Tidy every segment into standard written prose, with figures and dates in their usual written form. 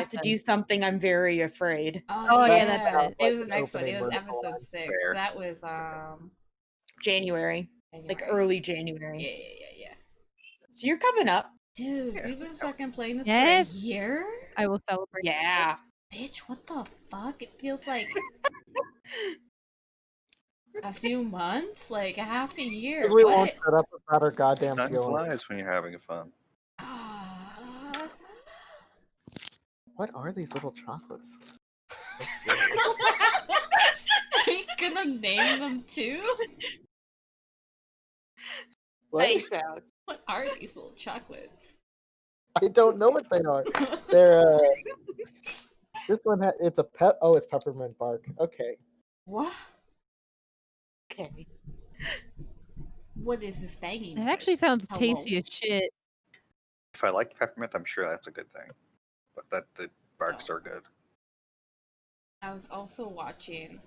have to do something, I'm very afraid. Oh yeah, yeah, that's it like was the an next one. It opening was vertical episode line. 6. Fair. That was January. Like January. early Yeah, January. yeah. So you're coming up. Dude, Yeah. we've been fucking playing this Yes. for a year? I will celebrate. Yeah. Bitch, what the fuck? It feels like a few months? Like half a year. Because we won't What? shut up about our goddamn Time feelings. flies when you're having fun. Ah. What are these little chocolates? Are you gonna name them too? What? Nice out. What are these little chocolates? I don't know what they are. They're this one it's a pep. Oh, it's peppermint bark. Okay. What? Okay. What is this banging? It actually noise? sounds Hello? tasty as shit. If I like peppermint, I'm sure that's a good thing. But that the barks are good. I was also watching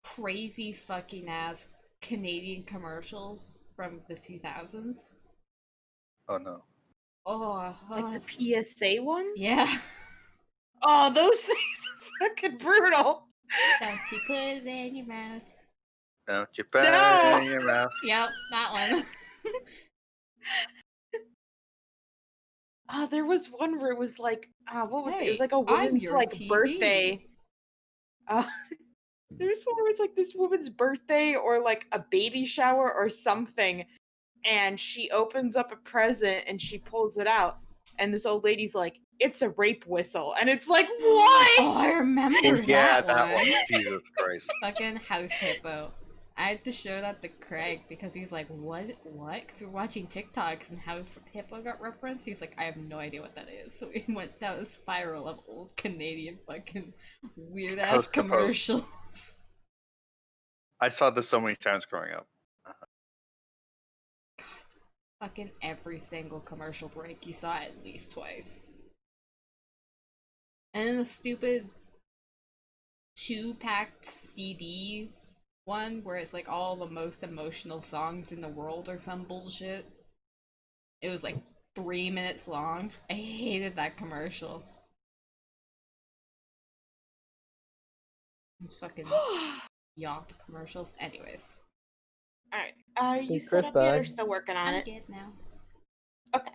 crazy fucking ass Canadian commercials from the 2000s. Oh no. Oh, Like the PSA ones? yeah. Oh, those things are fucking brutal. Don't you put it in your mouth. Don't you put No! it in your mouth. Yep, that one. There was one where it was like, what was it? It was Hey, like a I'm woman's your like TV. birthday. There's one where it's like this woman's birthday or like a baby shower or something, and she opens up a present and she pulls it out, and this old lady's like, "It's a rape whistle," and it's like, what? Oh, I remember Yeah, that one. Jesus Christ. Fucking House Hippo. I had to show that to Craig because he's like, what? Because we're watching TikToks and House Hippo got referenced. He's like, I have no idea what that is. So we went down a spiral of old Canadian fucking weird ass House Hippo. commercials. I saw this so many times growing up. Fucking every single commercial break you saw at least twice. And then the stupid 2-packed CD one where it's like all the most emotional songs in the world or some bullshit. It was like 3 minutes long. I hated that commercial. Fucking yop commercials. Anyways. Alright. Are you Hey, set Chris up yet or Bud. still working on I'm it? good now. Okay.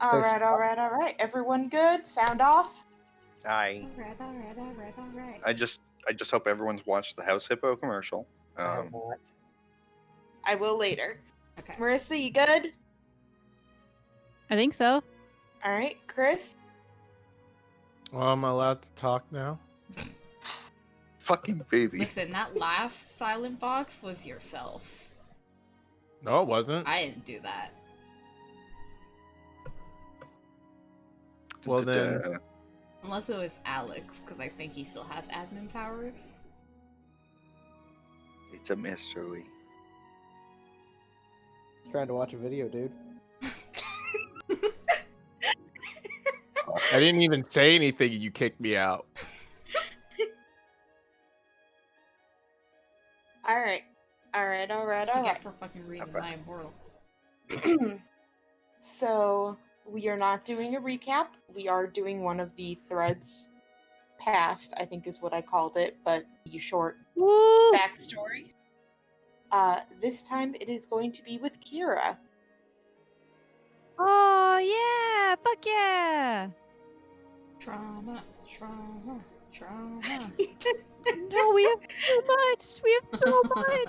Alright. Everyone good? Sound off? I Alright. I just hope everyone's watched the House Hippo commercial. I have not. I will later. Okay. Marissa, you good? I think so. Alright, Chris? Well, I'm allowed to talk now. Fucking baby. Listen, that last silent box was yourself. No, it wasn't. I didn't do that. Well then, Unless it was Alex, because I think he still has admin powers. It's a mystery. Trying to watch a video, dude. I didn't even say anything and you kicked me out. Alright. What you get for fucking reading Okay. My Immortal? So, we are not doing a recap. We are doing one of the threads past, I think is what I called it, but the short Woo! backstory. This time it is going to be with Kira. Oh yeah! Fuck yeah! Trauma. No, we have so much. We have so much.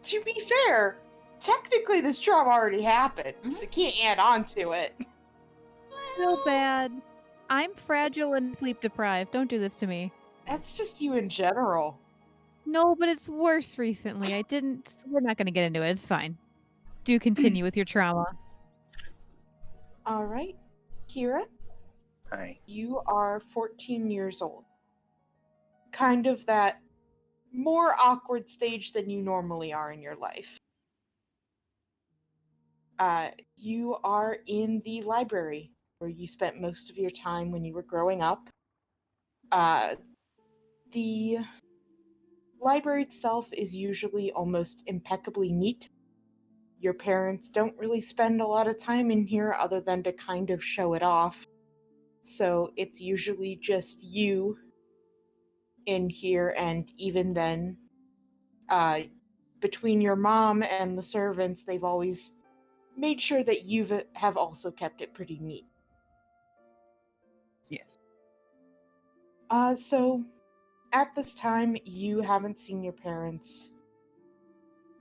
To be fair, technically this trauma already happened, so you can't add on to it. So bad. I'm fragile and sleep deprived. Don't do this to me. That's just you in general. No, but it's worse recently. I didn't. We're not going to get into it. It's fine. Do continue with your trauma. Alright. Kira, Hi. you are 14 years old. Kind of that more awkward stage than you normally are in your life. You are in the library where you spent most of your time when you were growing up. The library itself is usually almost impeccably neat. Your parents don't really spend a lot of time in here other than to kind of show it off. So it's usually just you in here, and even then, between your mom and the servants, they've always made sure that have also kept it pretty neat. Yes. So at this time, you haven't seen your parents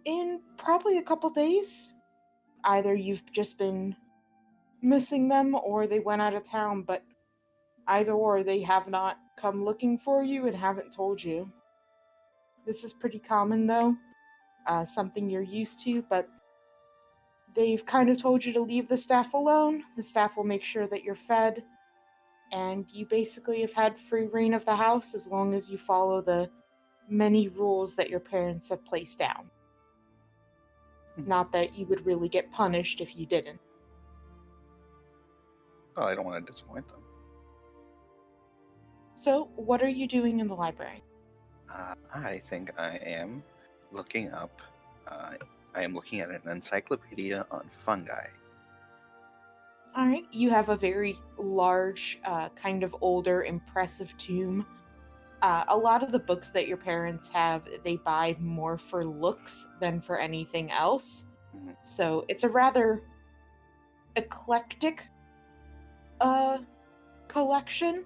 in probably a couple days. Either you've just been missing them or they went out of town, but either or, they have not come looking for you and haven't told you. This is pretty common, though. Something you're used to, but they've kind of told you to leave the staff alone. The staff will make sure that you're fed, and you basically have had free reign of the house as long as you follow the many rules that your parents have placed down. Not that you would really get punished if you didn't. Oh, I don't want to disappoint them. So, what are you doing in the library? I think I am looking up. I am looking at an encyclopedia on fungi. Alright, you have a very large, kind of older, impressive tomb. A lot of the books that your parents have, they buy more for looks than for anything else. Mhm. So it's a rather eclectic collection.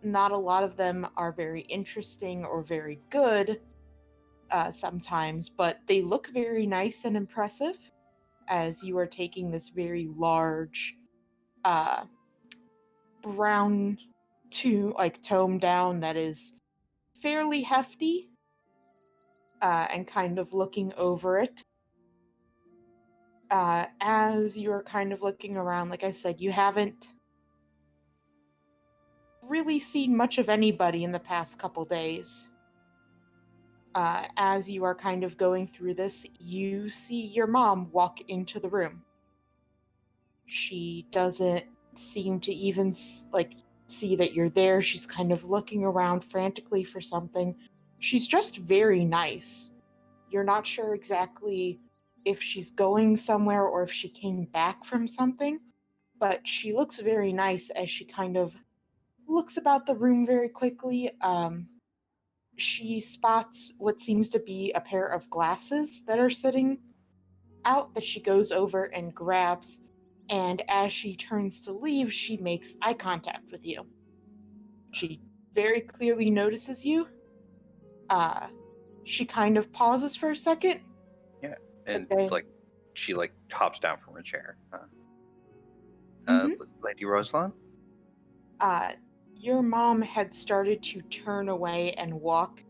Not a lot of them are very interesting or very good sometimes, but they look very nice and impressive as you are taking this very large brown tome down that is fairly hefty, and kind of looking over it. As you're kind of looking around, like I said, you haven't really seen much of anybody in the past couple days. As you are kind of going through this, you see your mom walk into the room. She doesn't seem to even see that you're there. She's kind of looking around frantically for something. She's just very nice. You're not sure exactly if she's going somewhere or if she came back from something, but she looks very nice as she kind of looks about the room very quickly. She spots what seems to be a pair of glasses that are sitting out that she goes over and grabs, and as she turns to leave, she makes eye contact with you. She very clearly notices you. She kind of pauses for a second. Yeah, and then- she hops down from her chair. Mhm. Lady Rosalind? Your mom had started to turn away and walk,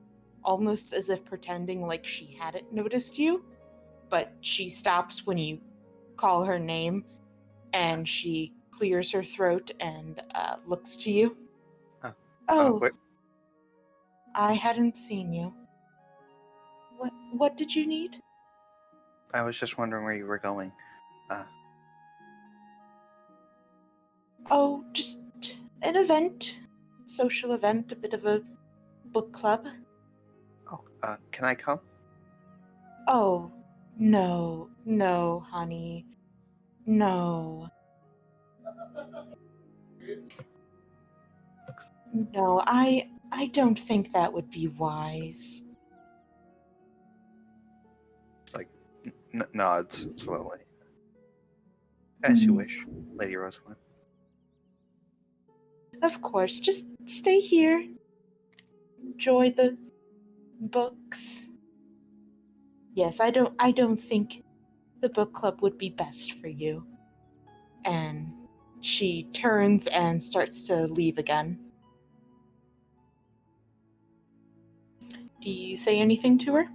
almost as if pretending like she hadn't noticed you, but she stops when you call her name, and she clears her throat and looks to you. Oh, I hadn't seen you. What did you need? I was just wondering where you were going. Oh, just an event. Social event, a bit of a book club. Oh, can I come? Oh, no, honey. No. No, I don't think that would be wise. Nods slowly. As you wish, Lady Rosalind. Of course, just stay here. Enjoy the books. Yes, I don't think the book club would be best for you. And she turns and starts to leave again. Do you say anything to her?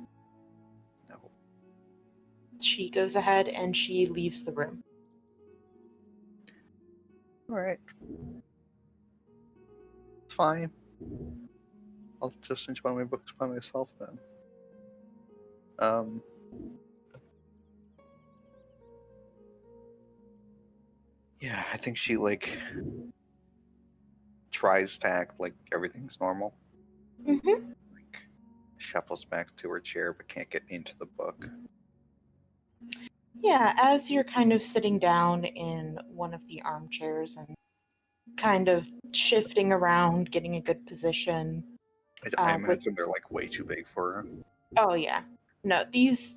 No. She goes ahead and she leaves the room. Alright. It's fine. I'll just enjoy my books by myself then. Yeah, I think she tries to act like everything's normal. Mm-hmm. Shuffles back to her chair but can't get into the book. Yeah, as you're kind of sitting down in one of the armchairs and kind of shifting around, getting a good position. I With imagine they're like way too big for her. Oh yeah, no, these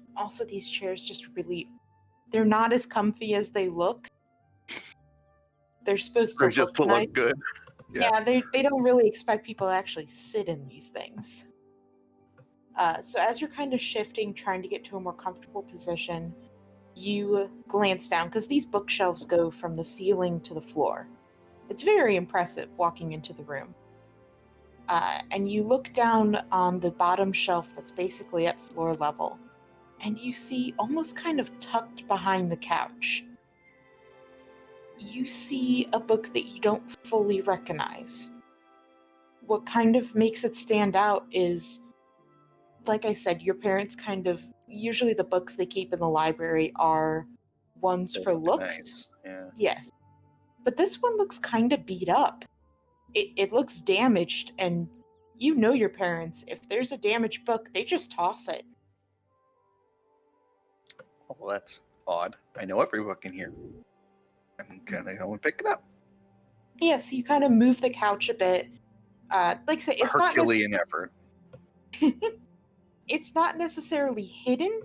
chairs just really they're not as comfy as they look. They're supposed to Or just look to nice. look good. Yeah. Yeah, they don't really expect people to actually sit in these things. So as you're kind of shifting, trying to get to a more comfortable position, you glance down because these bookshelves go from the ceiling to the floor. It's very impressive walking into the room. And you look down on the bottom shelf that's basically at floor level, and you see almost kind of tucked behind the couch, you see a book that you don't fully recognize. What kind of makes it stand out is, like I said, your parents kind of usually the books they keep in the library are ones They for look looks. nice. Yeah. Yes. But this one looks kind of beat up. It looks damaged, and you know your parents. If there's a damaged book, they just toss it. Oh, well, that's odd. I know every book in here. I'm gonna go and pick it up. Yeah, so you kind of move the couch a bit. Like I say, Herculean effort. it's not necessarily hidden.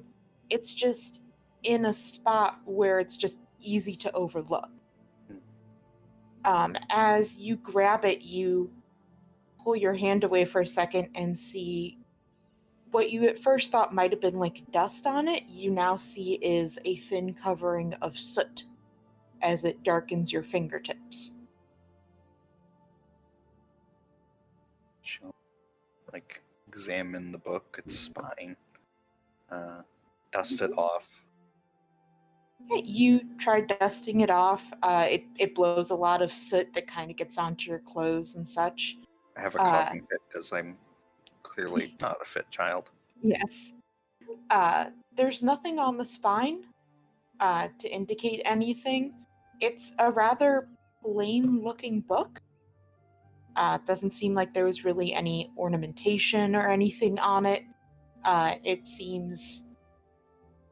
It's just in a spot where it's just easy to overlook. As you grab it, you pull your hand away for a second and see what you at first thought might have been like dust on it. You now see is a thin covering of soot as it darkens your fingertips. She'll like examine the book, its spine, dust it off. You try dusting it off. It blows a lot of soot that kind of gets onto your clothes and such. I have a coughing fit because I'm clearly not a fit child. Yes. There's nothing on the spine to indicate anything. It's a rather plain looking book. Doesn't seem like there was really any ornamentation or anything on it. It seems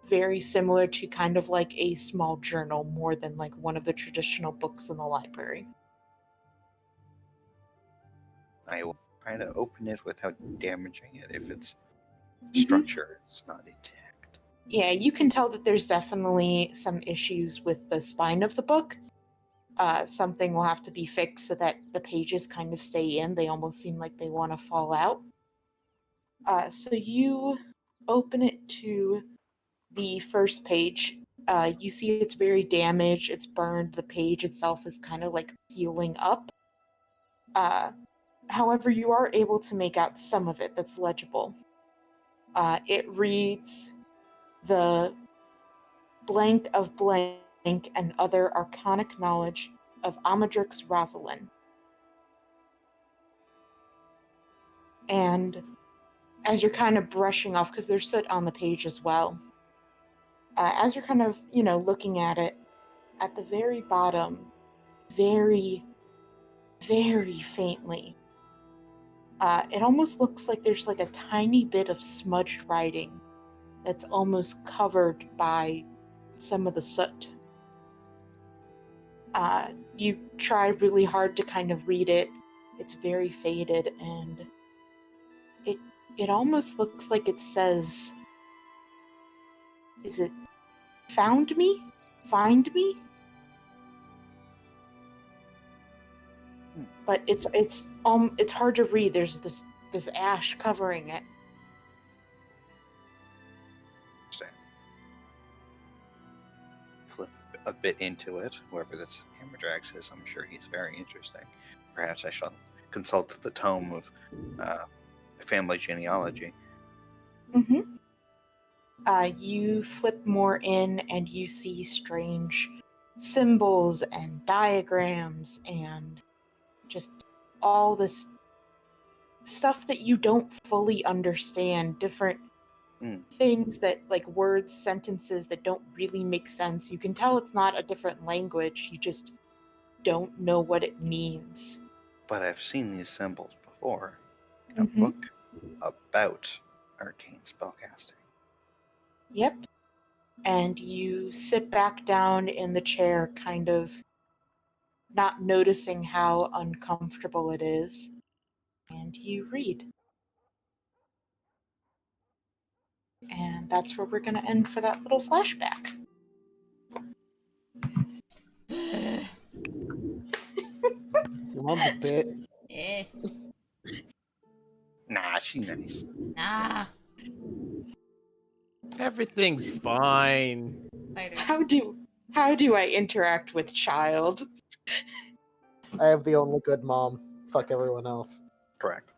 very similar to kind of like a small journal more than like one of the traditional books in the library. I will try to open it without damaging it if its Mhm. structure is not intact. Yeah, you can tell that there's definitely some issues with the spine of the book. Something will have to be fixed so that the pages kind of stay in. They almost seem like they want to fall out. So you open it to the first page. You see it's very damaged, it's burned, the page itself is kind of like peeling up. However, you are able to make out some of it that's legible. It reads, "The blank of blank and other arcanic knowledge of Amadrix Rosalind." And as you're kind of brushing off, because there's soot on the page as well, as you're kind of, looking at it, at the very bottom, very, very faintly, it almost looks like there's like a tiny bit of smudged writing that's almost covered by some of the soot. You try really hard to kind of read it. It's very faded, and it almost looks like it says, is it found me? Find me? But it's hard to read. There's this ash covering it. Understand. Flip a bit into it. Whoever this Hammerdrax is, I'm sure he's very interesting. Perhaps I shall consult the tome of family genealogy. Mm-hmm. You flip more in and you see strange symbols and diagrams and just all this stuff that you don't fully understand, different things that, like words, sentences that don't really make sense. You can tell it's not a different language, you just don't know what it means. But I've seen these symbols before in a Mhm. book about arcane spellcasting. Yep. and you sit back down in the chair, kind of not noticing how uncomfortable it is, and you read. And that's where we're going to end for that little flashback. Your mom's a bit. Eh, Nah, she's nice. nah. Everything's fine. Spider. How do I interact with child? I have the only good mom. Fuck everyone else. Correct.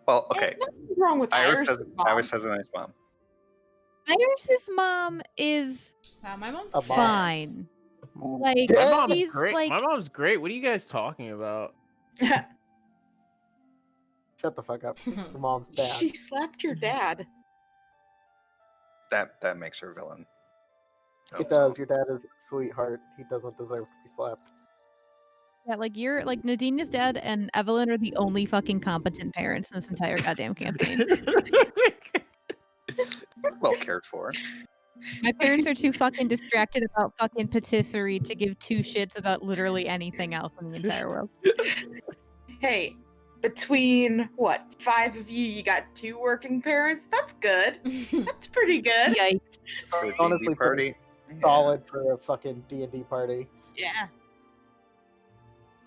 Well, okay. Nothing wrong with Iris Iris' mom. has a nice mom. Iris's mom is Wow, my mom's A mom. fine. Ooh. Like My mom's she's great. like My mom's great. What are you guys talking about? Shut the fuck up. Your mom's bad. She slapped your dad. That makes her villain. It does. Your dad is a sweetheart. He doesn't deserve to be slapped. yeah, like you're like Nadine's dad and Evelyn are the only fucking competent parents in this entire goddamn campaign. Well cared for. My parents are too fucking distracted about fucking patisserie to give two shits about literally anything else in the entire world. Hey, between what, 5 of you got 2 working parents? That's good. That's pretty good. Yikes. For a Honestly, D&D party. Yeah. Solid for a fucking D&D party. Yeah.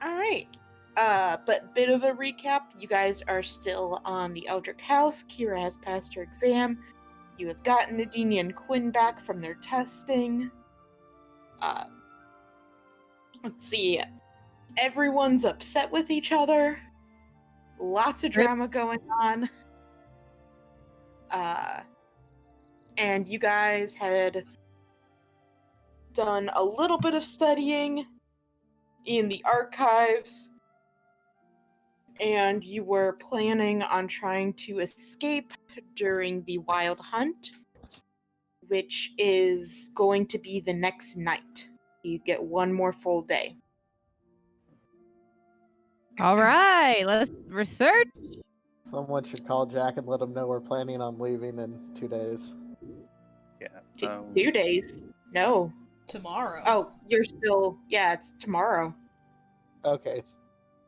All right. But bit of a recap. You guys are still on the Eldrick House. Kira has passed her exam. You have gotten Nadine and Quinn back from their testing. Let's see. Everyone's upset with each other. Lots of drama going on. And you guys had done a little bit of studying in the archives, and you were planning on trying to escape during the wild hunt, which is going to be the next night. You get 1 more full day. All right, let's research. Someone should call Jack and let him know we're planning on leaving in 2 days. Yeah. 2 days? No. Tomorrow. Oh, you're still... Yeah, it's tomorrow. Okay,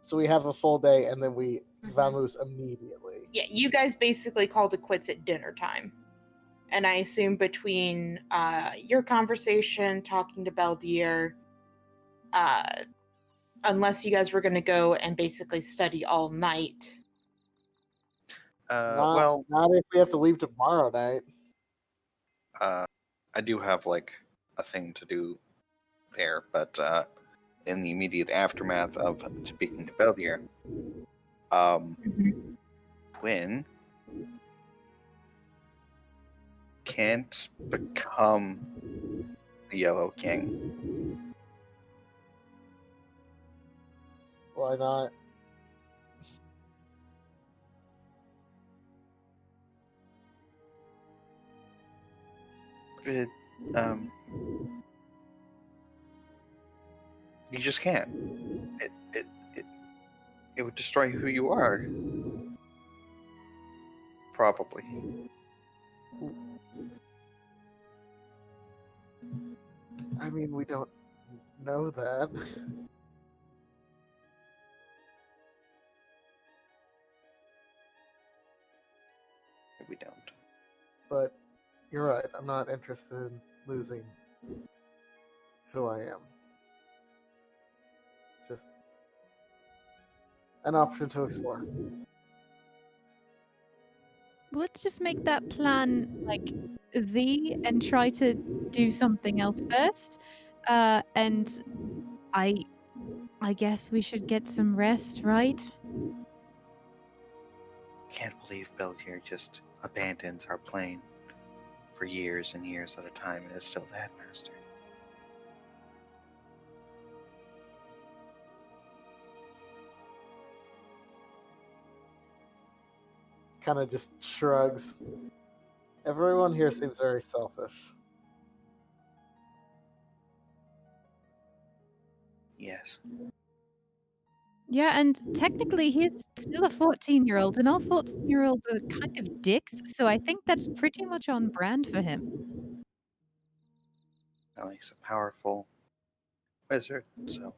so we have a full day and then we Mhm. vamoose immediately. Yeah, you guys basically called it quits at dinner time. And I assume between your conversation, talking to Beldier, unless you guys were going to go and basically study all night. Not if we have to leave tomorrow night. I do have like a thing to do there, but in the immediate aftermath of speaking to Beldier, Quinn can't become the Yellow King. Why not? It, you just can't. It would destroy who you are. Probably. I mean, we don't know that. We don't. But you're right. I'm not interested in losing who I am. Just an option to explore. Let's just make that plan like Z and try to do something else first. And I guess we should get some rest, right? Can't believe Beltier just abandons our plane for years and years at a time and is still the headmaster. Kind of just shrugs. Everyone here seems very selfish. Yes. Yeah, and technically he's still a 14-year-old, and all 14-year-olds are kind of dicks, so I think that's pretty much on brand for him. Apparently, he's a powerful wizard, so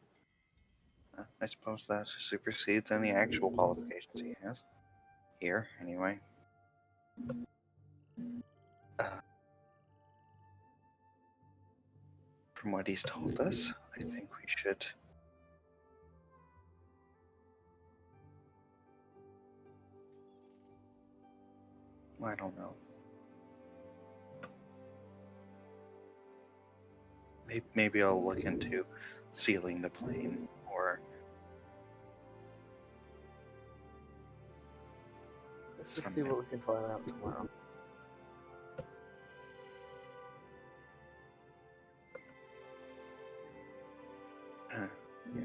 I suppose that supersedes any actual qualifications he has. Here, anyway. From what he's told us, I think we should. I don't know. Maybe I'll look into sealing the plane, or Let's just see what we can find out tomorrow. yeah.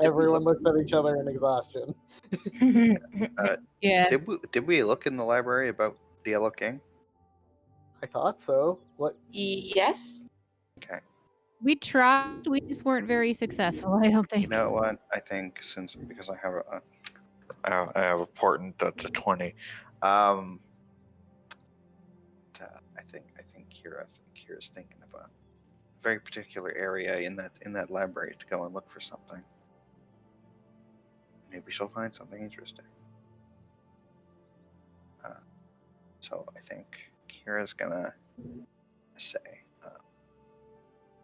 Everyone looks at each other in exhaustion. Yeah. Did we look in the library about the Yellow King? I thought so. What? Yes. Okay. We tried. We just weren't very successful, I don't think. You know what? I think because I have a portent that's a 20. I think Kira's thinking of a very particular area in that library to go and look for something. Maybe she'll find something interesting. So I think Kira's gonna say,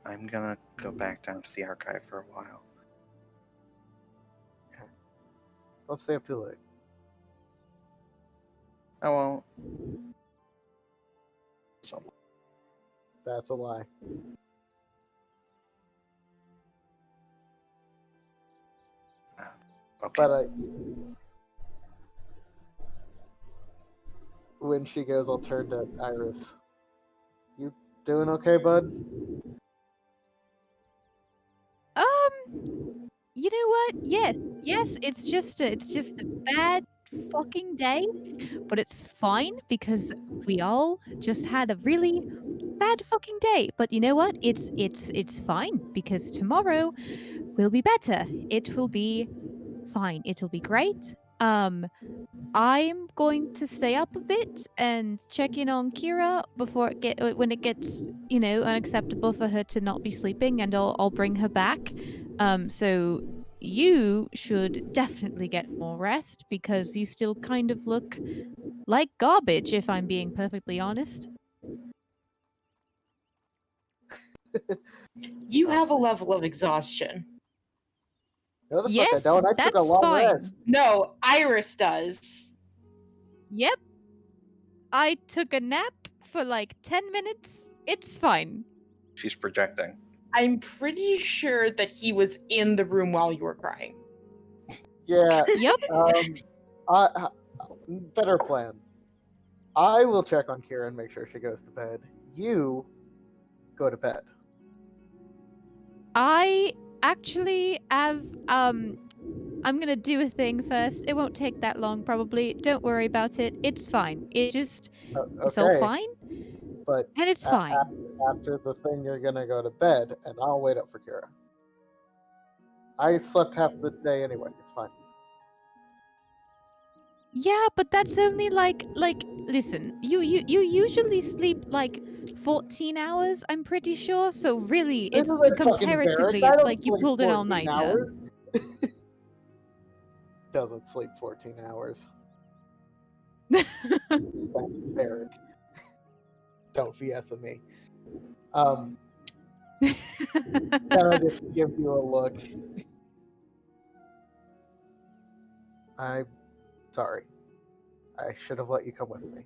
I'm gonna go back down to the archive for a while. Don't stay up too late. I won't. So, That's a lie. okay. But when she goes, I'll turn to Iris. You doing okay, bud? You know what? Yes, it's just a bad fucking day, but it's fine because we all just had a really bad fucking day. But you know what? It's fine because tomorrow will be better. It will be fine. It'll be great. I'm going to stay up a bit and check in on Kira before when it gets, unacceptable for her to not be sleeping, and I'll bring her back. So you should definitely get more rest because you still kind of look like garbage, if I'm being perfectly honest. You have a level of exhaustion. No, the fuck I Yes, don't. I took a that's long fine. rest. No, Iris does. Yep. I took a nap for like 10 minutes. It's fine. She's projecting. I'm pretty sure that he was in the room while you were crying. Yeah. Yep. Better plan. I will check on Kira and make sure she goes to bed. You go to bed. I actually have I'm gonna do a thing first. It won't take that long probably. Don't worry about it. It's fine. It's all Okay, fine. but And it's fine. after the thing, you're gonna go to bed, and I'll wait up for Kira. I slept half the day anyway. It's fine. Yeah, but that's only like listen, you usually sleep like 14 hours, I'm pretty sure. So really, This it's isn't fucking comparatively, Barrack. I it's don't like you sleep pulled an 14 all-nighter. hours. Doesn't sleep 14 hours. That's Barrack. Don't VS of me. Can I just give you a look? I'm sorry. I should have let you come with me.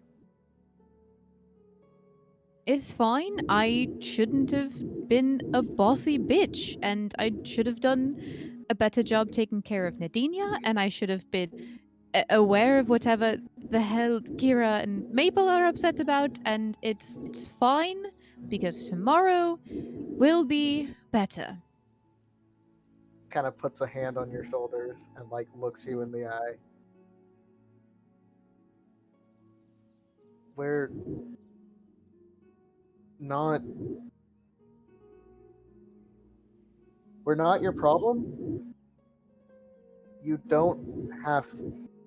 It's fine. I shouldn't have been a bossy bitch, and I should have done a better job taking care of Nadinia, and I should have been aware of whatever the hell Kira and Maple are upset about, and it's fine because tomorrow will be better. Kind of puts a hand on your shoulders and like looks you in the eye. We're not your problem. You don't have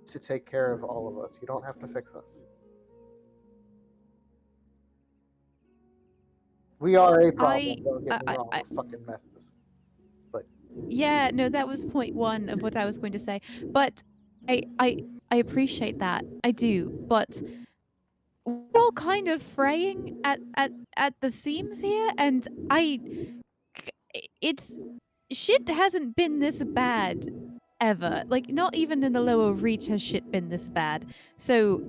to take care of all of us. You don't have to fix us. We are a problem, don't get me wrong. We're fucking messes. Yeah, no, that was point one of what I was going to say. But I appreciate that. I do. But we're all kind of fraying at the seams here, and it's shit hasn't been this bad ever. Like, not even in the lower reach has shit been this bad. So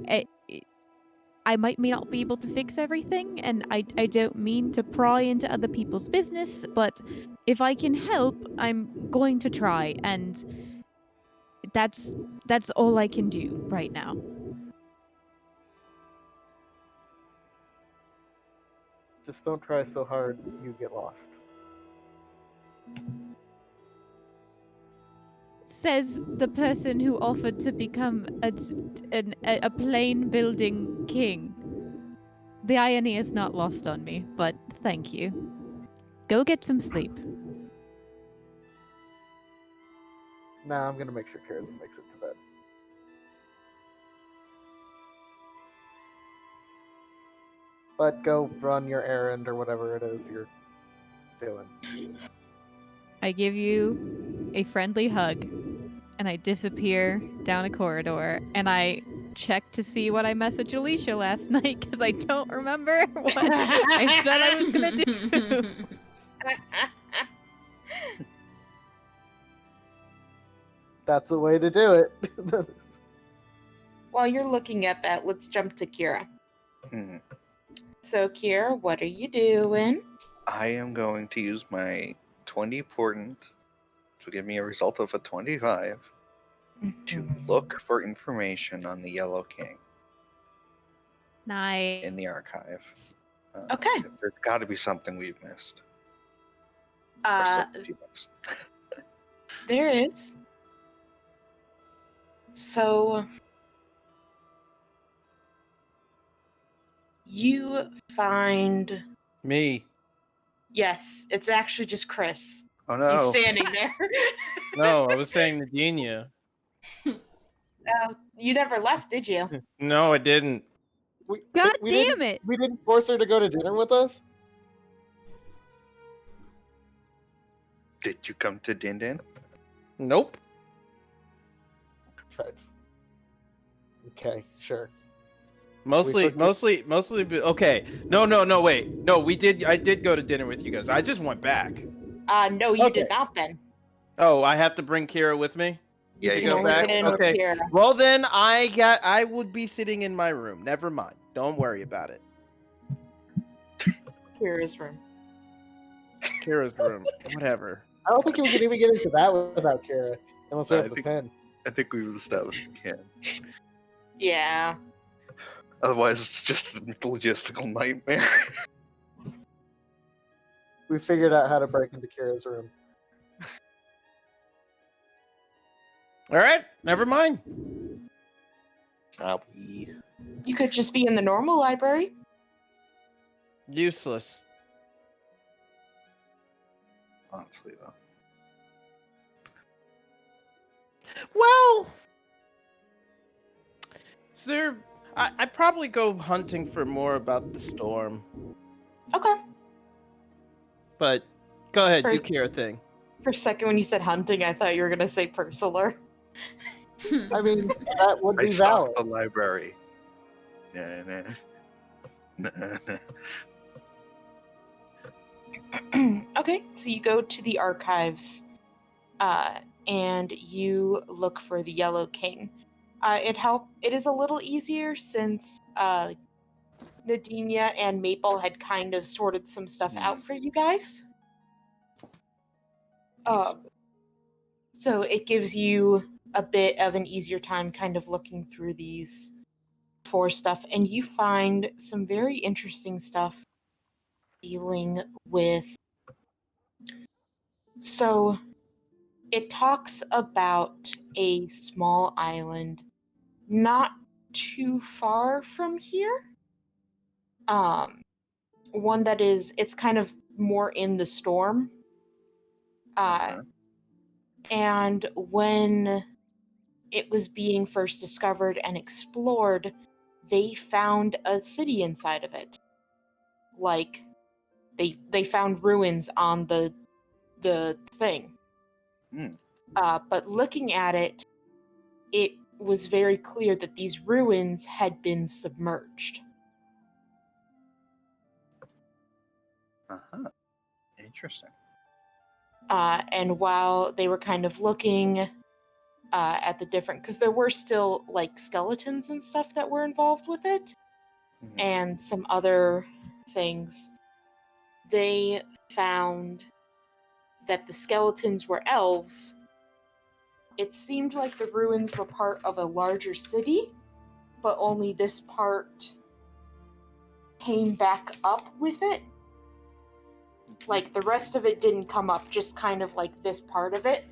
I may not be able to fix everything, and I don't mean to pry into other people's business, but if I can help, I'm going to try, and that's all I can do right now. Just don't try so hard, you get lost. Says the person who offered to become a plane building king. The irony is not lost on me, but thank you. Go get some sleep. Nah, I'm gonna make sure Karen makes it to bed. But go run your errand or whatever it is you're doing. I give you a friendly hug, and I disappear down a corridor, and I check to see what I messaged Alicia last night because I don't remember what I said I was gonna do. That's the way to do it. While you're looking at that, let's jump to Kira. Hmm. So, Kira, what are you doing? I am going to use my 20 portent to give me a result of a 25 to look for information on the Yellow King Nice. in the archive. Okay. There's got to be something we've missed. There is. So, you find. Me. Yes, it's actually just Chris. Oh no! He's standing there. No, I was saying Nadinia. You never left, did you? No, I didn't. God we damn didn't, it! We didn't force her to go to dinner with us? Did you come to Din Din? Nope. Tried. Okay, sure. Mostly. Okay. No. Wait. No, we did. I did go to dinner with you guys. I just went back. No, you Okay. did not then. Oh, I have to bring Kira with me. Yeah, You to can go only back. get in with Okay. Kira. Well, then I would be sitting in my room. Never mind. Don't worry about it. Kira's room. Kira's room. Whatever. I don't think we can even get into that without Kira, unless we I have the think- pen. I think we've established we can. Yeah. Otherwise, it's just a logistical nightmare. We figured out how to break into Kira's room. All right. Never mind. You could just be in the normal library. Useless. Honestly, though. Well, sir, I'd probably go hunting for more about the storm. Okay. But go ahead, For- do Kira thing. For a second, when you said hunting, I thought you were gonna say Pursuler. I mean, that would I be valid. stalked the library. Nah. Okay, so you go to the archives, and you look for the Yellow King. It is a little easier since Nadinia and Maple had kind of sorted some stuff out for you guys. So it gives you a bit of an easier time kind of looking through these for stuff, and you find some very interesting stuff dealing with. So it talks about a small island not too far from here. One that it's kind of more in the storm. And when it was being first discovered and explored, they found a city inside of it. Like, they found ruins on the thing. Hmm. But looking at it, it was very clear that these ruins had been submerged. Uh-huh. Interesting. And while they were kind of looking at the different, because there were still like skeletons and stuff that were involved with it, Mhm. and some other things, they found that the skeletons were elves. It seemed like the ruins were part of a larger city, but only this part came back up with it. Like, the rest of it didn't come up, just kind of like this part of it.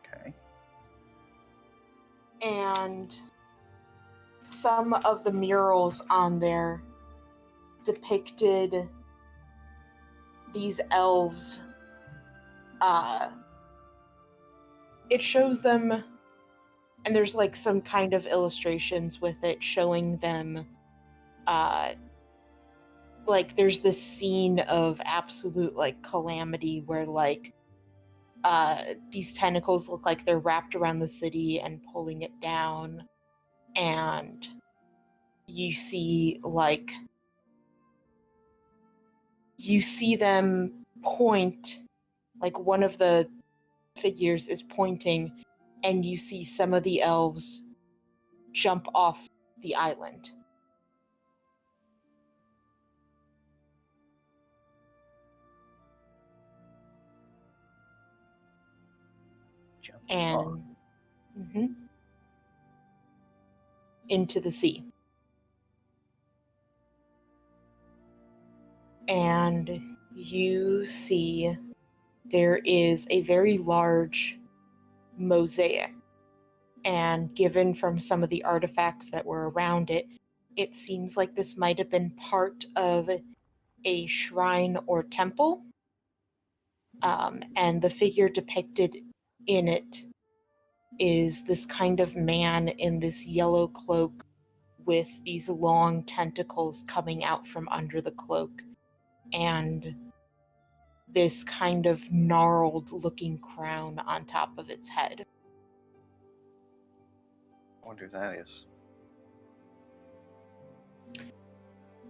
Okay. And some of the murals on there depicted these elves. It shows them, and there's like some kind of illustrations with it showing them, like there's this scene of absolute like calamity where like these tentacles look like they're wrapped around the city and pulling it down, and you see them point, like one of the figures is pointing, and you see some of the elves jump off the island. Jump And on. into the sea. And you see there is a very large mosaic. And given from some of the artifacts that were around it, it seems like this might have been part of a shrine or temple. And the figure depicted in it is this kind of man in this yellow cloak with these long tentacles coming out from under the cloak, and this kind of gnarled looking crown on top of its head. I wonder who that is.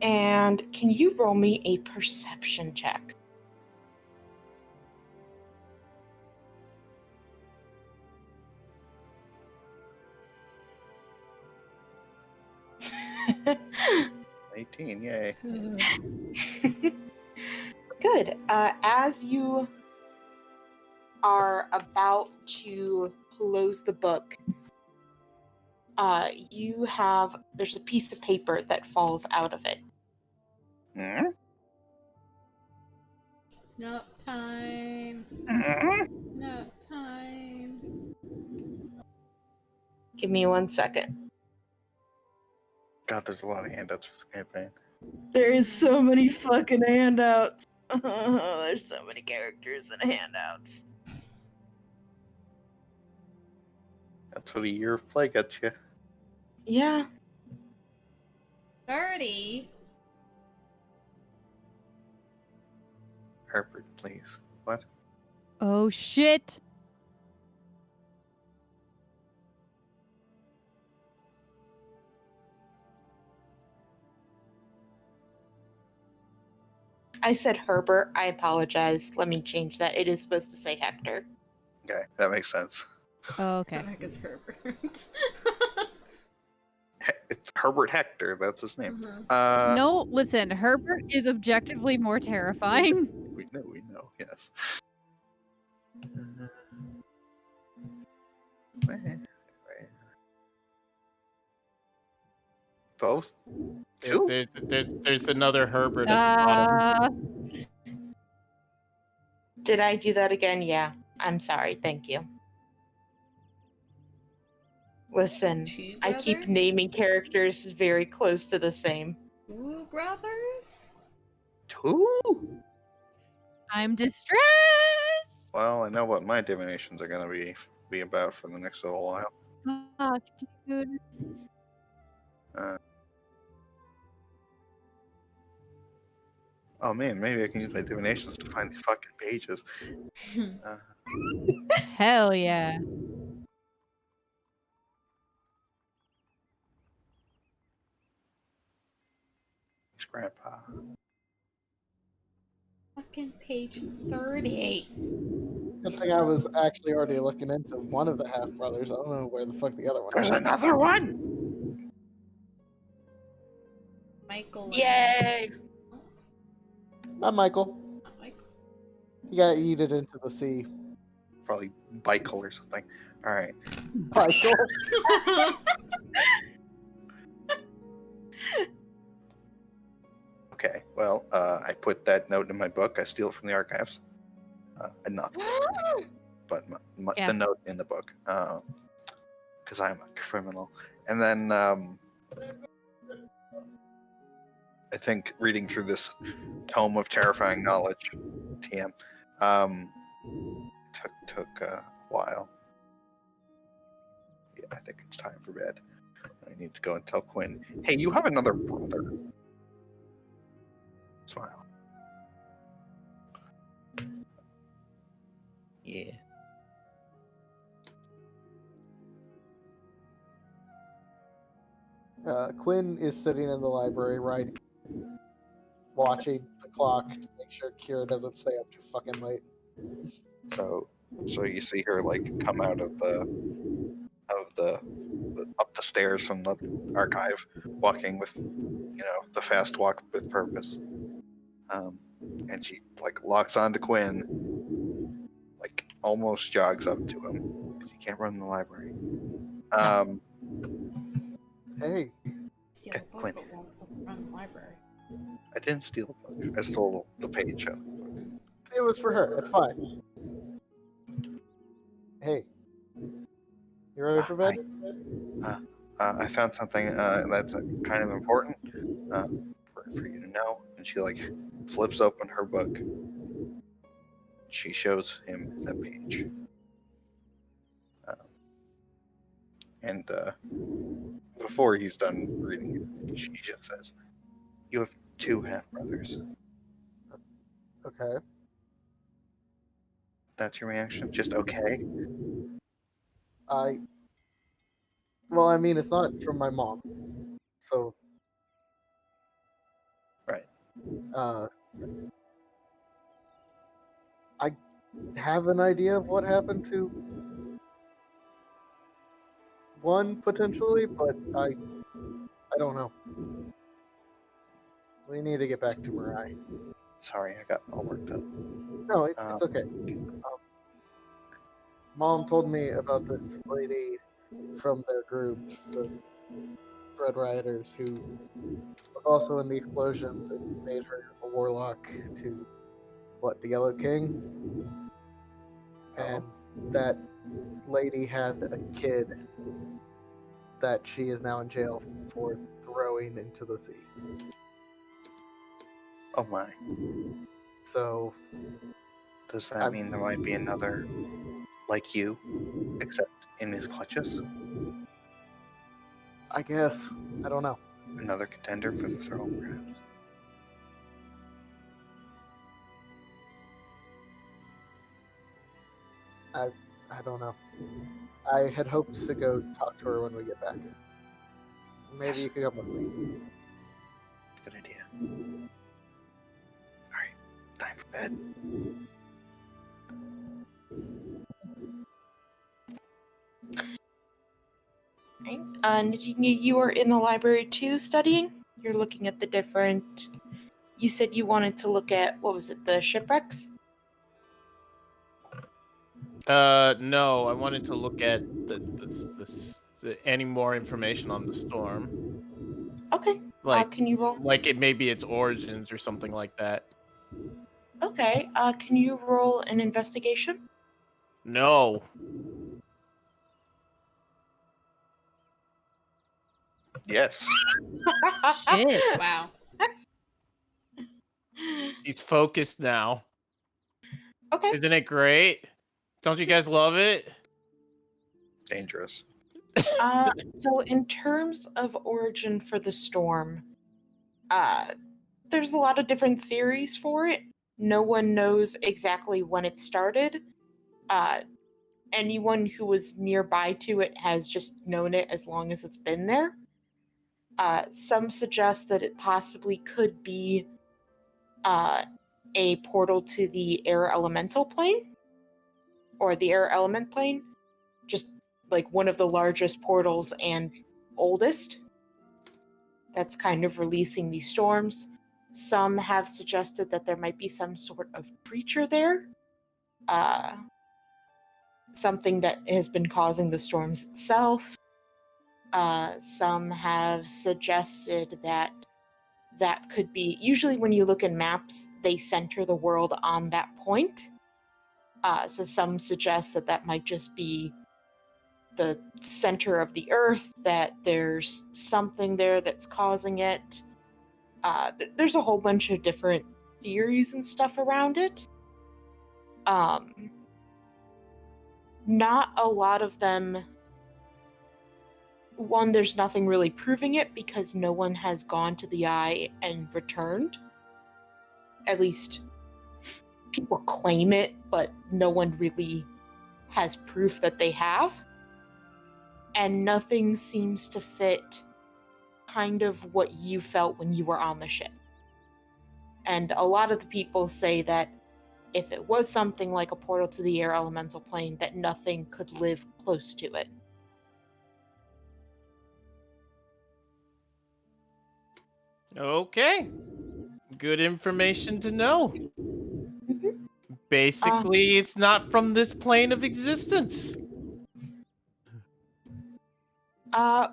And can you roll me a perception check? Mm. 18, yay. Good. As you are about to close the book, there's a piece of paper that falls out of it. Hmm? Nap time. Hmm? Nap time. Give me 1 second. God, there's a lot of handouts for the campaign. There is so many fucking handouts. There's so many characters and handouts. That's what a year of play gets you. Yeah. 30? Herbert, please. What? Oh shit! I said Herbert. I apologize. Let me change that. It is supposed to say Hector. Okay, that makes sense. Oh, okay. Heck is Herbert. It's Herbert Hector, that's his name. Uh-huh. No, listen, Herbert is objectively more terrifying. We know, yes. Both? Two? There's another Herbert at the bottom. Did I do that again? Yeah. I'm sorry. Thank you. Listen, Two I keep brothers? naming characters very close to the same. Two brothers? Two? I'm distressed. Well, I know what my divinations are gonna be be about for the next little while. Fuck, dude. Oh man, maybe I can use my divinations to find these fucking pages. Hell yeah. Thanks, Grandpa. Fucking page 38. Good thing I was actually already looking into one of the half brothers. I don't know where the fuck the other one There's is. another one. Michael. Yay! Not Michael. Not Michael. You gotta eat it into the sea. Probably Michael or something. All right. Michael. Okay. Well, I put that note in my book. I steal it from the archives. Not the book, but the Yes. note in the book. Because I'm a criminal. And then I think reading through this tome of terrifying knowledge, TM, took a while. Yeah, I think it's time for bed. I need to go and tell Quinn, hey, you have another brother. Smile. Yeah. Quinn is sitting in the library writing, watching the clock to make sure Kira doesn't stay up too fucking late. So you see her like come out of the up the stairs from the archive, walking with the fast walk with purpose. And she like locks onto Quinn, like almost jogs up to him because he can't run in the library. Hey, Steal a book, Quinn. but won't run the library. I didn't steal the book. I stole the page. it was for her. It's fine. Hey, you ready for bed? I found something that's kind of important for you to know. And she like flips open her book. She shows him the page. And before he's done reading it, she just says, "You have 2 half-brothers." Okay. That's your reaction? Just okay? Well, I mean, it's not from my mom, so. Right. I have an idea of what happened to one potentially, but I don't know. We need to get back to Mirai. Sorry, I got all worked up. No, it's okay. Mom told me about this lady from their group, the Red Rioters, who was also in the explosion that made her a warlock to, the Yellow King? And that lady had a kid that she is now in jail for throwing into the sea. Oh my. So, Does that mean there might be another like you, except in his clutches? I guess. I don't know. Another contender for the throne, perhaps? I don't know. I had hoped to go talk to her when we get back. Maybe you could come with me. Good idea. Alright, time for bed. Right. And you were in the library too, studying? You're looking at the different. You said you wanted to look at, what was it, the shipwrecks? No, I wanted to look at any more information on the storm. Okay. Like, Can you roll? maybe its origins or something like that. Okay. Can you roll an investigation? No. Yes. Shit. Wow. He's focused now. Okay. Isn't it great? Don't you guys love it? dangerous. So in terms of origin for the storm, there's a lot of different theories for it. No one knows exactly when it started. Anyone who was nearby to it has just known it as long as it's been there. Some suggest that it possibly could be a portal to the air elemental plane, or the air element plane, just like one of the largest portals and oldest that's kind of releasing these storms. Some have suggested that there might be some sort of creature there, something that has been causing the storms itself. Some have suggested that that could be, usually when you look in maps, they center the world on that point. So some suggest that that might just be the center of the earth, that there's something there that's causing it. There's a whole bunch of different theories and stuff around it. Not a lot of them. One, there's nothing really proving it because no one has gone to the eye and returned. At least people claim it, but no one really has proof that they have. And nothing seems to fit kind of what you felt when you were on the ship. And a lot of the people say that if it was something like a portal to the air elemental plane, that nothing could live close to it. Okay. Good information to know. Basically, it's not from this plane of existence.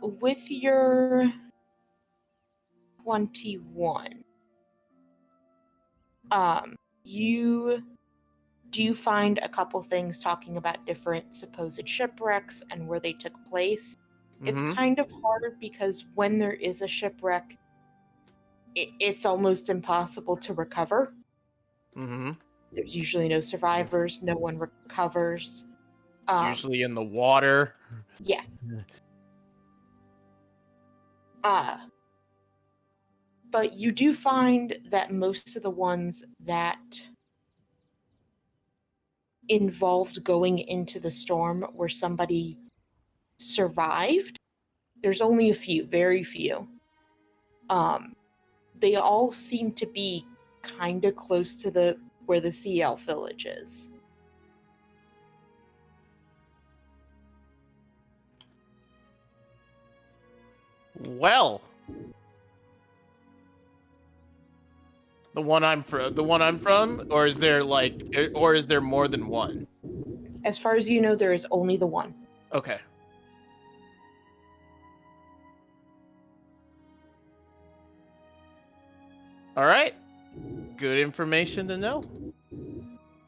With your 21, you do find a couple things talking about different supposed shipwrecks and where they took place. It's kind of hard because when there is a shipwreck, it's almost impossible to recover. There's usually no survivors, no one recovers. Usually in the water. Yeah. But you do find that most of the ones that involved going into the storm where somebody survived, there's only a few, very few. They all seem to be kind of close to where the Sea Elf village is. Well, the one I'm from, or is there more than one? As far as you know, there is only the one. Okay. All right. Good information to know.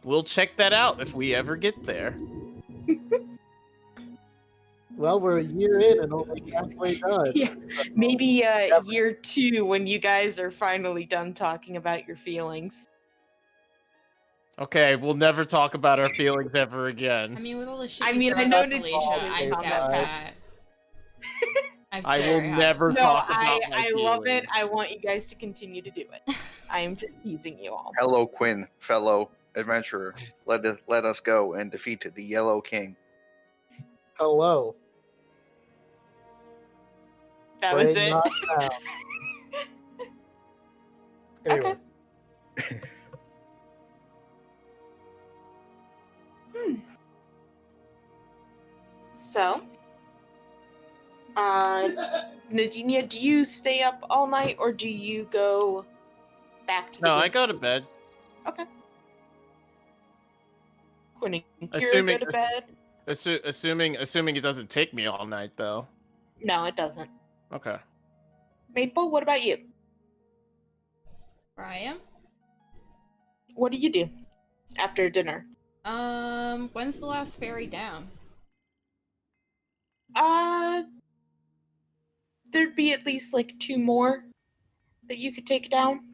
We'll check that out if we ever get there. Well, we're a year in and only halfway done. Yeah, maybe year 2 when you guys are finally done talking about your feelings. Okay, we'll never talk about our feelings ever again. I mean, with all the shit I you mean, throw I know at Felicia, I Nicole's doubt fine. that. I will never No, talk about my I love it. feelings. I want you guys to continue to do it. I am just teasing you all. Hello, Quinn, fellow adventurer. Let us go and defeat the Yellow King. Hello. That was Brain it. not down. Anyway, Okay. So, Nadinia, do you stay up all night or do you go back to the No, I woods? go to bed. Okay. Quinn and Kira Assuming- go to bed? Assuming it doesn't take me all night, though. No, it doesn't. Okay. Maple, what about you? Brian? What do you do after dinner? When's the last ferry down? There'd be at least like 2 more that you could take down.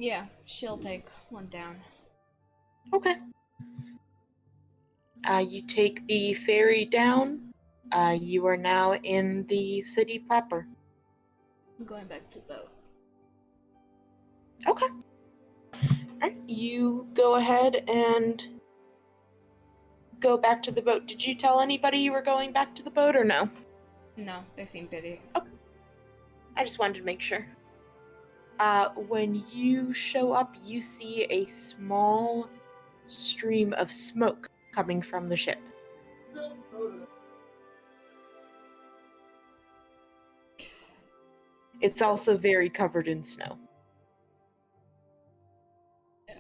Yeah, she'll take one down. Okay. You take the ferry down. You are now in the city proper. I'm going back to the boat. Okay. Alright, you go ahead and go back to the boat. Did you tell anybody you were going back to the boat or no? No, they seem busy. I just wanted to make sure. When you show up, you see a small stream of smoke coming from the ship. It's also very covered in snow.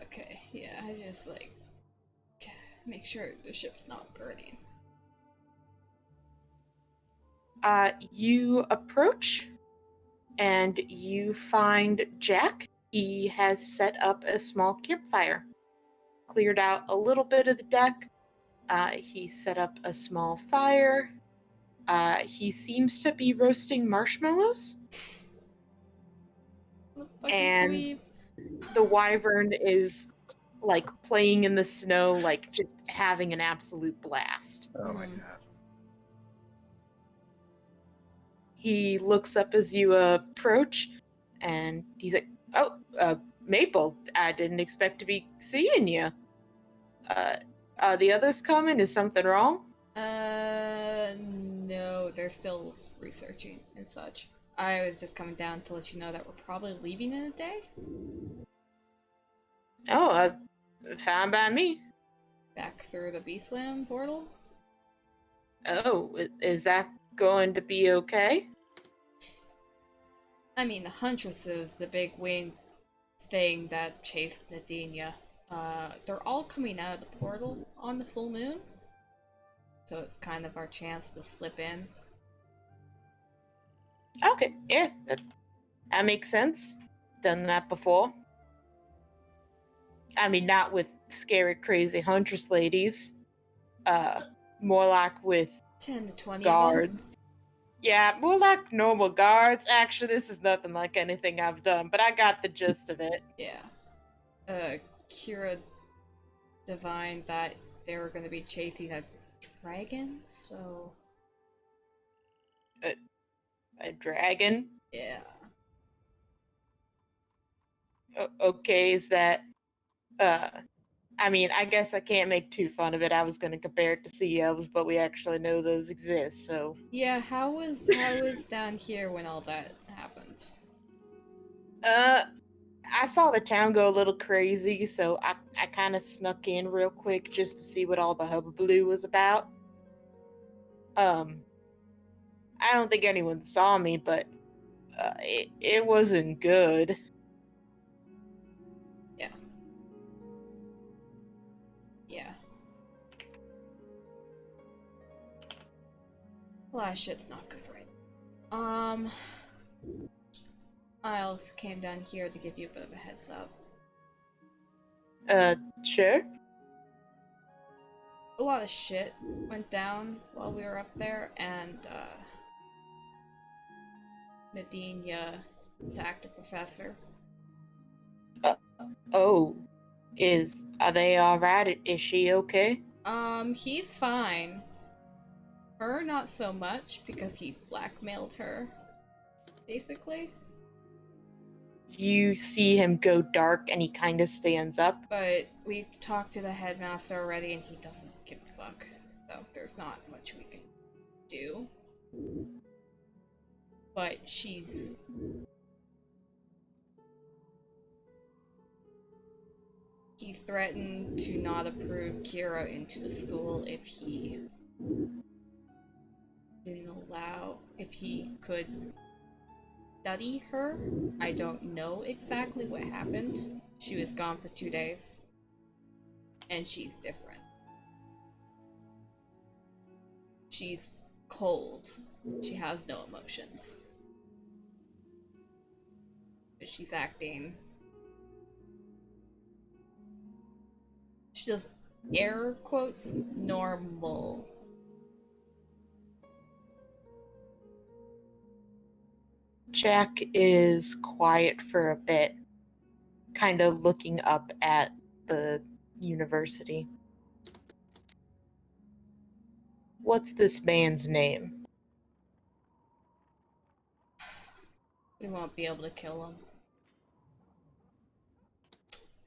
Okay, yeah, I just make sure the ship's not burning. You approach and you find Jack. He has set up a small campfire, cleared out a little bit of the deck. He set up a small fire. He seems to be roasting marshmallows. And the wyvern is like playing in the snow, like just having an absolute blast. Oh my Mhm. god. He looks up as you approach, and he's like, "Oh, Maple, I didn't expect to be seeing you. Are the others coming? Is something wrong?" No, they're still researching and such. I was just coming down to let you know that we're probably leaving in a day. Oh, fine by me. Back through the Beastland portal. Oh, is that going to be okay? I mean, the Huntresses, the big wing thing that chased Nadinia, they're all coming out of the portal on the full moon. So it's kind of our chance to slip in. Okay, yeah, that makes sense. Done that before. I mean, not with scary, crazy huntress ladies. More like with 10 to 20 of guards. Yeah, more like normal guards. Actually, this is nothing like anything I've done, but I got the gist of it. them. Yeah. Kira divined that they were going to be chasing a dragon, so... A dragon? Yeah. Okay, is that... I mean, I guess I can't make too fun of it. I was going to compare it to sea elves, but we actually know those exist, so... Yeah, how was down here when all that happened? I saw the town go a little crazy, so I kind of snuck in real quick just to see what all the hullabaloo was about. I don't think anyone saw me, but it wasn't good. Yeah. A lot of shit's not good right now. I also came down here to give you a bit of a heads up. Sure. A lot of shit went down while we were up there, and, Nadinia attacked a professor. Oh, are they alright? Is she okay? He's fine. Her, not so much, because he blackmailed her, basically. You see him go dark and he kind of stands up. But we talked to the headmaster already, and he doesn't give a fuck. So there's not much we can do. But she's... He threatened to not approve Kira into the school if he if he could study her. I don't know exactly what happened. She was gone for 2 days. And she's different. She's cold. She has no emotions. But she's acting... She does air quotes normal. Jack is quiet for a bit. kind of looking up at the university. What's this man's name? We won't be able to kill him.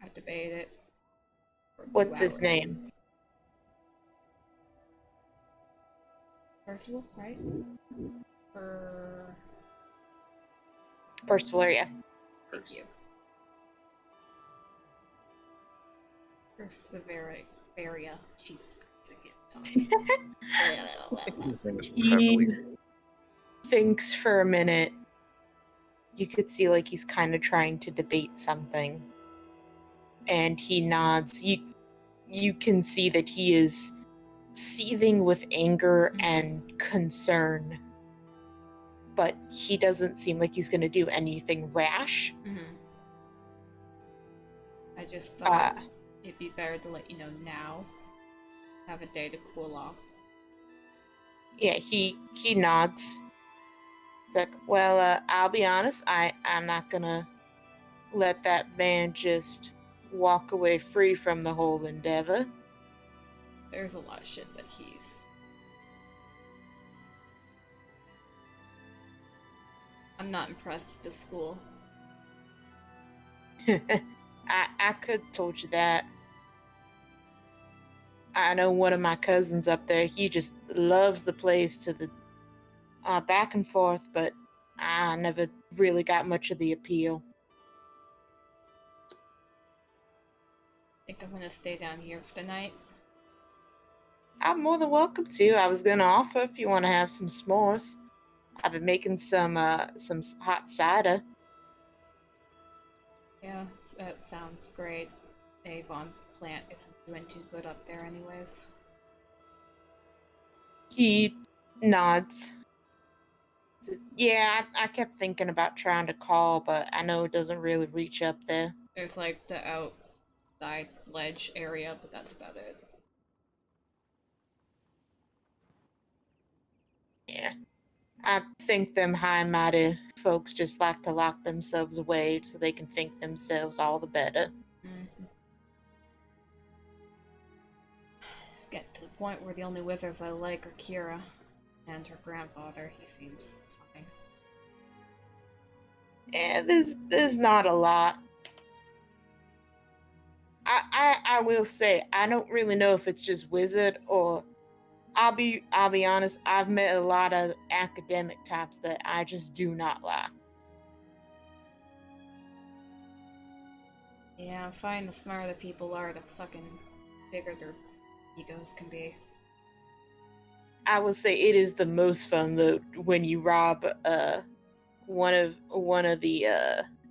I've debated it for 2 What's his hours. name? Percival, right? Persevere. Thank you. Perseveria. Jeez, I can't talk. His name is He Presley. thinks for a minute. You could see like he's kind of trying to debate something. And he nods. You can see that he is seething with anger and concern. But he doesn't seem like he's going to do anything rash. I just thought it'd be better to let you know now. Have a day to cool off. Yeah, he nods. He's like, well, I'll be honest, I'm not gonna let that man just walk away free from the whole endeavor. There's a lot of shit that he's... I'm not impressed with the school. I could have told you that. I know one of my cousins up there, he just loves the place to the back and forth, but I never really got much of the appeal. Think I'm gonna stay down here for the night? I'm more than welcome to. I was gonna offer if you want to have some s'mores. I've been making some hot cider. Yeah, that sounds great. Avon plant isn't doing too good up there anyways. He nods. Says, yeah, I kept thinking about trying to call, but I know it doesn't really reach up there. There's like the outside ledge area, but that's about it. Yeah. I think them high-minded folks just like to lock themselves away so they can think themselves all the better. Just get to the point where the only wizards I like are Kira and her grandfather. He seems fine. Yeah, there's not a lot. I will say I don't really know if it's just wizard or I'll be honest, I've met a lot of academic types that I just do not like. Yeah, I find the smarter the people are, the fucking bigger their egos can be. I will say it is the most fun though when you rob one of the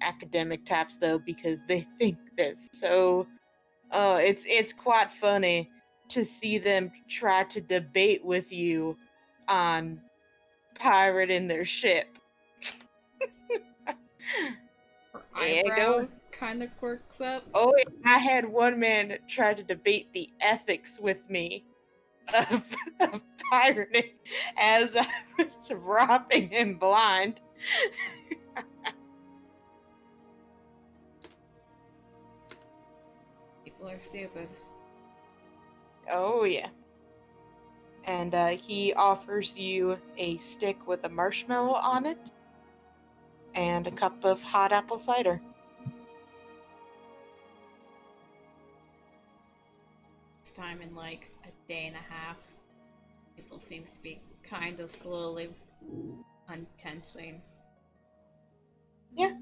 academic types though, because they think this. So it's quite funny to see them try to debate with you on pirating their ship. Her Yeah, eyebrow kind of quirks up. Oh, I had one man try to debate the ethics with me of pirating as I was robbing him blind. People are stupid. Oh, yeah. And he offers you a stick with a marshmallow on it and a cup of hot apple cider. This time in like a day and a half, people seems to be kind of slowly untensing. Yeah.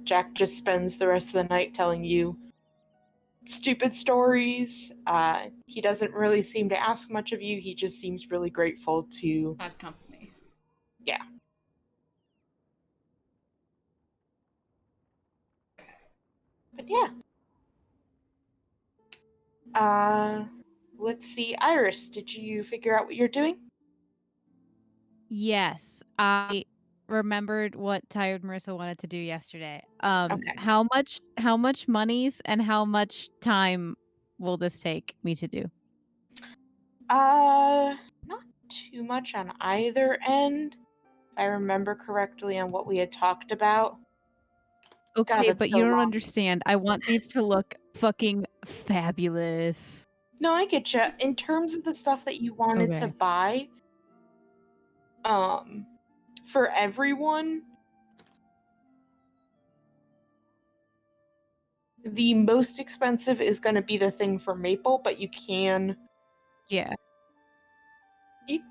Jack just spends the rest of the night telling you stupid stories. He doesn't really seem to ask much of you. He just seems really grateful to Have company. Yeah. But yeah. Let's see. Iris, did you figure out what you're doing? Yes, I remembered what Tired Marissa wanted to do yesterday. Okay. How much monies and how much time will this take me to do? Not too much on either end. If I remember correctly on what we had talked about. Okay, that's but so you don't long. understand. I want these to look fucking fabulous. No, I get you. In terms of the stuff that you wanted to Okay. buy, for everyone, the most expensive is going to be the thing for Maple, but you can Yeah.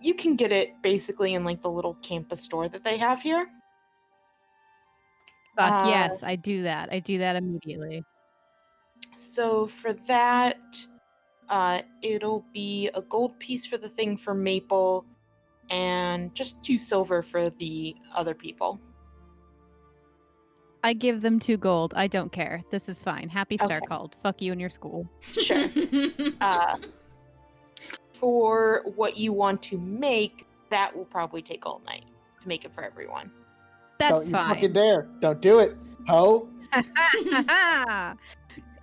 you can get it basically in like the little campus store that they have here. Fuck yes, I do that. I do that immediately. So for that, it'll be a gold piece for the thing for Maple, and just 2 silver for the other people. I give them 2 gold. I don't care. This is fine. Happy Star Okay. called. Fuck you and your school. Sure. For what you want to make, that will probably take all night to make it for everyone. That's Don't you fine. fucking dare. Don't do it, ho.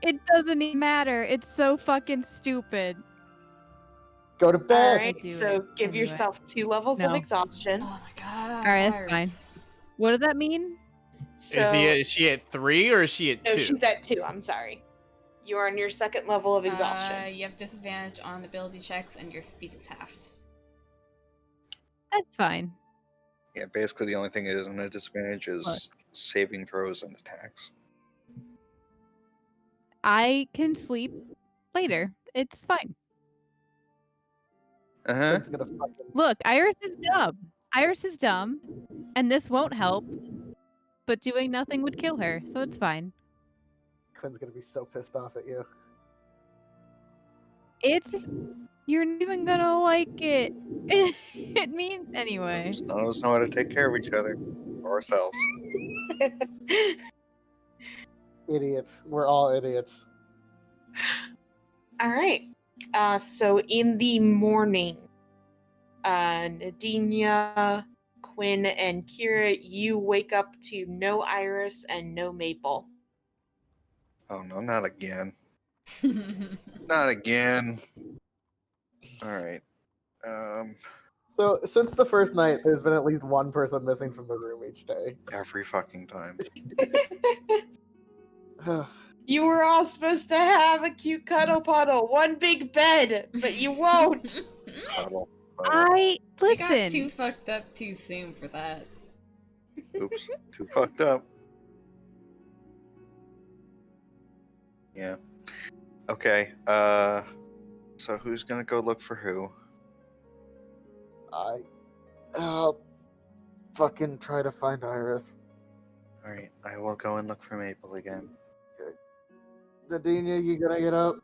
It doesn't even matter. It's so fucking stupid. Go to bed. Alright, do so it. give I'll do it. yourself 2 levels of No. exhaustion. Oh my god. Alright, that's Iris. fine. What does that mean? So, Is she at 3 or is she at 2? no, she's at 2, I'm sorry. You are on your 2nd level of exhaustion. You have disadvantage on ability checks and your speed is halved. That's fine. Yeah, basically the only thing that isn't a disadvantage is What? saving throws and attacks. I can sleep later. It's fine. Uh-huh. Quinn's gonna fucking Look, Iris is dumb. Iris is dumb, and this won't help. But doing nothing would kill her, so it's fine. Quinn's gonna be so pissed off at you. You're not even gonna like it. It means anyway. Just none of us know how to take care of each other or ourselves. Idiots. We're all idiots. Alright. So in the morning, Nadinia, Quinn, and Kira, you wake up to no Iris and no Maple. Oh no, not again. Not again. Alright. So since the first night, there's been at least one person missing from the room each day. Every fucking time. You were all supposed to have a cute cuddle puddle, one big bed, but you won't. Puddle. I We got too listen. fucked up too soon for that. Oops. Too fucked up. Yeah. Okay. So who's gonna go look for who? I'll fucking try to find Iris. Alright, I will go and look for Maple again. Nadinia, you gonna get up?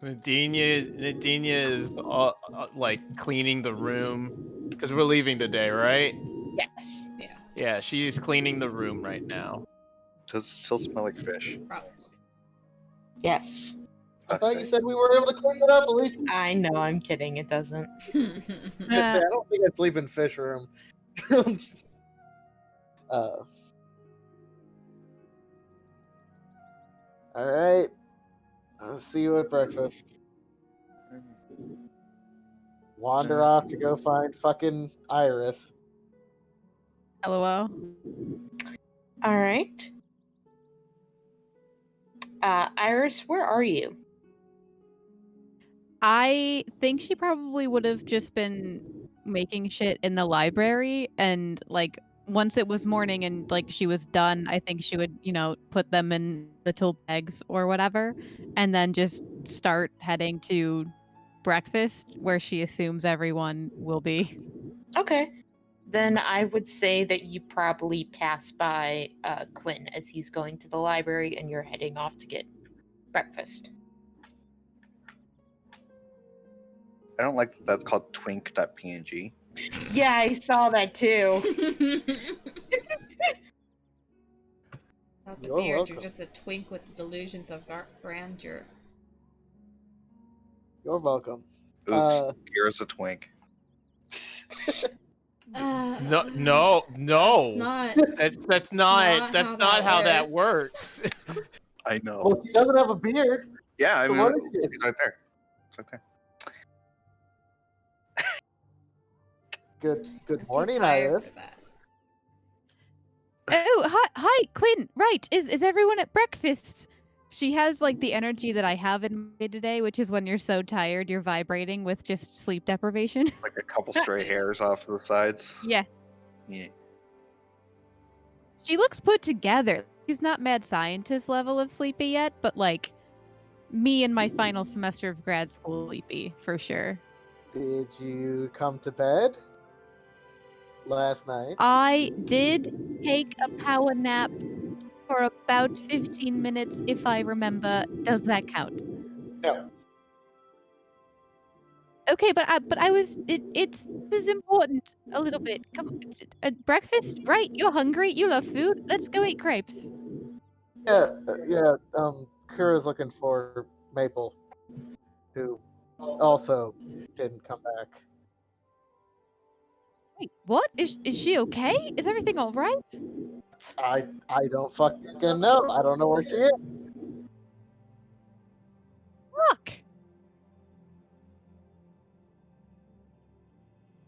Nadinia is like cleaning the room because we're leaving today, right? Yes. Yeah, Yeah, she's cleaning the room right now. Does it still smell like fish? probably. Yes. I thought you said we were able to clean it up, Alicia. I know, I'm kidding, it doesn't. I don't think I sleep in fish room. Alright. I'll see you at breakfast. Wander off to go find fucking Iris. LOL. Alright. Iris, where are you? I think she probably would have just been making shit in the library, and like once it was morning and like she was done, I think she would, put them in little bags or whatever, and then just start heading to breakfast where she assumes everyone will be. Okay. Then I would say that you probably pass by Quinn as he's going to the library and you're heading off to get breakfast. I don't like that that's called twink.png. Yeah, I saw that too. Not the You're beard, welcome. you're just a twink with the delusions of grandeur. You're welcome. Oops, Kira's a twink. No. That's not That's how not that how that works. I know. Well, she doesn't have a beard. Yeah, I So mean, what is it? he's right there. It's right there. Good I'm too morning, tired Iris. for that. Oh, hi, Quinn. Right, is everyone at breakfast? She has like the energy that I have in my today, which is when you're so tired, you're vibrating with just sleep deprivation. Like a couple stray hairs off to the sides. Yeah, Yeah. she looks put together. She's not mad scientist level of sleepy yet, but like me in my final semester of grad school sleepy for sure. Did you come to bed last night? I did take a power nap for about 15 minutes, if I remember. Does that count? No. Okay, but I was it's this is important a little bit. Come breakfast, right? You're hungry. You love food. Let's go eat crepes. Yeah. Kura's looking for Maple, who also didn't come back. Wait, what? Is she okay? Is everything all right? I don't fucking know. I don't know where she is. Fuck.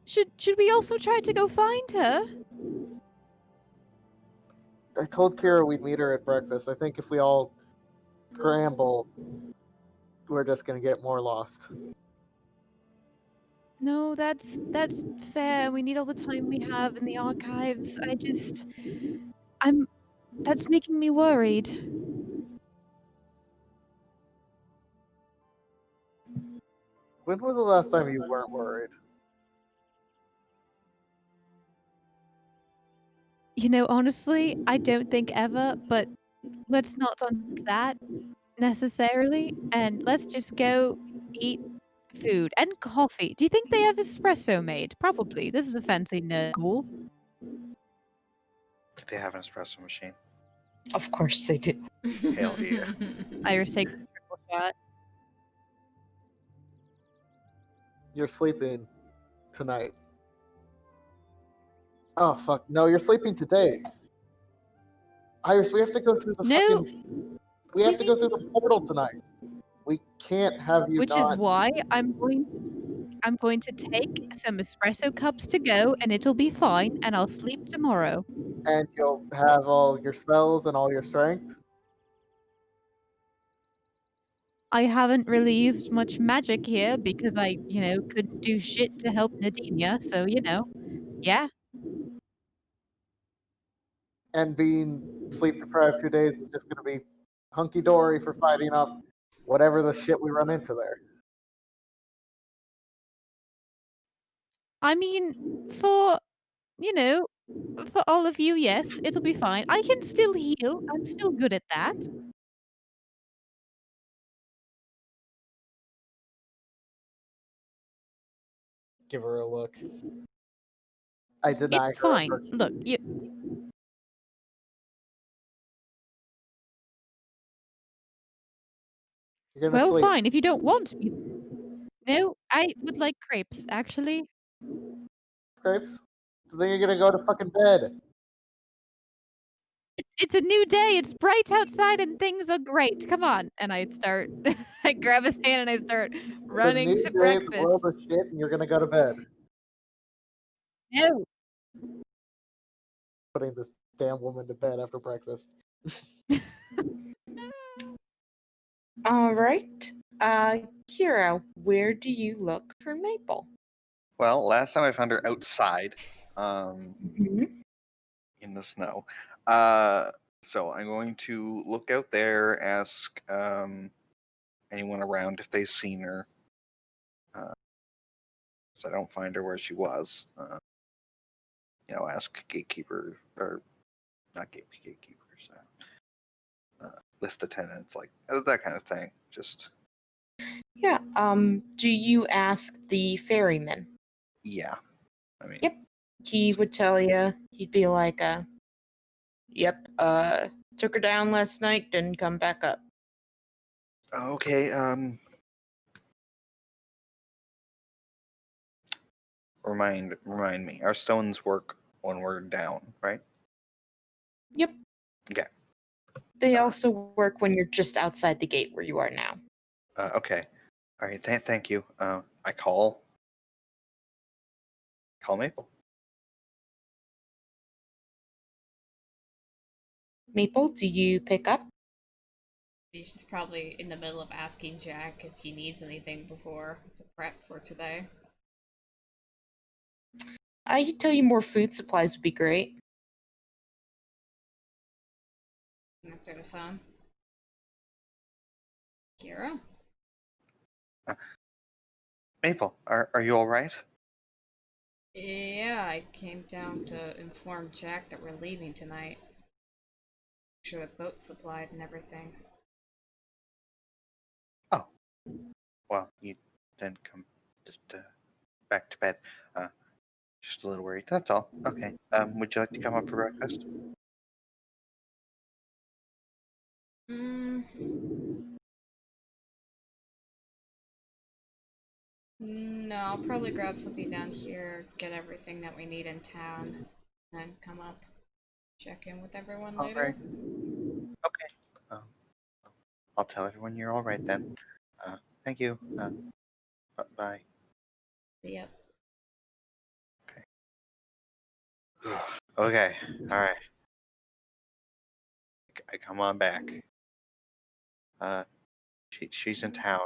Should we also try to go find her? I told Kira we'd meet her at breakfast. I think if we all scramble, we're just gonna get more lost. No, that's fair. We need all the time we have in the archives. That's making me worried. When was the last time you weren't worried? You know, honestly, I don't think ever, but let's not unpack that necessarily, and let's just go eat food and coffee. Do you think they have espresso made? Probably. This is a fancy nerd school. They have an espresso machine. Of course they do. Hell yeah. Iris takes a triple shot. You're sleeping tonight. Oh fuck! No, you're sleeping today. Iris, we have to go through the No. fucking. We have to go through the portal tonight. We can't have you Which not. is why I'm going to take some espresso cups to go, and it'll be fine, and I'll sleep tomorrow. And you'll have all your spells and all your strength. I haven't really used much magic here because I, couldn't do shit to help Nadinia, so yeah. And being sleep deprived 2 days is just gonna be hunky dory for fighting off whatever the shit we run into there. I mean, for all of you, yes, it'll be fine. I can still heal. I'm still good at that. Give her a look. I deny It's her. fine. Look, You're gonna sleep. fine if you don't want me. No, I would like crepes, actually. Crepes? Then you're gonna go to fucking bed. It's a new day. It's bright outside and things are great. Come on. And I start, I grab his hand and I start running the new to day, breakfast. The world is shit, and you're gonna go to bed. No. Putting this damn woman to bed after breakfast. All right. Kira, where do you look for Maple? Well, last time I found her outside, Mm-hmm. in the snow. So I'm going to look out there, ask anyone around if they've seen her. So I don't find her where she was. Ask gatekeeper or not gatekeepers, lift attendants, like that kind of thing. Just Yeah. Do you ask the ferryman? yeah. I mean, Yep. He would tell you. He'd be like, yep, took her down last night, didn't come back up. Okay. Remind me. Our stones work when we're down, right? Yep. Okay. They also work when you're just outside the gate where you are now. Okay. All right. Thank you. I call Maple. Maple, do you pick up? She's probably in the middle of asking Jack if he needs anything before to prep for today. I could tell you more food supplies would be great. Answer the phone. Kira? Maple, are you all right? Yeah, I came down to inform Jack that we're leaving tonight. Sure the boat's supplied and everything. Oh, well, you didn't come just back to bed. Just a little worried. That's all. Okay. Would you like to come up for breakfast? No, I'll probably grab something down here, get everything that we need in town, then come up, check in with everyone All later. right. Okay. I'll tell everyone you're all right then. Thank you. Bye. Yep. Okay. All right. I come on back. She's in town.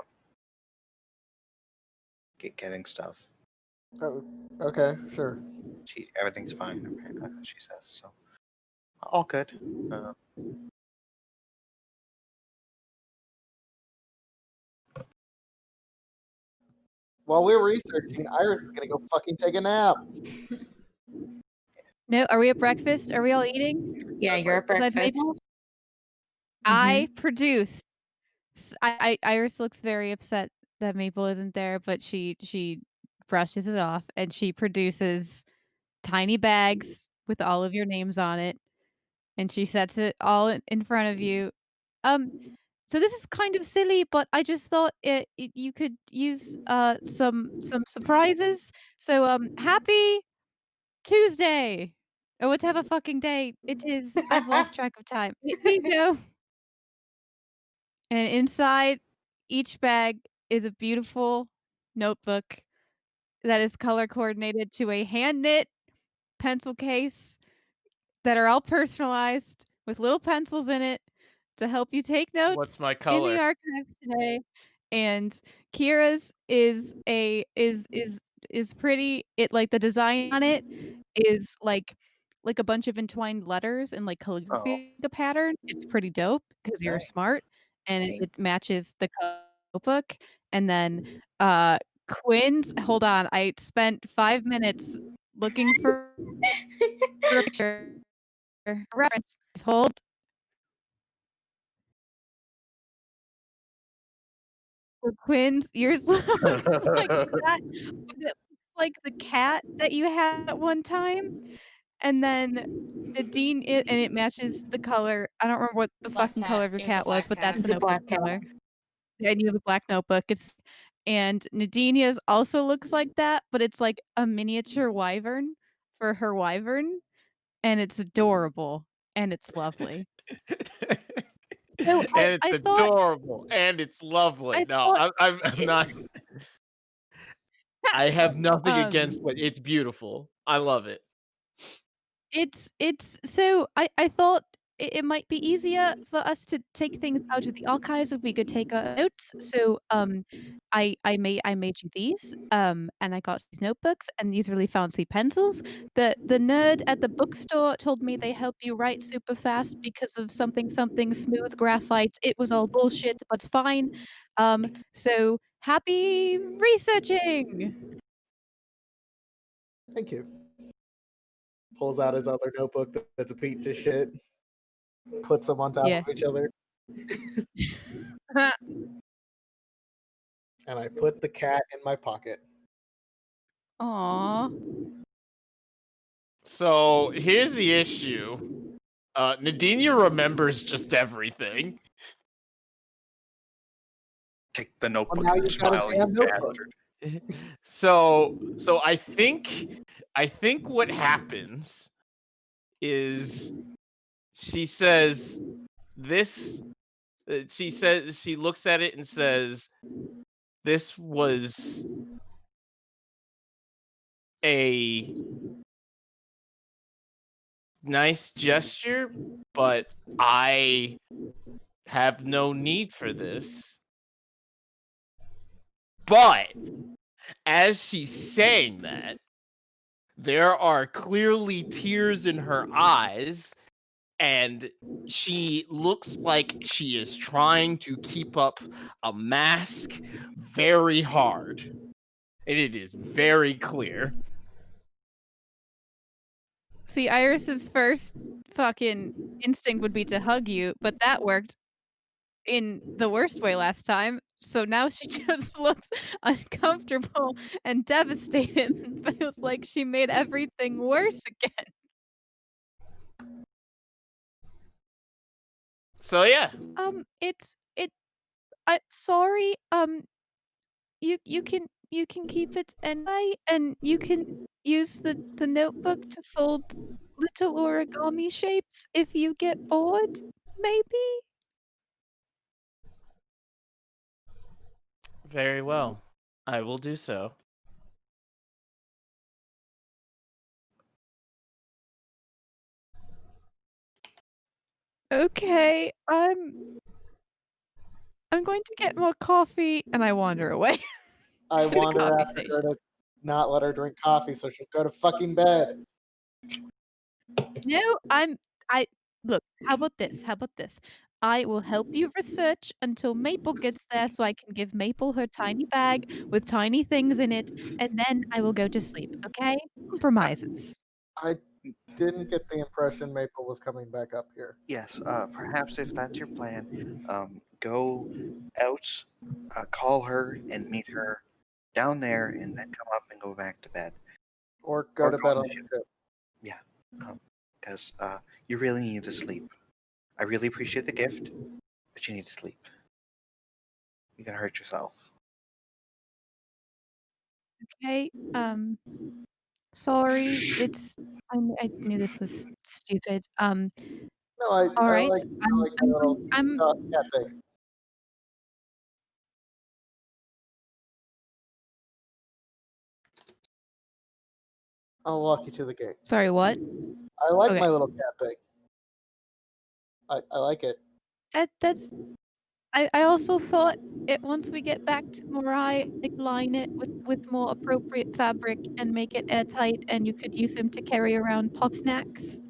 Getting stuff. Oh, okay, sure. Everything's fine. Okay, she says so. All good. While we're researching, Iris is gonna go fucking take a nap. No, are we at breakfast? Are we all eating? Yeah, you're at Besides breakfast. Maple? Mm-hmm. I produce. Iris looks very upset that Maple isn't there, but she brushes it off and she produces tiny bags with all of your names on it, and she sets it all in front of you. So this is kind of silly, but I just thought you could use some surprises. So happy Tuesday. Oh, let's have a fucking day. It is. I've lost track of time. Here you go. And inside each bag is a beautiful notebook that is color coordinated to a hand knit pencil case that are all personalized with little pencils in it to help you take What's notes my in the color? archives today. And Kira's is pretty. It like the design on it is like a bunch of entwined letters and like Oh, calligraphy a pattern. It's pretty dope because you're dang. smart and Dang. it matches the notebook. And then Quinn's, hold on, I spent 5 minutes looking for a picture reference. Hold. So Quinn's, yours looks like that, but it looks like the cat that you had at one time. And then Nadine, and it matches the color. I don't remember what the Black fucking color cat. of your It was a cat was, black but that's cat. the It's a notebook black cat. color. And you have a black notebook. And Nadinia's also looks like that, but it's like a miniature wyvern for her wyvern, and it's adorable and it's lovely. So And it's I thought adorable and it's lovely. I No, thought I'm not. I have nothing against, um but it's beautiful. I love it. It's so I thought it might be easier for us to take things out of the archives if we could take our notes. So I made you these and I got these notebooks and these really fancy pencils. The nerd at the bookstore told me they help you write super fast because of something something smooth graphite. It was all bullshit, but it's fine. So happy researching. Thank you. Pulls out his other notebook that's a piece of shit. Puts them on top Yeah. of each other. And I put the cat in my pocket. Aw. So here's the issue. Nadinia remembers just everything. Take the notebook now and you've got a smile, you damn notebook. bastard. So I think what happens is she says this. She looks at it and says, "This was a nice gesture, but I have no need for this. But as she's saying that, there are clearly tears in her eyes, and she looks like she is trying to keep up a mask very hard. And it is very clear. See, Iris's first fucking instinct would be to hug you, but that worked in the worst way last time. So now she just looks uncomfortable and devastated and feels like she made everything worse again. So yeah. Sorry, you can keep it anyway, and you can use the notebook to fold little origami shapes if you get bored, maybe? Very well. I will do so. Okay, I'm going to get more coffee, and I wander away. I To the wander coffee after her station. to not let her drink coffee, so she'll go to fucking bed. No, look, how about this? How about this? I will help you research until Maple gets there so I can give Maple her tiny bag with tiny things in it, and then I will go to sleep, okay? Compromises. I didn't get the impression Maple was coming back up here. Yes, perhaps if that's your plan, go out, call her, and meet her down there, and then come up and go back to bed. Or go Or to go bed on on the the ship. ship. Because you really need to sleep. I really appreciate the gift, but you need to sleep. You're gonna hurt yourself. Okay, sorry, I knew this was stupid. No, I Alright, like the I'm little going I'm cat thing. I'll walk you to the gate. sorry, what? I like Okay. my little cat thing. I like it. That's I also thought it once we get back to Morai, I'd line it with more appropriate fabric and make it airtight, and you could use him to carry around pot snacks.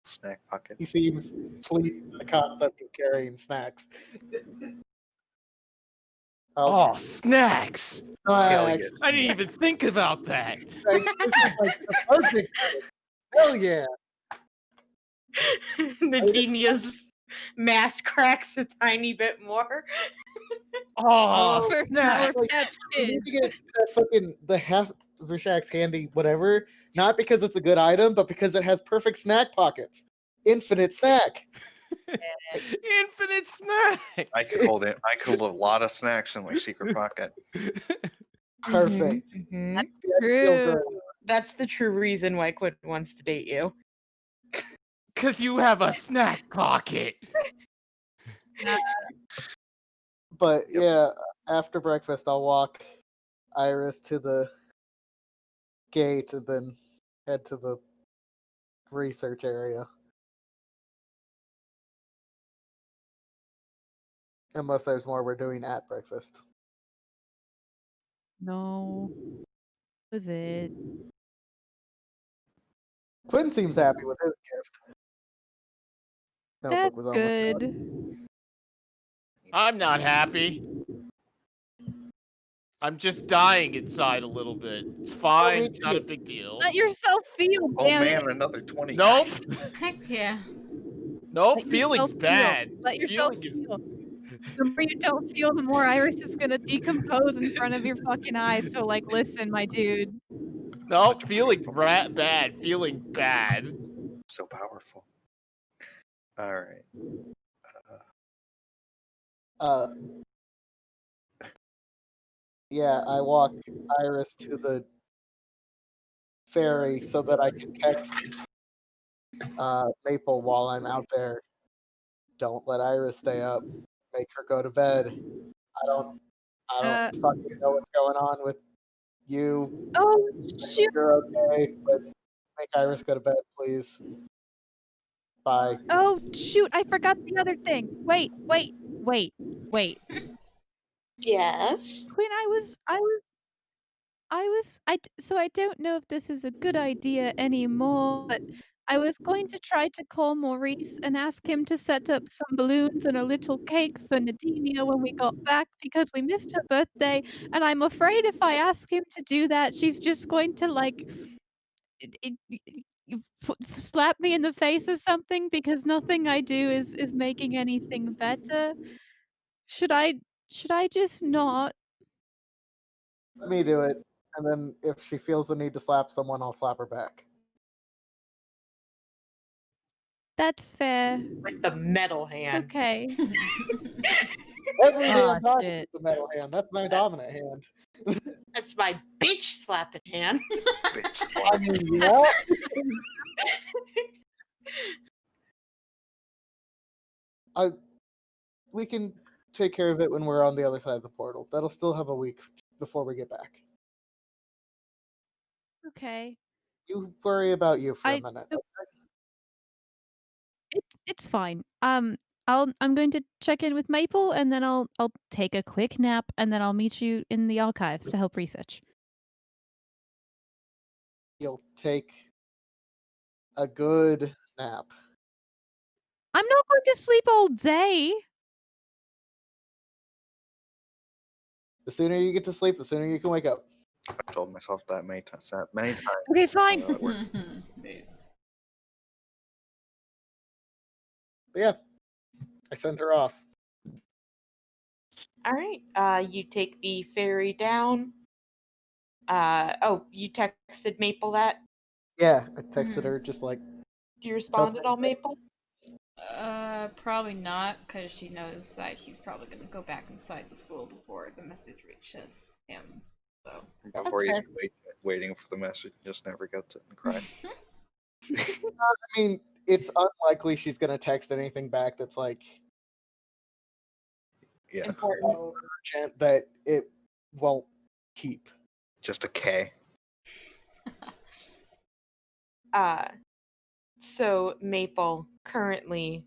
Snack pocket. He seems pleased with the concept of carrying snacks. Oh, snacks! Hell snacks. I didn't even think about that. Like, this is like the perfect thing. Hell yeah. Nadinia's mask cracks a tiny bit more. Oh, For snacks! Sour Patch You Kids. need to get that fucking the half Vershak's candy, whatever. Not because it's a good item, but because it has perfect snack pockets. Infinite snack. Infinite snacks! I could hold it. I could hold a lot of snacks in my secret pocket. Perfect. Mhm. That's The ideal true. girl. That's the true reason why Quinn wants to date you. Cause you have a snack pocket. But yeah, after breakfast, I'll walk Iris to the gate and then head to the research area. Unless there's more we're doing at breakfast. No. Was it? Quinn seems happy with his gift. Notebook That's was almost out. good. I'm not happy. I'm just dying inside a little bit. It's fine. me It's not a too. big deal. Let yourself feel, Oh damn man, it. another 20. Nope. Heck yeah. Nope. Let Feeling's yourself feel. bad. Let yourself Feeling is feel. The more you don't feel, the more Iris is gonna decompose in front of your fucking eyes. So, like, listen, my dude. nope. Feeling bad. Feeling bad. So powerful. All right. Yeah, I walk Iris to the ferry so that I can text Maple while I'm out there. Don't let Iris stay up. Make her go to bed. I don't fucking know what's going on with You, Oh shoot! you're okay, but make Iris go to bed, please. Bye. Oh shoot! I forgot the other thing. Wait. Yes. Quinn, so I don't know if this is a good idea anymore, but I was going to try to call Maurice and ask him to set up some balloons and a little cake for Nadinia when we got back because we missed her birthday, and I'm afraid if I ask him to do that, she's just going to like slap me in the face or something because nothing I do is making anything better. Should I should I just not? Let me do it, and then if she feels the need to slap someone, I'll slap her back. That's fair. With the metal hand. Okay. Every day Ah, I'm talking shit. with the metal hand. That's my dominant hand. That's my bitch slapping hand. Bitch. I mean, yeah. We can take care of it when we're on the other side of the portal. That'll still have a week before we get back. Okay. You worry about you for a I minute. so it's fine. I'm going to check in with Maple and then I'll take a quick nap and then I'll meet you in the archives to help research. You'll take a good nap. I'm not going to sleep all day. The sooner you get to sleep, the sooner you can wake up. I've told myself that many times. Okay, fine. Dude. But yeah, I sent her off. All right. You take the ferry down. You texted Maple that? Yeah, I texted her just like, Do you respond at all, Maple? Probably not, because she knows that he's probably gonna go back inside the school before the message reaches him. So. Before you fair. waiting for the message, just never gets it and cry. I mean, it's unlikely she's gonna text anything back that's like Yeah, Important. urgent that it won't keep. just a K. So Maple, currently,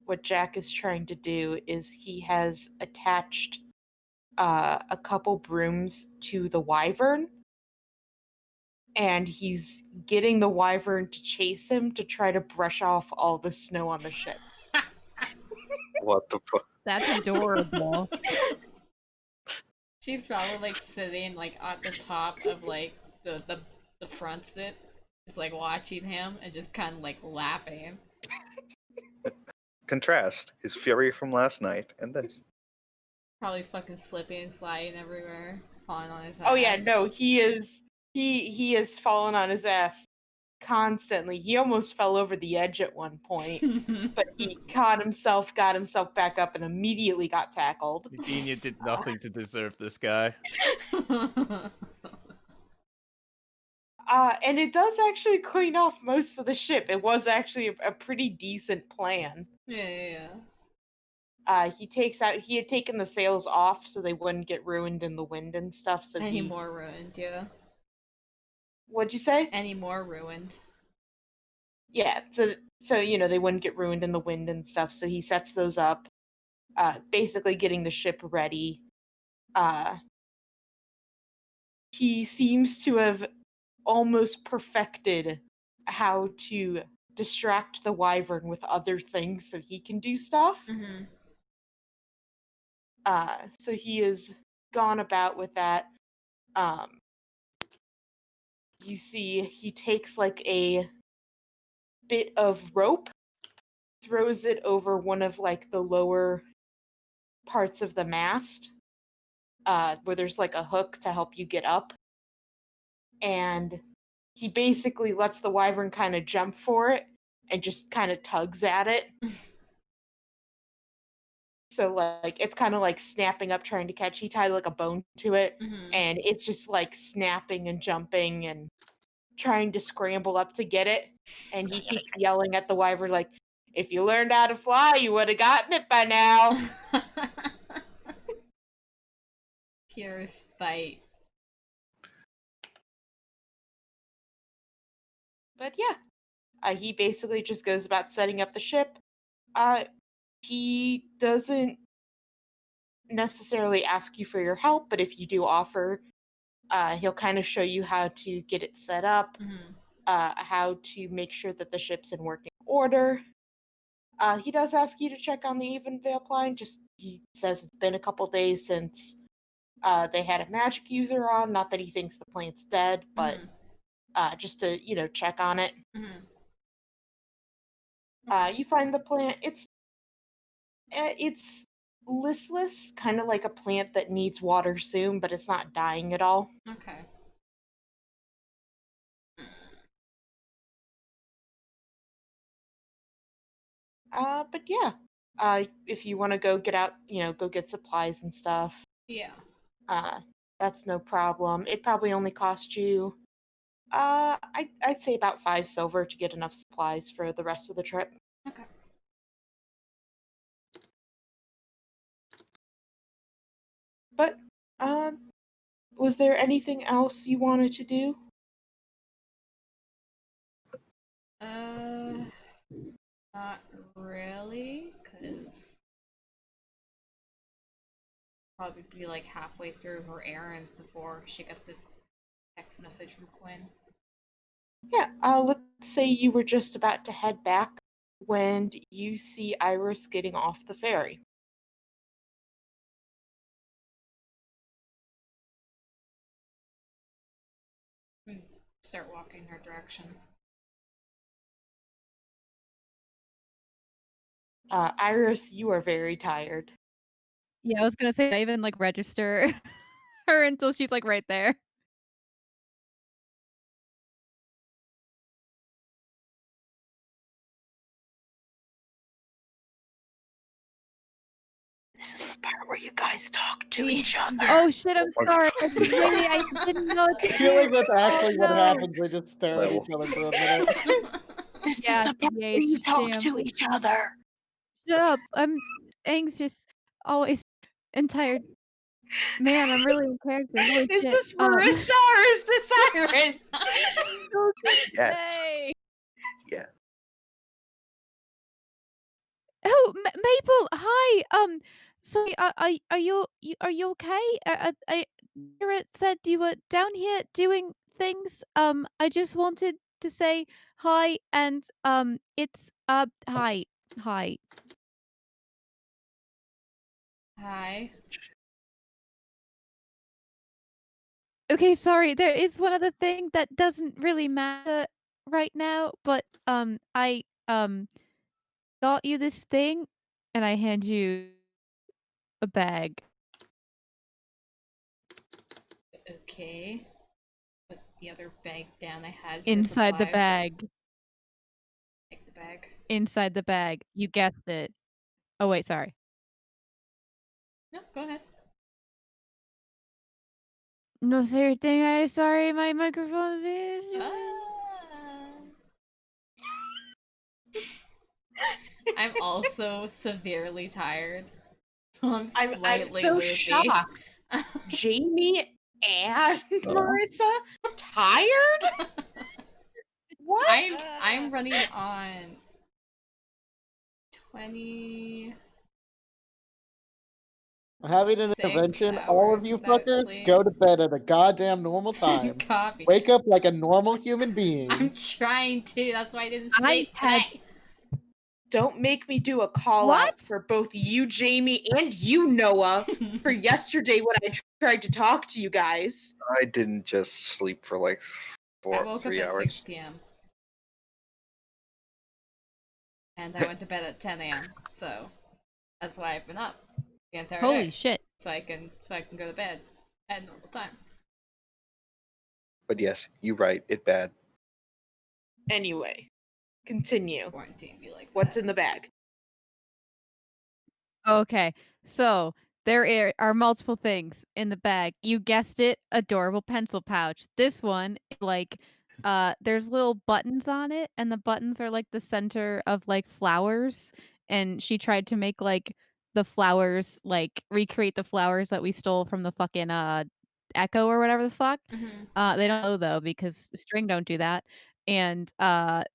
what Jack is trying to do is he has attached a couple brooms to the wyvern, and he's getting the wyvern to chase him to try to brush off all the snow on the ship. What the fuck? That's adorable. She's probably like sitting like at the top of like the front of it, just like watching him and just kind of like laughing. Contrast his fury from last night and this. Probably fucking slipping and sliding everywhere, falling on his ass. Oh yeah, no, he is falling on his ass constantly. He almost fell over the edge at one point, but he got himself back up and immediately got tackled. Nadinia did nothing to deserve this guy. And it does actually clean off most of the ship. It was actually a pretty decent plan. Yeah. He had taken the sails off so they wouldn't get ruined in the wind and stuff. So Any more ruined, yeah. What'd you say? Any more ruined. Yeah, so they wouldn't get ruined in the wind and stuff. So he sets those up, basically getting the ship ready. He seems to have almost perfected how to distract the wyvern with other things so he can do stuff. Mm-hmm. So he has gone about with that. You see, he takes like a bit of rope, throws it over one of like the lower parts of the mast, where there's like a hook to help you get up. And he basically lets the wyvern kind of jump for it and just kind of tugs at it. So like it's kind of like snapping up trying to catch. He tied like a bone to it, and it's just like snapping and jumping and trying to scramble up to get it. And he keeps yelling at the wyvern like, "If you learned how to fly, you would have gotten it by now." Pure spite. But yeah, he basically just goes about setting up the ship. He doesn't necessarily ask you for your help, but if you do offer, he'll kind of show you how to get it set up, Mm-hmm. how to make sure that the ship's in working order. He does ask you to check on the Evenvale line. Just he says it's been a couple days since they had a magic user on. Not that he thinks the plant's dead, but just to check on it. Mm-hmm. You find the plant. It's listless, kind of like a plant that needs water soon, but it's not dying at all. Okay. But yeah, if you want to go get out, go get supplies and stuff. Yeah. That's no problem. It probably only cost you, I'd say about 5 silver to get enough supplies for the rest of the trip. Okay. But, was there anything else you wanted to do? Not really, because probably be like halfway through her errands before she gets a text message from Quinn. Yeah, let's say you were just about to head back when you see Iris getting off the ferry. Start walking her direction. Iris, you are very tired. Yeah, I was gonna say I even like register her until she's like right there. This is the part where you guys talk to each other. Oh shit, I'm Oh, sorry. Wait, I didn't know. I feel like that's actually what no. happens. They just stare at Well. each other for a minute. This Yeah, is the part where you TBH, talk damn. to each other. Shut up. I'm anxious, always, and tired. Man, I'm really in character. Holy Is shit. this Marissa or is this Iris? Yes. Hey. Yeah. Oh, Maple. Hi. Sorry. Are you okay? Garrett said you were down here doing things. I just wanted to say hi, and it's hi. Hi. Okay, sorry. There is one other thing that doesn't really matter right now, but I got you this thing, and I hand you a bag. Okay. Put the other bag down I had. For Inside the supplies. bag. Take the bag. Inside the bag. You guessed it. Oh wait, sorry. No, go ahead. No, say your thing. Sorry, my microphone is. I'm also severely tired, so I'm I'm slightly so loopy. shocked. Jamie and Marissa tired? What? I'm running on 20. Having an 6 intervention, all of hours you without fuckers sleep. go to bed at a goddamn normal time. Copy. Wake up like a normal human being. I'm trying to. That's why I didn't I sleep had- today. Don't make me do a call What? out for both you, Jamie, and you, Noah, for yesterday when I tried to talk to you guys. I didn't just sleep for like I woke 3 up at hours. 6 p.m. And I went to bed at 10 a.m. So that's why I've been up the entire Holy day. shit. So I can go to bed at normal time. But yes, you're right. It bad. Anyway, continue. Quarantine be like What's that. in the bag? Okay, so there are multiple things in the bag. You guessed it, adorable pencil pouch. This one, like, there's little buttons on it, and the buttons are like the center of like flowers. And she tried to make like the flowers, like recreate the flowers that we stole from the fucking Echo or whatever the fuck. Mhm. They don't know though because string don't do that. and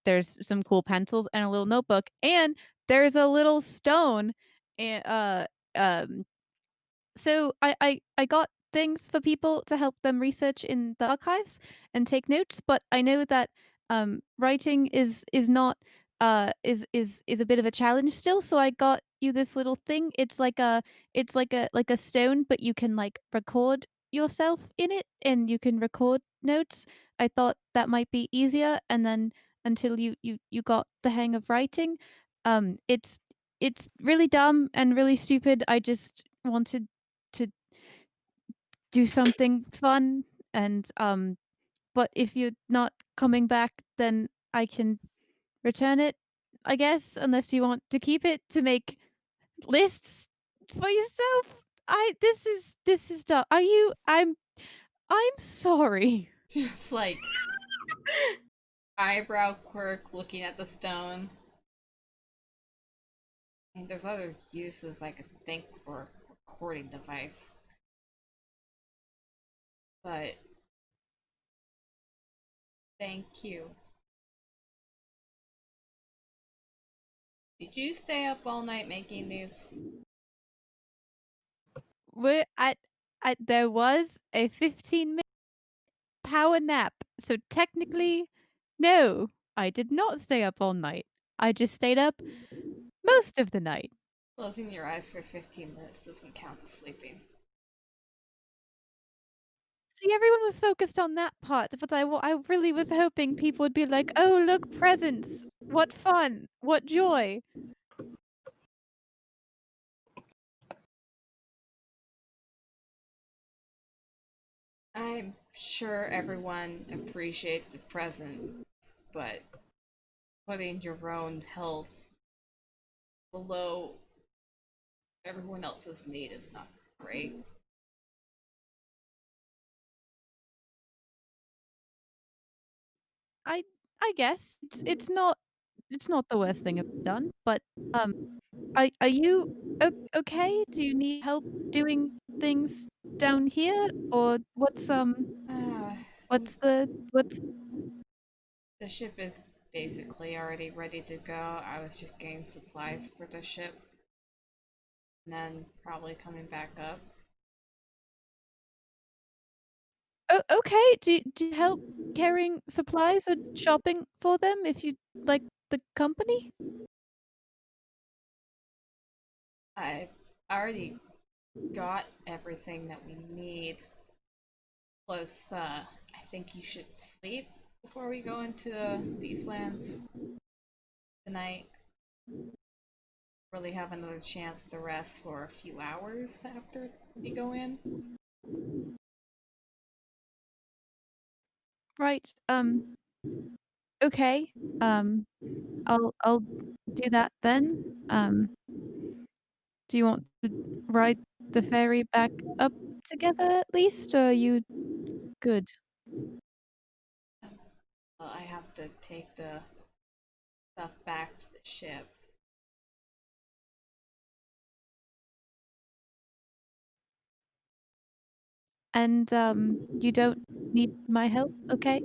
there's some cool pencils and a little notebook, and there's a little stone, and um so I got things for people to help them research in the archives and take notes, but I know that writing is not is a bit of a challenge still, so I got you this little thing. It's like a stone, but you can like record yourself in it and you can record notes. I thought that might be easier, and then until you got the hang of writing, it's really dumb and really stupid. I just wanted to do something fun, and but if you're not coming back, then I can return it, I guess, unless you want to keep it to make lists for yourself. I this is dumb. Are you I'm sorry. Just like eyebrow quirk looking at the stone. I mean, there's other uses I could think for a recording device. But thank you. Did you stay up all night making these? We're at there was a 15-minute power nap, so technically, no, I did not stay up all night. I just stayed up most of the night. Closing your eyes for 15 minutes doesn't count as sleeping. See, everyone was focused on that part, but I really was hoping people would be like, "Oh, look, presents! What fun! What joy!" I'm sure everyone appreciates the presents, but putting your own health below everyone else's need is not great. I I guess it's not the worst thing I've done, but are you okay? Do you need help doing things down here, or Ah, what's the ship is basically already ready to go. I was just getting supplies for the ship, and then probably coming back up. okay? Do you help carrying supplies or shopping for them if you like the company? I already got everything that we need. Plus, I think you should sleep before we go into the Beastlands tonight. Really have another chance to rest for a few hours after we go in. Right. Okay. Um, I'll do that then. Do you want to ride the ferry back up together at least, or are you good? I have to take the stuff back to the ship. And you don't need my help, okay?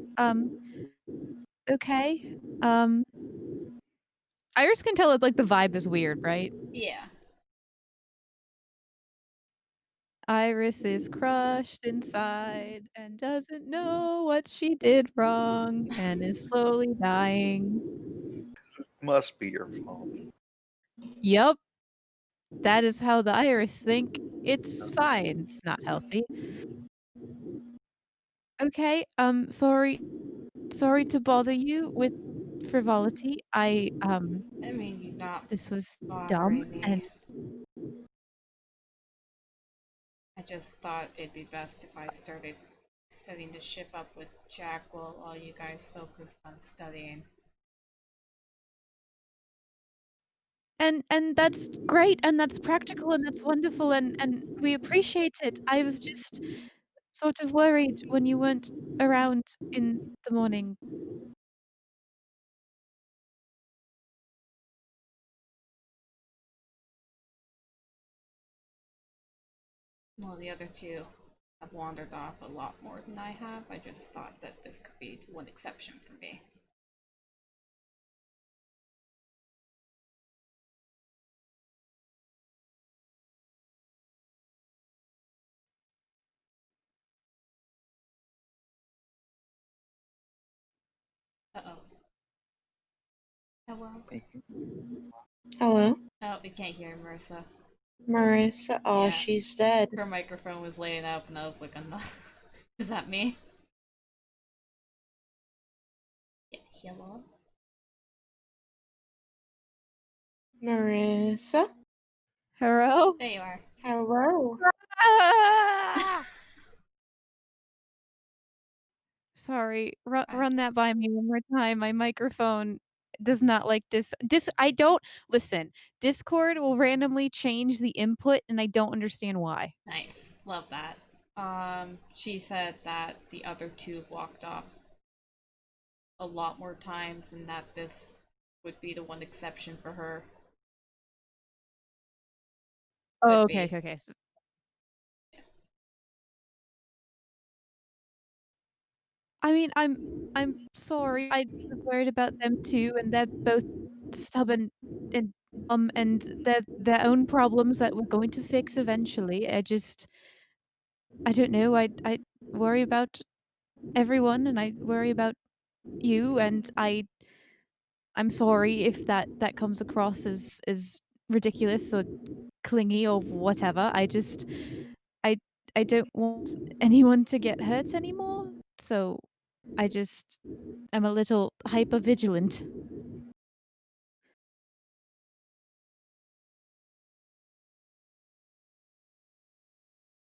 Okay. Um, Iris can tell that like the vibe is weird, right? Yeah. Iris is crushed inside and doesn't know what she did wrong and is slowly dying. Must be your fault. Yup, that is how the Iris think. It's fine. It's not healthy. Okay, sorry to bother you with frivolity. I mean, you're not This was dumb, bothering and me. I just thought it'd be best if I started setting the ship up with Jack while all you guys focused on studying. and that's great, and that's practical, and that's wonderful, and we appreciate it. I was just sort of worried when you weren't around in the morning. Well, the other two have wandered off a lot more than I have. I just thought that this could be one exception for me. Uh-oh. Hello? Hello? Oh, we can't hear Marissa. Marissa? Oh, Yeah. she's dead. Her microphone was laying up and I was like, enough. Is that me? Yeah, hello? Marissa? Hello? There you are. Hello? Ah! Sorry, Fine. run that by me one more time. My microphone does not like I don't listen. Discord will randomly change the input and I don't understand why. Nice. Love that. She said that the other two walked off a lot more times and that this would be the one exception for her. Oh, Could be. okay. I mean, I'm sorry. I was worried about them too, and they're both stubborn and their own problems that we're going to fix eventually. I don't know. I worry about everyone, and I worry about you, and I'm sorry if that comes across as ridiculous or clingy or whatever. I I don't want anyone to get hurt anymore. So I'm a little hyper vigilant.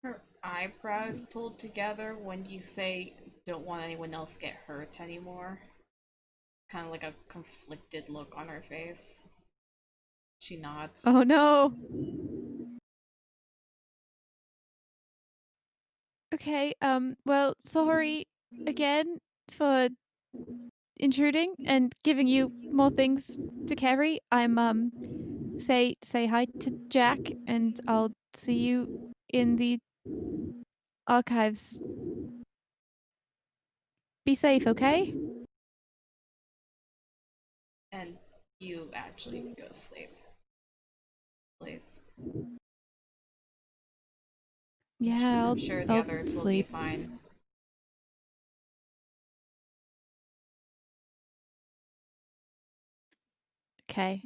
Her eyebrows pulled together when you say don't want anyone else get hurt anymore. Kind of like a conflicted look on her face. She nods. Oh no. Okay, well, sorry again for intruding and giving you more things to carry. I'm say hi to Jack and I'll see you in the archives. Be safe, okay? And you actually go to sleep. Please. Yeah, I'm sure the I'll others will be sleep. fine. Okay.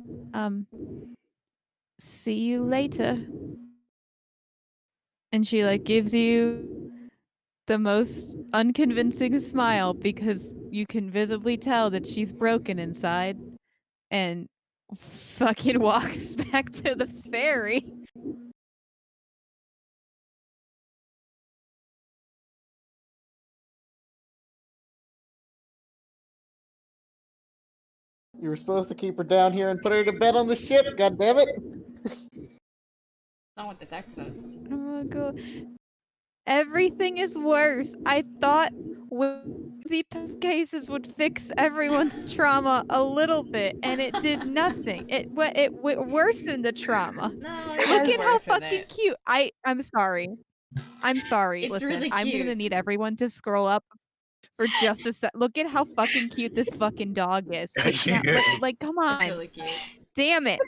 See you later. And she like gives you the most unconvincing smile because you can visibly tell that she's broken inside and fucking walks back to the ferry. You were supposed to keep her down here and put her to bed on the ship, god damn it! Not what the text said. Oh my god. Everything is worse. I thought the cases would fix everyone's trauma a little bit, and it did nothing. It worsened the trauma. No, Look it at how worsen fucking it. cute. I'm sorry. I'm sorry. It's Listen, really I'm gonna cute. need everyone to scroll up for just a sec. Look at how fucking cute this fucking dog is. Like, come It's on. really cute. Damn it.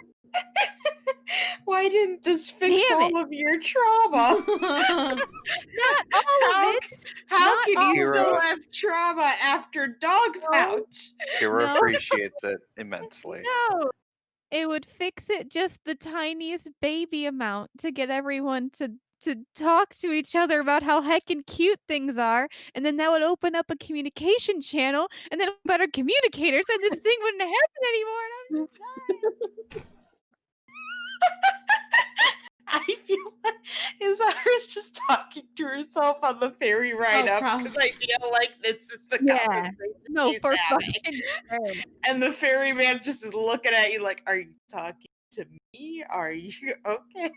Why didn't this fix Damn all it. of your trauma? Not all How of it. How Not can all you of still it. have trauma after dog No. pouch? Kira No. appreciates it immensely. No. It would fix it just the tiniest baby amount to get everyone to talk to each other about how heckin' cute things are, and then that would open up a communication channel, and then better communicators, and this thing wouldn't happen anymore, and I'm just dying. I feel like Izara's just talking to herself on the ferry ride Oh, up probably. because I feel like this is the Yeah. conversation No, she's for having. fucking sure. And the ferryman just is looking at you like, "Are you talking to me? Are you okay?"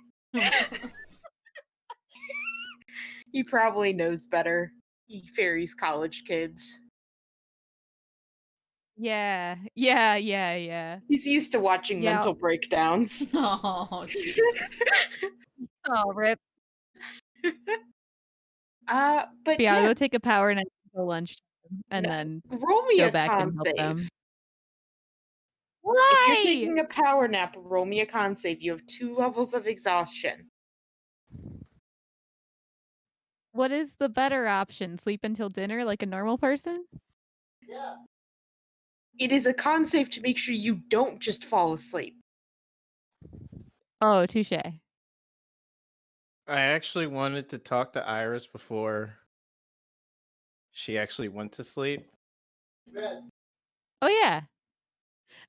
He probably knows better. He ferries college kids. Yeah. He's used to watching Yeah. mental breakdowns. Oh, jeez. Oh, rip. But Yeah, I'll yeah, go take a power nap until lunch and no, then roll me go a back con and help save. them. If you're Why? taking a power nap, roll me a con save. You have 2 levels of exhaustion. What is the better option? Sleep until dinner like a normal person? Yeah. it is a con save to make sure you don't just fall asleep. Oh, touche. I actually wanted to talk to Iris before she actually went to sleep. Oh yeah.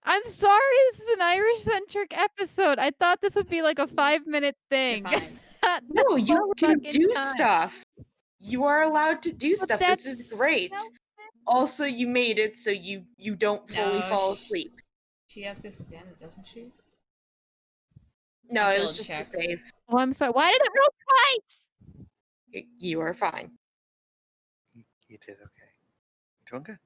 I'm sorry, this is an Irish-centric episode. I thought this would be like a 5-minute You're thing. fine. No, you whole can fucking do time. stuff. You are allowed to do But stuff. This is that's great. selfish. Also, you made it so you don't fully No, fall asleep. She has disadvantage, doesn't she? No, On it was build just checks. a save. Oh, I'm sorry. Why did it roll twice? You are fine. You did okay. Doing good.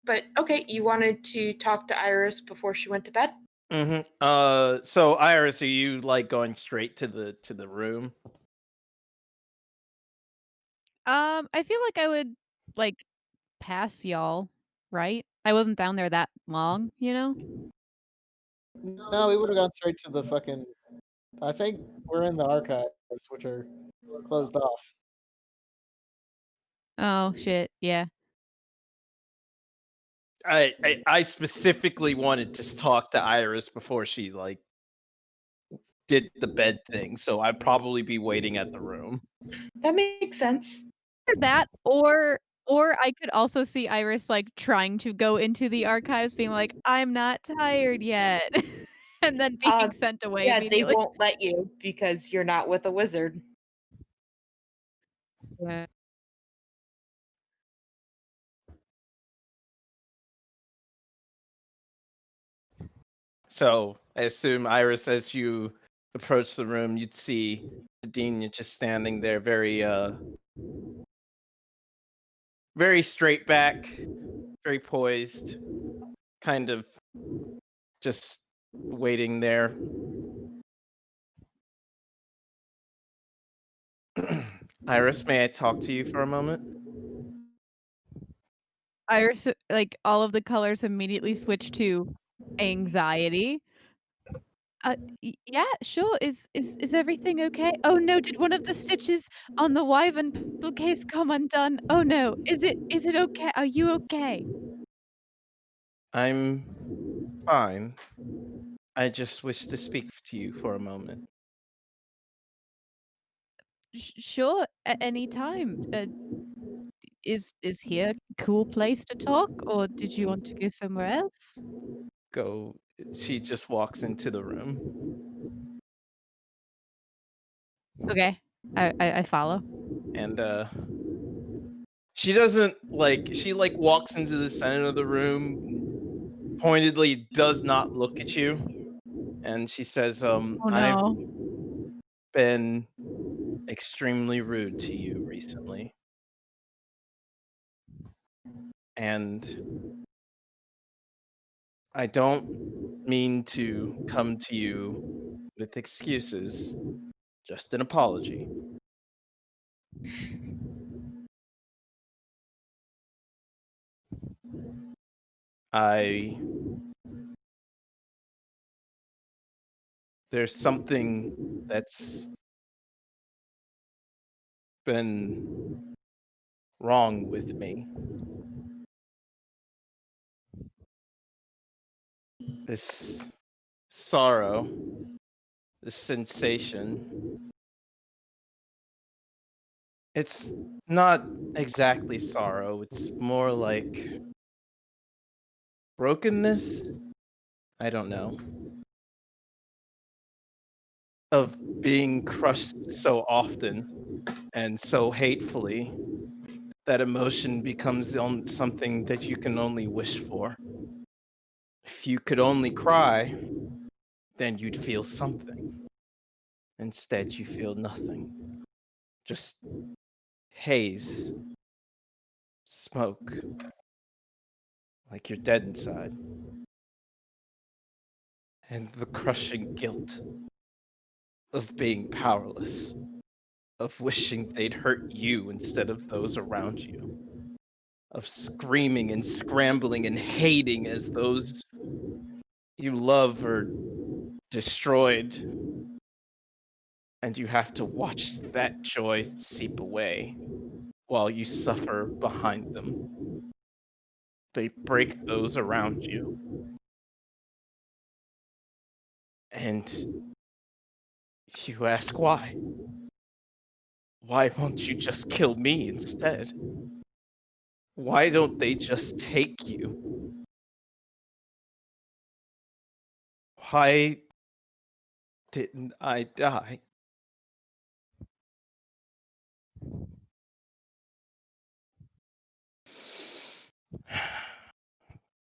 But okay, you wanted to talk to Iris before she went to bed? Mm-hmm. So Iris, are you like going straight to the room? I feel like I would like pass y'all, right? I wasn't down there that long, you know? No, we would have gone straight to the fucking. I think we're in the archives, which are closed off. Oh shit, yeah. I specifically wanted to talk to Iris before she like did the bed thing, so I'd probably be waiting at the room. That makes sense. Either that or I could also see Iris like trying to go into the archives being like, I'm not tired yet. And then being sent away Yeah, they immediately. won't let you because you're not with a wizard. Yeah. So I assume Iris, as you approach the room, you'd see Adina just standing there, very straight back, very poised, kind of just waiting there. Iris, may I talk to you for a moment? Iris, like all of the colors immediately switch to anxiety. Yeah, sure. Is everything okay? Oh no, did one of the stitches on the wyvern pillowcase come undone? Oh no, is it okay? Are you okay? I'm fine. I just wish to speak to you for a moment. Sure, at any time. Is here a cool place to talk, or did you want to go somewhere else? Go. She just walks into the room. Okay, I follow. And she doesn't like, she like walks into the center of the room, pointedly does not look at you, and she says, Oh I've no. been extremely rude to you recently. And I don't mean to come to you with excuses, just an apology. There's something that's been wrong with me. This sorrow, this sensation. It's not exactly sorrow, it's more like brokenness? I don't know. Of being crushed so often and so hatefully that emotion becomes something that you can only wish for. If you could only cry, then you'd feel something. Instead, you feel nothing. Just haze, smoke, like you're dead inside. And the crushing guilt of being powerless, of wishing they'd hurt you instead of those around you, of screaming and scrambling and hating as those you love are destroyed, and you have to watch that joy seep away while you suffer behind them. They break those around you. And you ask why. Why won't you just kill me instead? Why don't they just take you? Why didn't I die?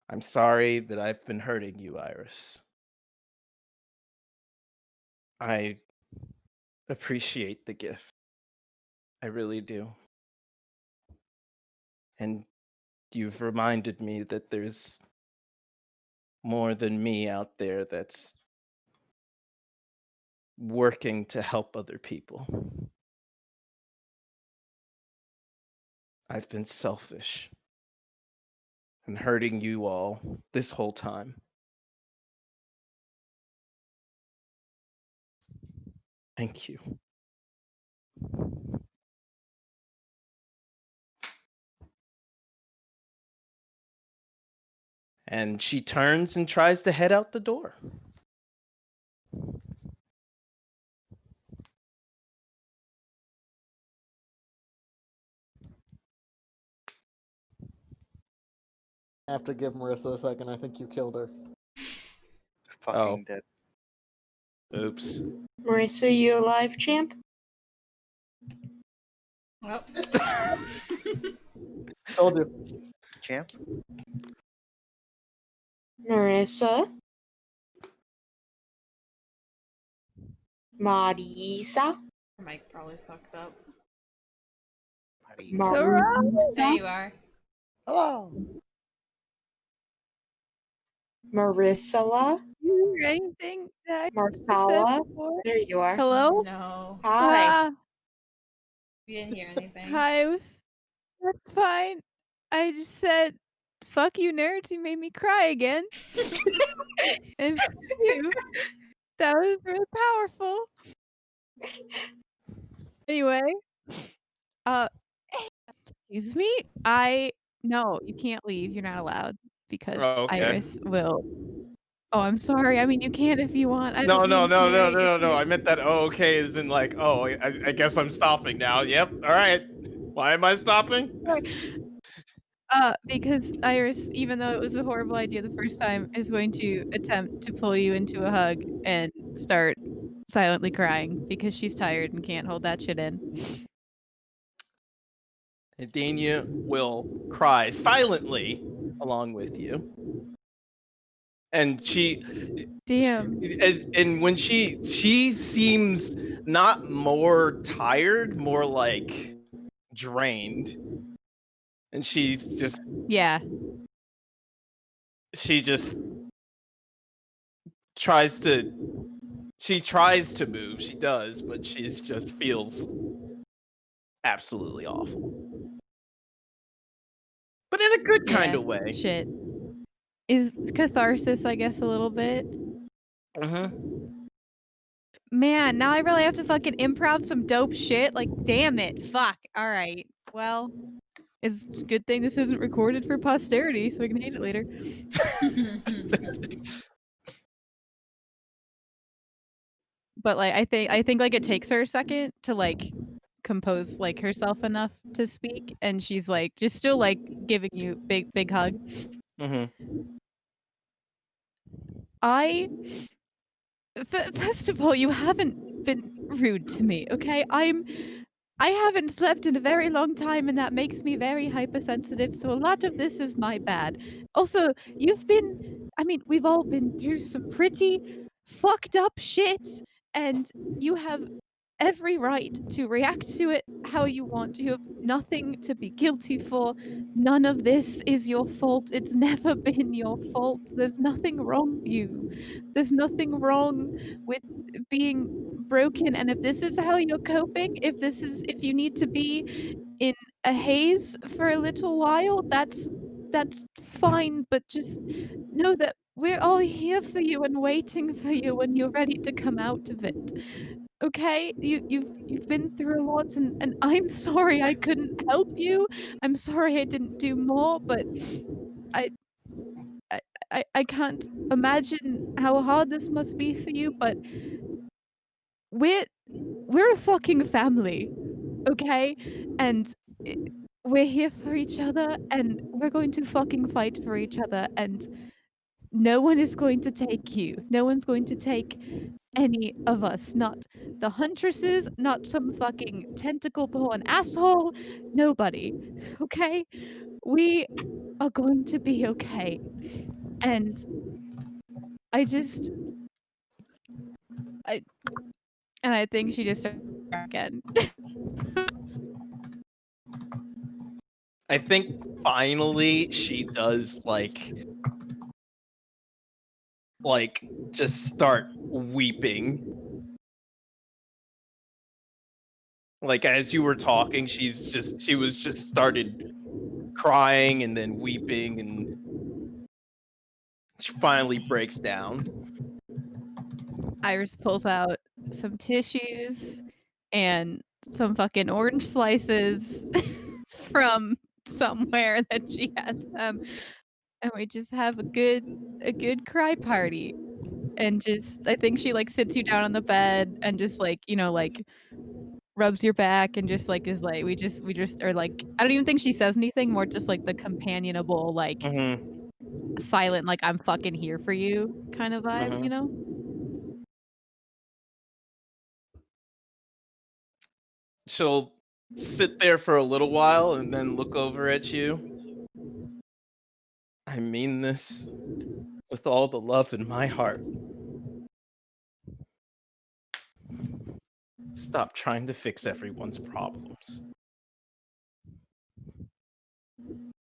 I'm sorry that I've been hurting you, Iris. I appreciate the gift. I really do. And you've reminded me that there's more than me out there that's working to help other people. I've been selfish and hurting you all this whole time. Thank you. And she turns and tries to head out the door. I have to give Marissa a second. I think you killed her. Fucking dead. Oops. Marissa, you alive, champ? Well, Told you. Champ? Marissa? Marisa? Mike probably fucked up. Hurrah! There Marisa? you are. Hello. Marissa? You hear anything that I Marsala? said before? There you are. Hello? No, Hi. Ah, we didn't hear anything. hi, that's fine. I just said, fuck you nerds, you made me cry again. And fuck you. That was really powerful. Anyway, excuse me? No, you can't leave. You're not allowed because Oh, okay. Iris will. Oh, I'm sorry. I mean, you can if you want. I No, don't no, mean no, to. no, no, no, no. I meant that. Oh, okay, as in like, oh, I guess I'm stopping now. Yep. All right. Why am I stopping? Because Iris, even though it was a horrible idea the first time, is going to attempt to pull you into a hug and start silently crying because she's tired and can't hold that shit in. Adenia will cry silently along with you. And Damn. and when she seems not more tired, more like drained. And she just Yeah. tries to move. She does, but she just feels absolutely awful. But in a good kind Yeah, of way. Shit. Is catharsis, I guess, a little bit. Man, now I really have to fucking improv some dope shit. Like, damn it. Fuck. All right. Well, it's a good thing this isn't recorded for posterity so we can hate it later. But like I think like it takes her a second to like compose like herself enough to speak, and she's like just still like giving you big hug. First of all, you haven't been rude to me, okay? I haven't slept in a very long time, and that makes me very hypersensitive, so a lot of this is my bad. Also, we've all been through some pretty fucked up shit, and you have every right to react to it how you want. You have nothing to be guilty for. None of this is your fault. It's never been your fault. There's nothing wrong with you. There's nothing wrong with being broken. And if this is how you're coping, if you need to be in a haze for a little while, that's fine. But just know that we're all here for you and waiting for you when you're ready to come out of it. Okay, you've been through a lot, and I'm sorry I couldn't help you. I'm sorry I didn't do more, but I I I can't imagine how hard this must be for you, but we're we're a fucking family, okay? And I we're here for each other, and we're going to fucking fight for each other, and no one is going to take you. No one's going to take any of us, not the huntresses, not some fucking tentacle porn asshole, nobody, okay? We are going to be okay. And I just I and I think she just started again. I think finally she does like just start weeping. Like as you were talking, she was just started crying and then weeping, and she finally breaks down. Iris pulls out some tissues and some fucking orange slices from somewhere that she has them, and we just have a good cry party. And just I think she, like, sits you down on the bed and just, like, like, rubs your back and just, like, is like, we just are, like I don't even think she says anything, more just, like, the companionable, like, Mhm. silent, like, "I'm fucking here for you" kind of vibe, Mhm. you know? She'll sit there for a little while and then look over at you. I mean this with all the love in my heart. Stop trying to fix everyone's problems.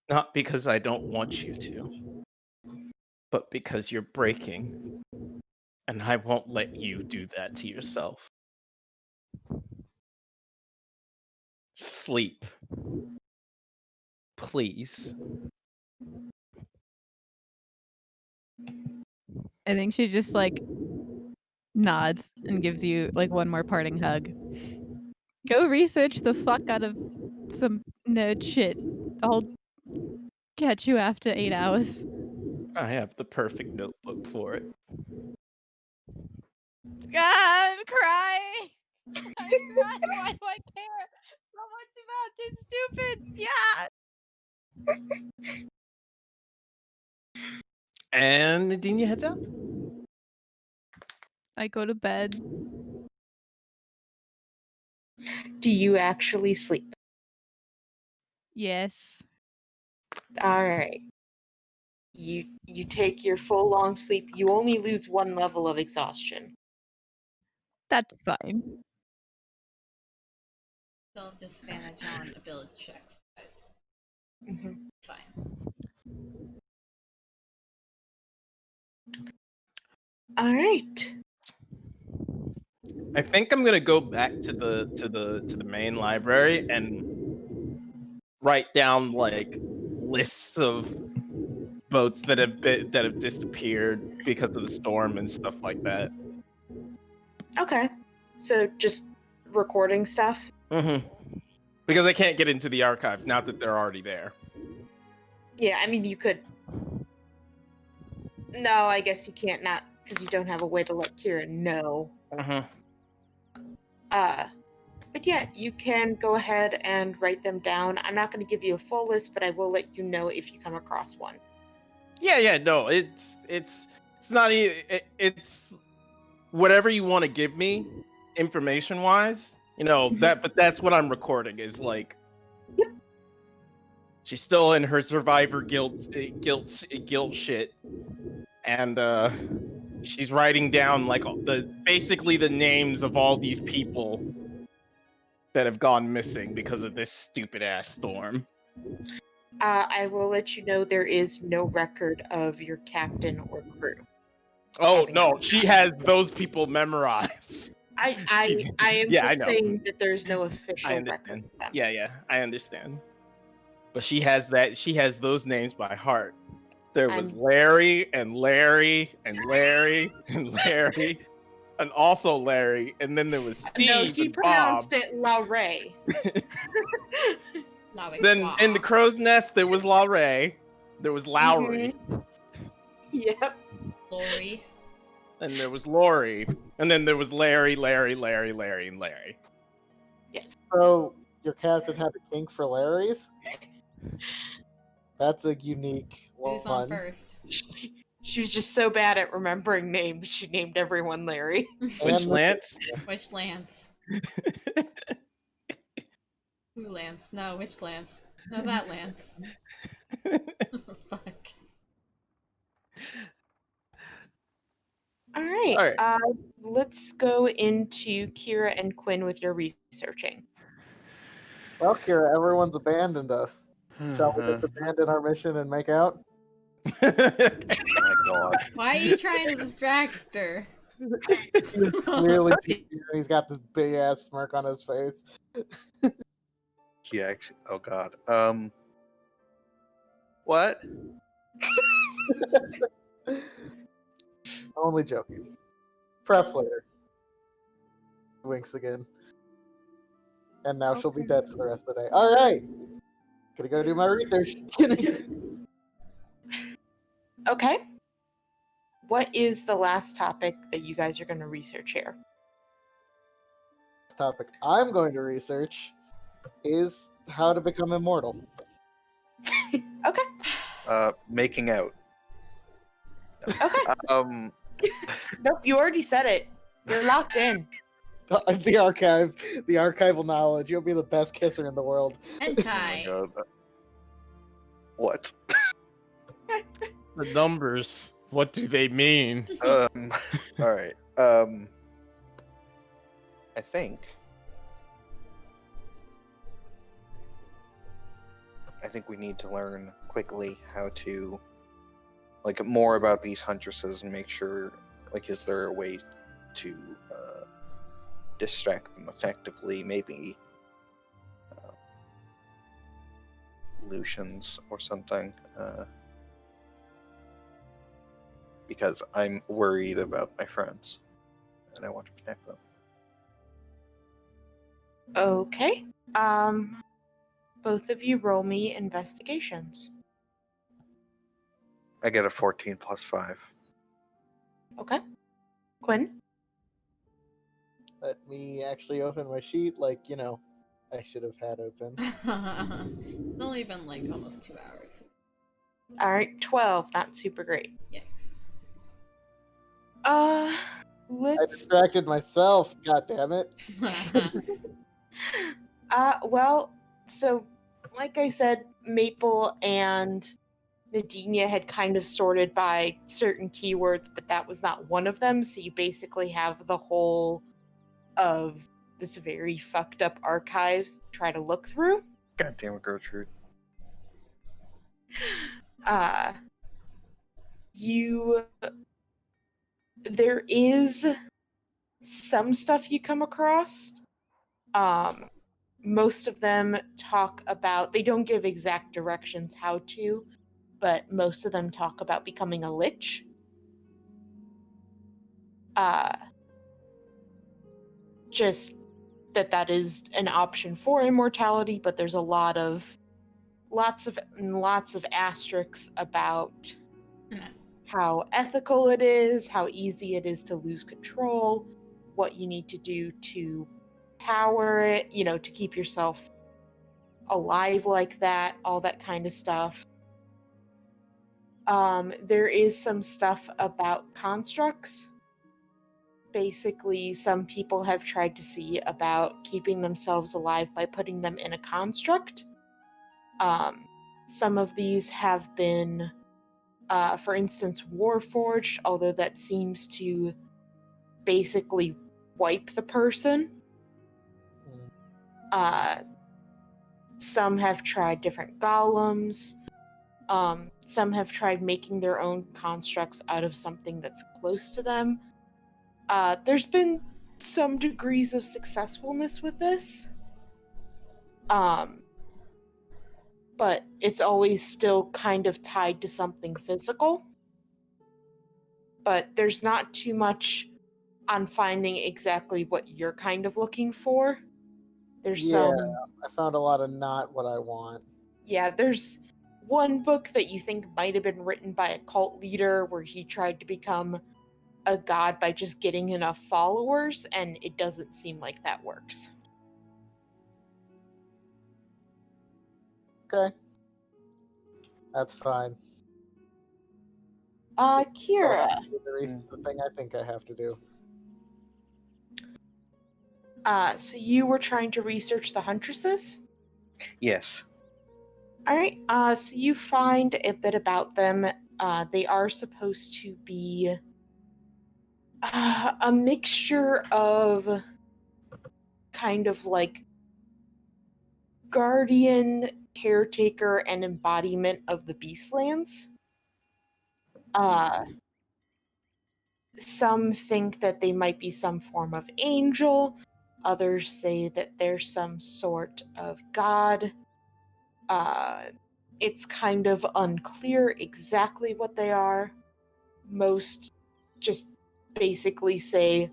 Not because I don't want you to, but because you're breaking, and I won't let you do that to yourself. Sleep, please. I think she just, like, nods and gives you, like, one more parting hug. Go research the fuck out of some nerd shit. I'll catch you after 8 hours. I have the perfect notebook for it. I'm crying. I'm crying. Why do I care so much about this stupid And Nadinia heads out. I go to bed. Do you actually sleep? Yes. All right. You take your full long sleep. You only lose one level of exhaustion. That's fine. Still disadvantage on ability checks, but Mhm. it's fine. All right. I think I'm gonna go back to the main library and write down like lists of boats that have disappeared because of the storm and stuff like that. Okay. So just recording stuff. Because I can't get into the archive now that they're already there. Yeah, I mean you could. No, I guess you can't not because you don't have a way to let Kira know. But yeah, you can go ahead and write them down. I'm not going to give you a full list, but I will let you know if you come across one. Yeah, no, it's not it's whatever you want to give me information wise, that, but that's what I'm recording is like. Yep. She's still in her survivor guilt shit, and she's writing down like basically the names of all these people that have gone missing because of this stupid ass storm. I will let you know there is no record of your captain or crew. Oh no, she has those people memorized. I am Yeah, I just know. saying that there's no I official record understand. of them. Yeah, I understand. But she has that. She has those names by heart. There was Larry and Larry and Larry and Larry. and also Larry, and then there was Steve No, he and pronounced Bob. it La Ray. Then in the crow's nest there was Larry, there was Lowry, Yep. Lori. and there was Lori, and then there was Larry, and Larry. So your captain had a kink for Larry's? That's a unique Who's on one. first? She was just so bad at remembering names, she named everyone Larry. Which And Lance? Which Lance? Who Lance? No, which Lance? No, that Lance. Fuck. All right. All right. Let's go into Kira and Quinn with your researching. Well, Kira, everyone's abandoned us. Shall we just abandon our mission and make out? Oh my god. Why are you trying to distract her? He's clearly he's got this big ass smirk on his face. He actually. Oh god. What? Only joking. Perhaps later. Winks again. And now she'll be dead for the rest of the day. Alright! Gonna go do my research. Okay. What is the last topic that you guys are going to research here? This topic I'm going to research is how to become immortal. Okay. Making out. Okay. Nope, you already said it. You're locked in. The archival knowledge. You'll be the best kisser in the world. Hentai. God. What? The numbers. What do they mean? All right. I think we need to learn quickly how to, like, more about these huntresses and make sure, like, is there a way to distract them effectively? Maybe illusions or something. Because I'm worried about my friends, and I want to protect them. Okay. Both of you roll me investigations. I get a 14 plus 5. Okay. Quinn? Let me actually open my sheet like, I should have had open. It's only been like almost 2 hours. All right, 12. Not super great. Yikes. I Let's. distracted myself, god damn it. Well, so, like I said, Maple and Nadinia had kind of sorted by certain keywords, but that was not one of them, so you basically have the whole of this very fucked up archives to try to look through. God damn it, Gertrude. There is some stuff you come across. Most of them talk about, they don't give exact directions how to, but most of them talk about becoming a lich. Just that is an option for immortality, but there's lots of asterisks about how ethical it is, how easy it is to lose control, what you need to do to power it, to keep yourself alive like that, all that kind of stuff. There is some stuff about constructs. Basically, some people have tried to see about keeping themselves alive by putting them in a construct. Some of these have been, for instance, Warforged, although that seems to basically wipe the person. Some have tried different golems. Some have tried making their own constructs out of something that's close to them. There's been some degrees of successfulness with this. But it's always still kind of tied to something physical. But there's not too much on finding exactly what you're kind of looking for. There's Yeah. some I found a lot of not what I want. yeah, there's one book that you think might have been written by a cult leader where he tried to become a god by just getting enough followers, and it doesn't seem like that works. Okay. That's fine. Kira, The thing I think I have to do. so you were trying to research the Huntresses? Yes. Alright, so you find a bit about them. They are supposed to be a mixture of kind of like guardian, caretaker, and embodiment of the Beastlands. Some think that they might be some form of angel. Others say that they're some sort of god. It's kind of unclear exactly what they are. Most just basically say,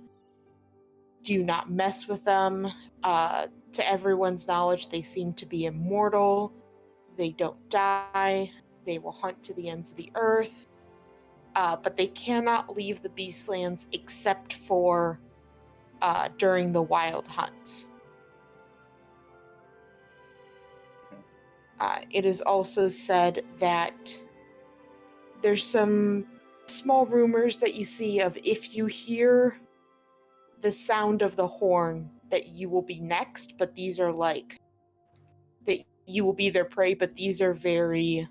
do not mess with them. To everyone's knowledge, they seem to be immortal. They don't die. They will hunt to the ends of the earth. But they cannot leave the Beastlands except for during the wild hunts. It is also said that there's some small rumors that you see of if you hear the sound of the horn that you will be next, but these are like that you will be their prey, but these are very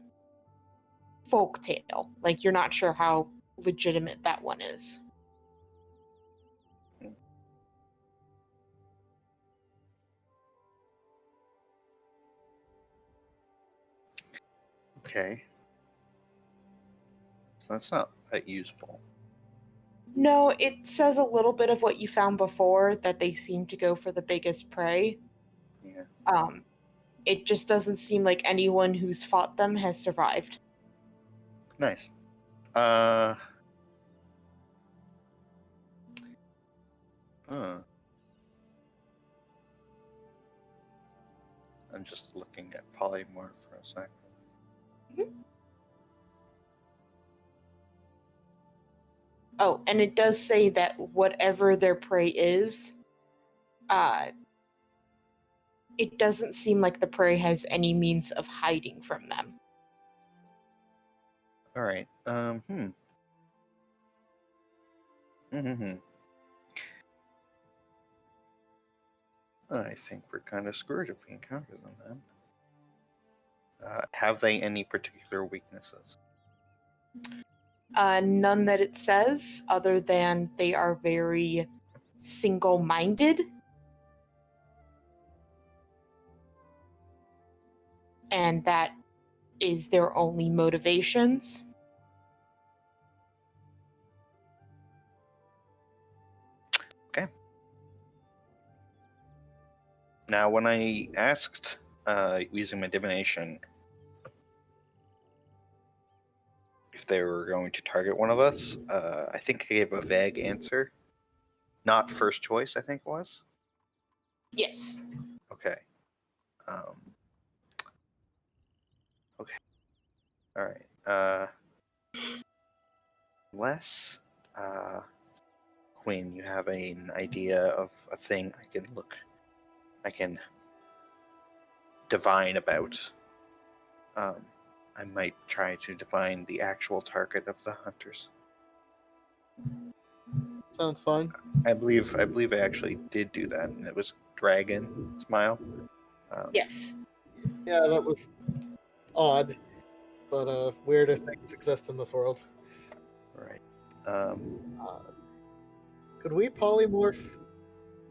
folktale. Like you're not sure how legitimate that one is. Okay. That's not that useful. No, it says a little bit of what you found before, that they seem to go for the biggest prey. Yeah. It just doesn't seem like anyone who's fought them has survived. Nice. I'm just looking at polymorph for a second. Oh, and it does say that whatever their prey is, it doesn't seem like the prey has any means of hiding from them. All right. I think we're kind of screwed if we encounter them then. Have they any particular weaknesses? None that it says, other than they are very single-minded. And that is their only motivations. Okay. Now, when I asked, using my divination, if they were going to target one of us, I think I gave a vague answer. Not first choice, I think it was. Yes. Okay. Okay. All right. Unless, Queen, you have an idea of a thing I can divine about. I might try to divine the actual target of the hunters. Sounds fine. I believe I actually did do that, and it was Dragon Smile. Yes. Yeah, that was odd, but weirder things exist in this world. Right. Could we polymorph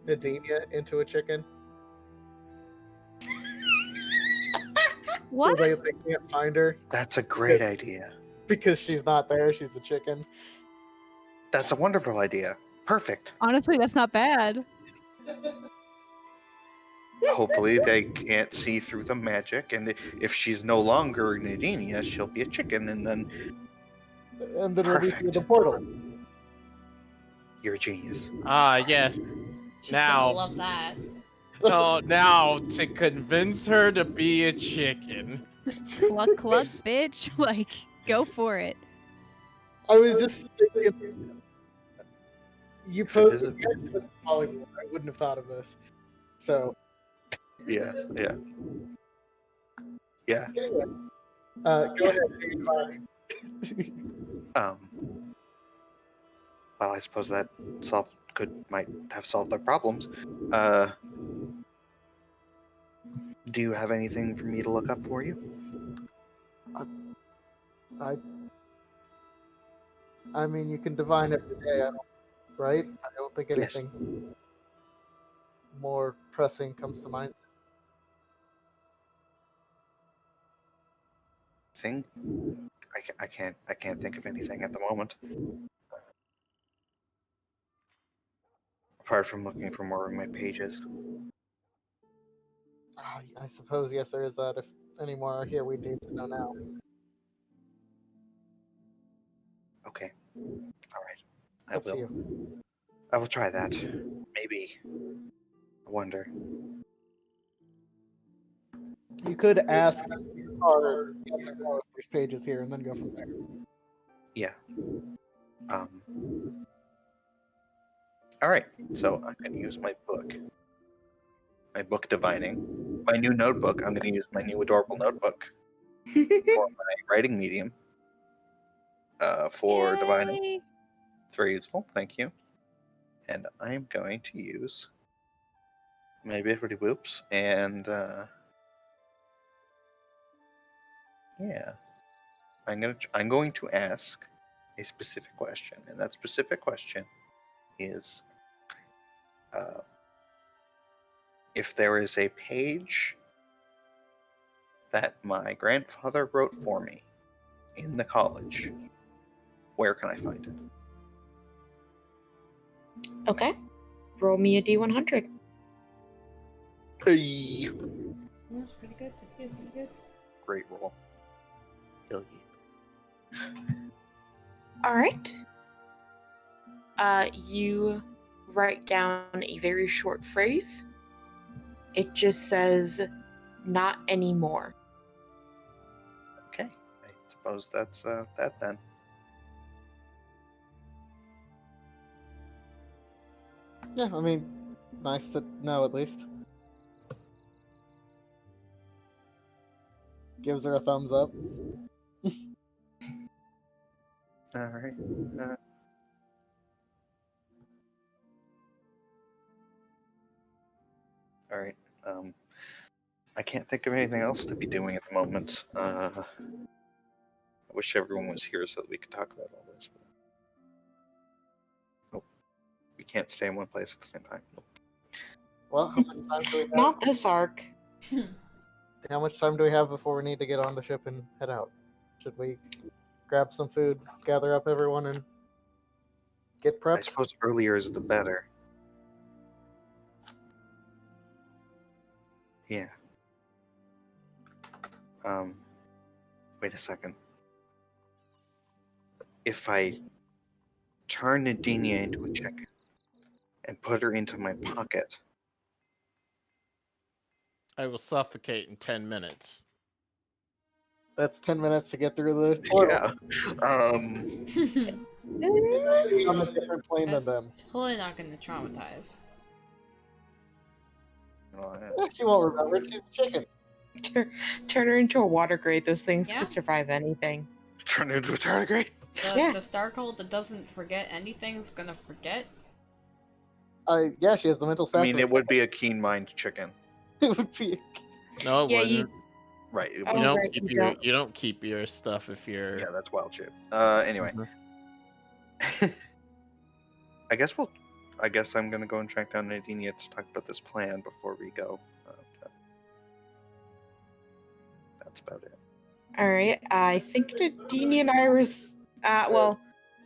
Nadinia into a chicken? What? So they can't find her That's a great idea. because she's not there. She's a chicken. That's a wonderful idea. Perfect. Honestly, that's not bad. Hopefully they can't see through the magic, and if she's no longer Nadinia, she'll be a chicken, and then And then we'll be through Perfect. the portal. You're a genius. Ah, yes. She's Now. gonna love that. Oh, now to convince her to be a chicken. Cluck, cluck, bitch. Like, go for it. I was just thinking, you If it posed is a- Hollywood. I wouldn't have thought of this. So Yeah. anyway, go ahead. You're fine. Well, I suppose that might have solved their problems. Do you have anything for me to look up for you? I mean, you can divine every day. Right? I don't think Yes. anything more pressing comes to mind. Thing? I can't think of anything at the moment. Apart from looking for more of my pages. I suppose yes, there is that. If any more are here, we need to know now. Okay. All right. I Up to will. you. I will try that. Maybe. I wonder. You could ask or yes or no if there's pages here, and then go from there. Yeah. All right. So I'm going to use my book. My book divining. My new notebook. I'm going to use my new adorable notebook for my writing medium. For divining. Yay! It's very useful. Thank you. And I'm going to use my Biffity Boops and yeah. I'm going to ask a specific question, and that specific question is if there is a page that my grandfather wrote for me in the college, where can I find it? Okay. Roll me a D100. Hey. That's pretty good. Pretty good. Great roll. Hell yeah. All right. You write down a very short phrase. It just says, "Not anymore." Okay. I suppose that's that then. Yeah, I mean, nice to know at least. Gives her a thumbs up. All right. All right. I can't think of anything else to be doing at the moment. I wish everyone was here so that we could talk about all this. But... Nope. We can't stay in one place at the same time. Nope. Well, how much time do we have? Not this arc. How much time do we have before we need to get on the ship and head out? Should we grab some food, gather up everyone, and get I prepped? suppose earlier is the better. Yeah. Wait a second. If I turn Nadinia into a chicken and put her into my pocket, I will suffocate in 10 minutes. That's 10 minutes to get through the portal. yeah. Be on a different plane That's than them. totally not gonna traumatize. Well, Yeah, she won't remember. She's a chicken. Turn her into a water grade. Those things Yeah. could survive anything. turn into a tardigrade. Yeah. The Starcold that doesn't forget anything is gonna forget. Yeah, she has the mental I stature. mean, it would be a keen mind chicken. It would be. No, it Yeah, wouldn't. Right. It Oh, You would- don't right, keep you your don't. you don't keep your stuff if you're. Yeah, that's wild shit. Anyway. I guess I'm gonna go and track down Nadinia to talk about this plan before we go. That's about it. All right. I think Nadine and Iris. Well,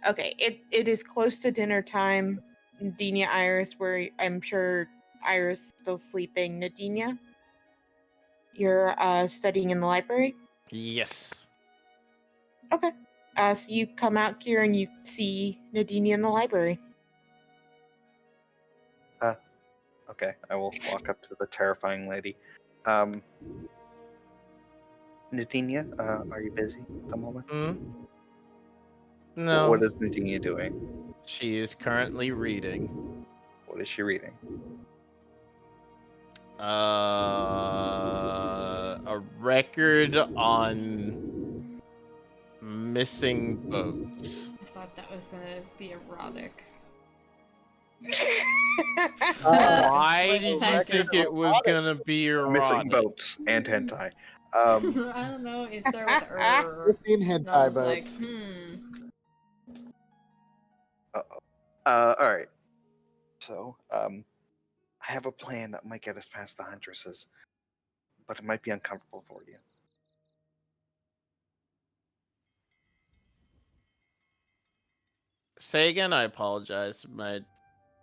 okay. It is close to dinner time. Nadinia, Iris, where I'm sure Iris is still sleeping. Nadinia, you're studying in the library. Yes. Okay. So you come out here and you see Nadinia in the library. Okay, I will walk up to the terrifying lady. Nadinia, are you busy at the moment? Hmm? What No, is Nadinia doing? she is currently reading. What is she reading? A record on missing boats. I thought that was gonna be erotic. Why One did you second. think it was gonna be Missing erotic? boats and hentai. I don't know. It started with We've seen and I hentai was like, boats. Alright. So, I have a plan that might get us past the Huntresses, but it might be uncomfortable for you. Say again, I apologize.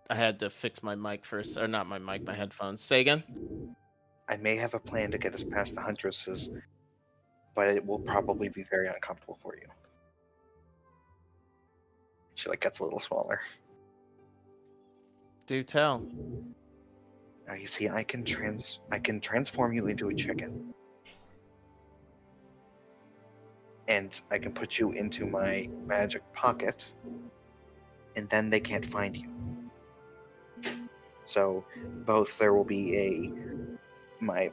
I had to fix my mic first, or not my mic, my headphones. Say again. I may have a plan to get us past the Huntresses, but it will probably be very uncomfortable for you. She gets a little smaller. Do tell. Now you see, I can transform you into a chicken, and I can put you into my magic pocket, and then they can't find you. So, both there will be my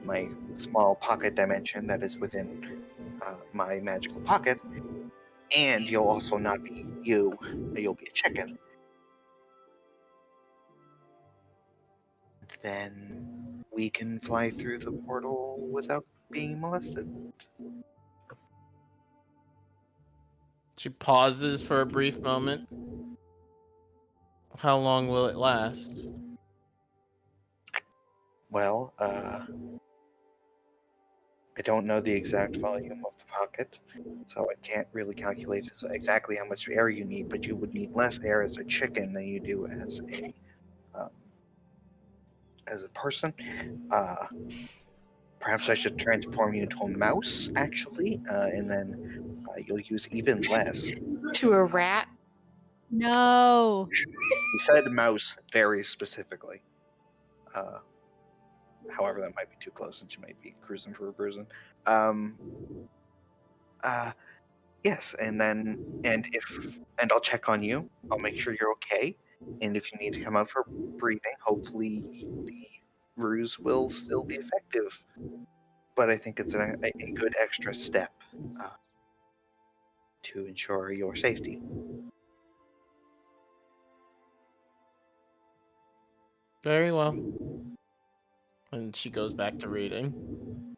small pocket dimension that is within my magical pocket, and you'll also not be you. You'll be a chicken. Then we can fly through the portal without being molested. She pauses for a brief moment. How long will it last? Well, I don't know the exact volume of the pocket, so I can't really calculate exactly how much air you need, but you would need less air as a chicken than you do as a person. Perhaps I should transform you into a mouse, actually, and then you'll use even less. To a rat. No. He said mouse very specifically. However, that might be too close, and she might be cruising for a bruising. Yes, and I'll check on you. I'll make sure you're okay, and if you need to come out for breathing, hopefully the ruse will still be effective. But I think it's a good extra step to ensure your safety. Very well. And she goes back to reading.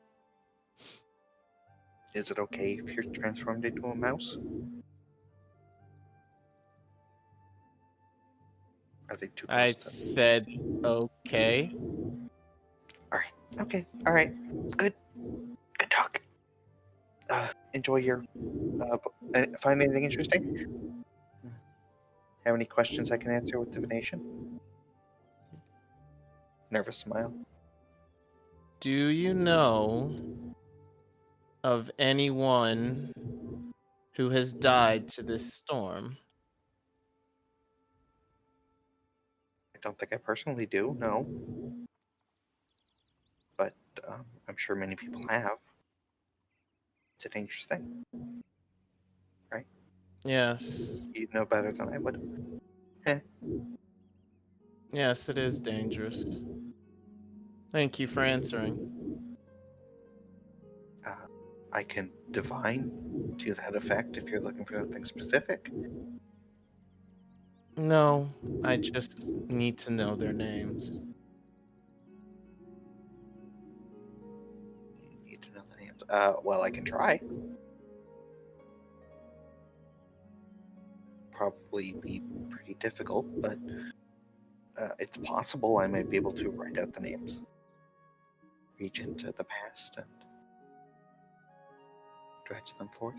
Is it okay if you're transformed into a mouse? Are they too I close to? said okay. Okay, all right, good talk. Enjoy your. Find anything interesting? Have any questions I can answer with divination? Nervous smile. Do you know of anyone who has died to this storm? I don't think I personally do, no. But I'm sure many people have. It's a dangerous thing. Right? Yes. You'd know better than I would. Yes, it is dangerous. Thank you for answering. I can divine to that effect if you're looking for something specific. No, I just need to know their names. You need to know the names. Well, I can try. Probably be pretty difficult, but it's possible I might be able to write out the names. Reach into the past and dredge them forth.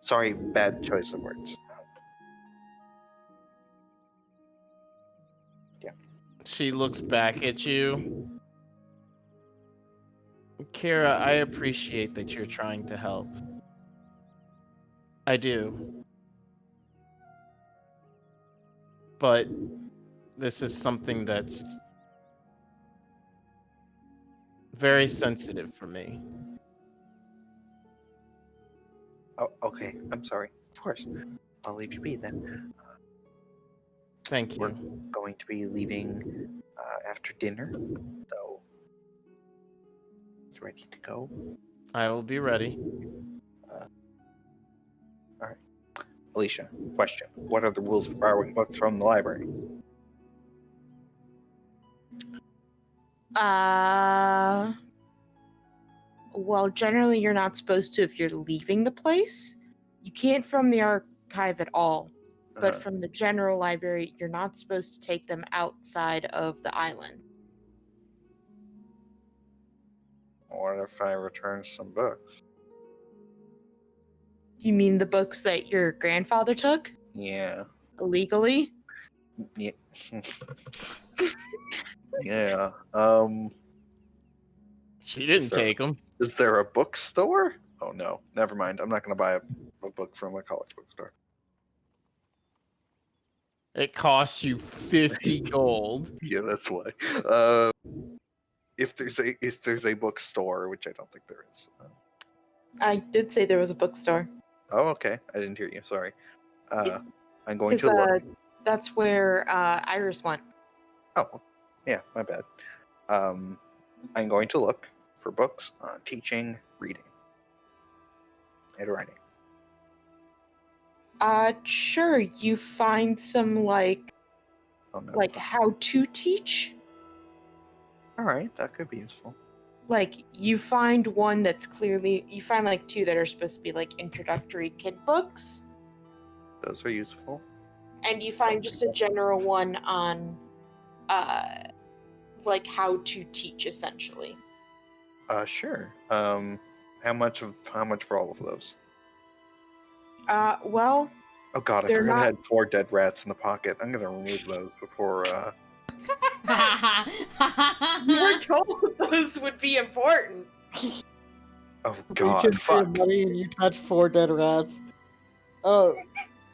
Sorry, bad choice of words. She looks back at you. Kira, I appreciate that you're trying to help. I do. But this is something that's very sensitive for me. Oh, okay. I'm sorry. Of course. I'll leave you be then. Thank We're you. going to be leaving after dinner, so it's ready to go. I will be ready. All right. Alicia, question. What are the rules for borrowing books from the library? Well, generally you're not supposed to if you're leaving the place. You can't from the archive at all. But Uh, from the general library, you're not supposed to take them outside of the island. what if I return some books? You mean the books that your grandfather took Yeah. illegally? Yeah. Yeah. She didn't So- take them. Is there a bookstore? Oh no, never mind. I'm not gonna buy a book from a college bookstore. It costs you 50 gold. Yeah, that's why. If there's a bookstore, which I don't think there is. I did say there was a bookstore. Oh, okay. I didn't hear you. Sorry. Yeah. I'm going Because to look. that's where Iris went. Oh, yeah, my bad. I'm going to look for books on teaching, reading, and writing. Sure. You find some like Oh no. how to teach. All right, that could be useful. Like you find one that's clearly you find like two that are supposed to be like introductory kid books, Those are useful. and you find just a general one on like how to teach essentially. Sure. How much for all of those? Well, Oh god, I They're forgot I not- had 4 dead rats in the pocket. I'm gonna remove those before. you were told those would be important. Oh Reach god, into your fuck. money and you touch 4 dead rats. Oh,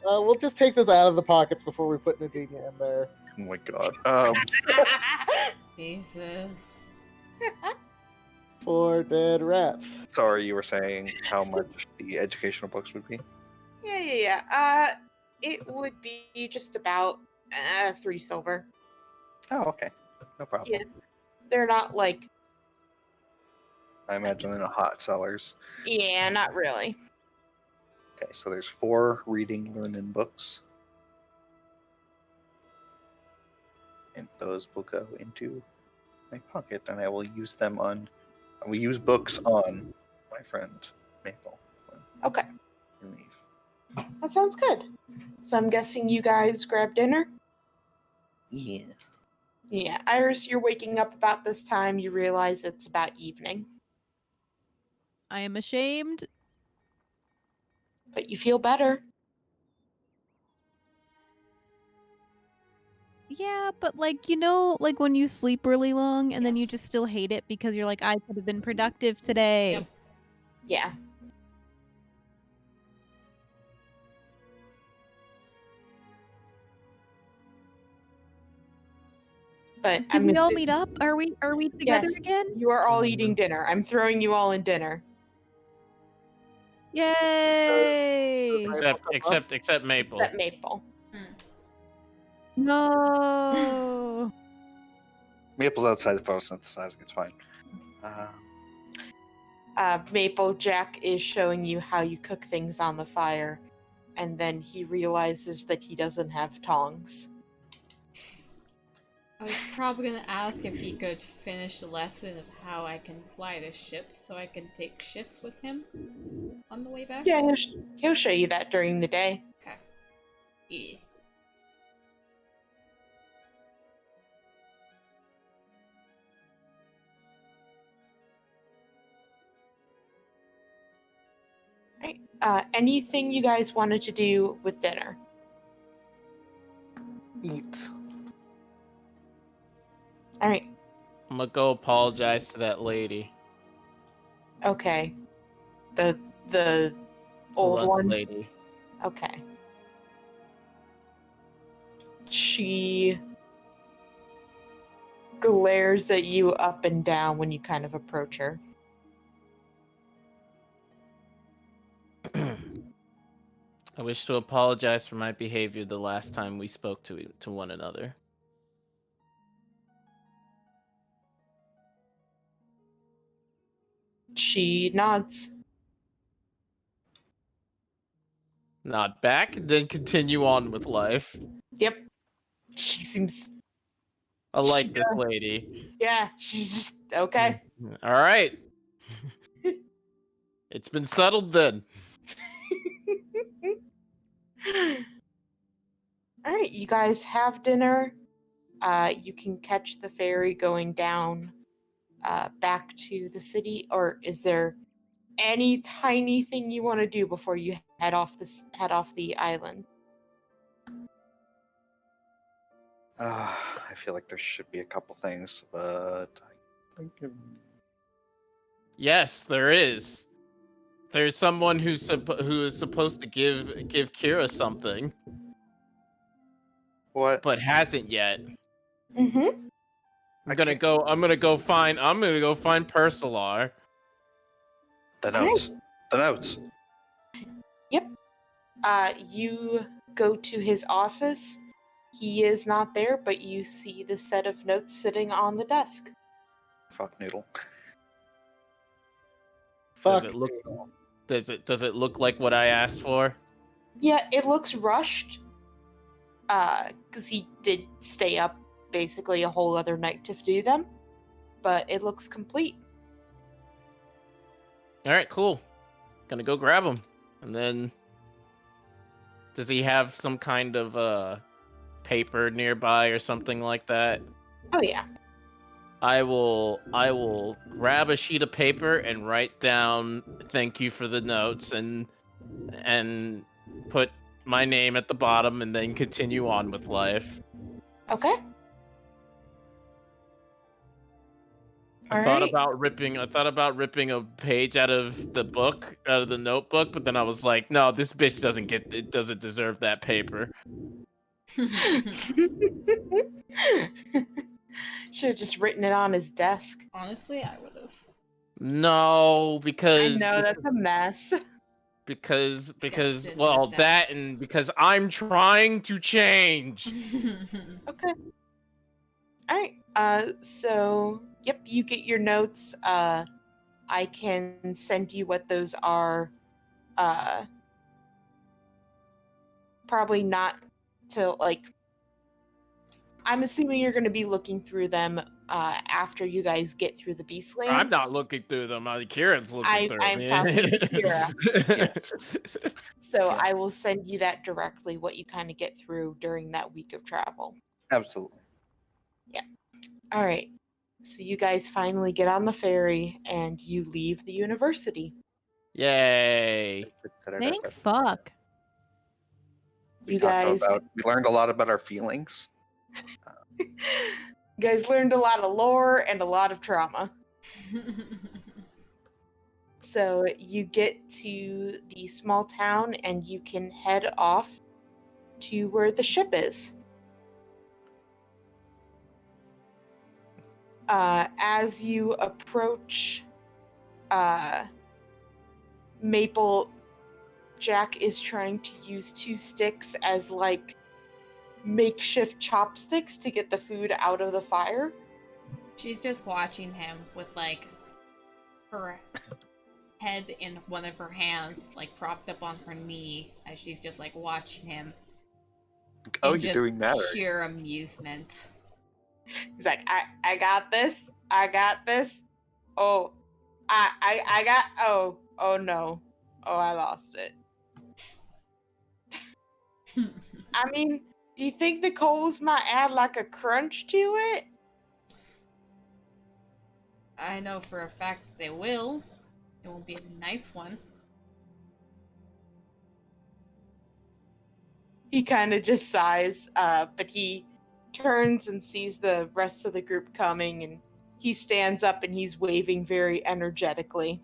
we'll just take those out of the pockets before we put Nadine in there. Oh my god. Jesus. 4 dead rats. Sorry, you were saying how much the educational books would be? Yeah. It would be just about 3 silver. Oh, okay. No problem. Yeah. They're not like I imagine they're not hot sellers. yeah, not really. Okay, so there's 4 reading learning books. And those will go into my pocket, and I will use them on. I will use books on my friend Maple when Okay. we leave. That sounds good. So I'm guessing you guys grab dinner? Yeah. Yeah. Iris, you're waking up about this time. You realize it's about evening, I am ashamed. but you feel better. Yeah, but like like when you sleep really long and then you Yes. just still hate it because you're like, I could have been productive today. Yep. Yeah. But Do I'm we all assu- meet up? Are we together Yes. again? You are all eating dinner. I'm throwing you all in dinner. Yay! Except Maple. Except Maple. No. Maple's outside the photosynthesizing. It's fine. Maple Jack is showing you how you cook things on the fire, and then he realizes that he doesn't have tongs. I was probably gonna ask if he could finish the lesson of how I can fly the ship so I can take shifts with him on the way back. Yeah, he'll show you that during the day. Okay. Yeah. Right. Anything you guys wanted to do with dinner? Eat. All right. I'm gonna go apologize to that lady. Okay. The The old lunch one. lady. Okay. She glares at you up and down when you kind of approach her. I wish to apologize for my behavior the last time we spoke to one another. She nods. Not back, then continue on with life. Yep. She seems. I like She this lady. Yeah, she's just okay. All right. It's been settled then. All right, you guys have dinner. You can catch the ferry going down back to the city, or is there any tiny thing you want to do before you head off the island? I feel like there should be a couple things, but I think Yes, there is. There's someone who is supposed to give Kira something, what? but hasn't yet. Mm-hmm. I'm gonna go find Percilar. The All right. notes. The notes. You go to his office. He is not there, but you see the set of notes sitting on the desk. Fuck noodle. Fuck. Does it look does it look like what I asked for? Yeah, it looks rushed. Because he did stay up basically a whole other night to do them. But it looks complete. All right, cool. Gonna go grab him. And then does he have some kind of paper nearby or something like that? Oh yeah. I will grab a sheet of paper and write down thank you for the notes and put my name at the bottom and then continue on with life. Okay. I All thought right. about ripping a page out of the notebook, but then I was like, no, this bitch doesn't deserve that paper. Should have just written it on his desk. Honestly, I would have. No, I because know that's a mess. because Sketched it well, with that desk. and because I'm trying to change. Okay. All right. So yep, you get your notes. I can send you what those are. Probably not till like. I'm assuming you're going to be looking through them after you guys get through the Beastlands. I'm not looking through them. Kieran's looking through I'm them. talking to Kira. So Yeah. I will send you that directly, what you kind of get through during that week of travel. Absolutely. All right. So you guys finally get on the ferry and you leave the university. Yay! Thank fuck. We You talked guys, we learned a lot about our feelings. you guys learned a lot of lore and a lot of trauma. So you get to the small town and you can head off to where the ship is. As you approach Maple, Jack is trying to use 2 sticks as like makeshift chopsticks to get the food out of the fire. She's just watching him with like her head in one of her hands, like propped up on her knee, as she's just like watching him. Oh, in you're just doing that already. Pure amusement. He's like, I got this. I got this. Oh, I got. Oh no. Oh, I lost it. I mean, do you think the coals might add like a crunch to it? I know for a fact they will. It will be a nice one. He kind of just sighs, but he turns and sees the rest of the group coming, and he stands up and he's waving very energetically.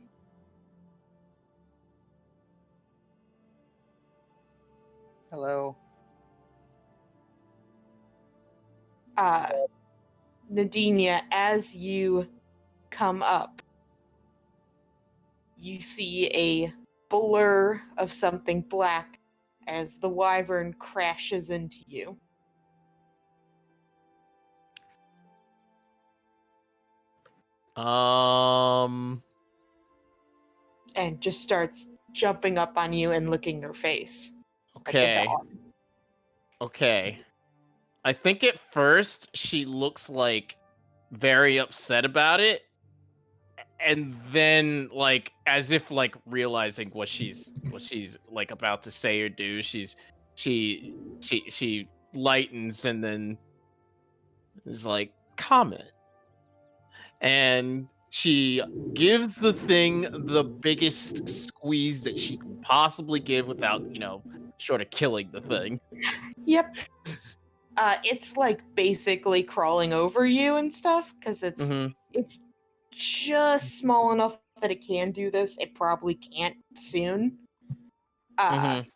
Hello. Nadinia, as you come up, you see a blur of something black as the wyvern crashes into you. And just starts jumping up on you and licking your face. Like a Okay. dog. Okay. I think at first she looks like very upset about it, and then like as if like realizing what she's like about to say or do, she lightens and then is like comment, and she gives the thing the biggest squeeze that she can possibly give without sort of killing the thing. Yep. It's like basically crawling over you and stuff because it's just small enough that it can do this. It probably can't soon. What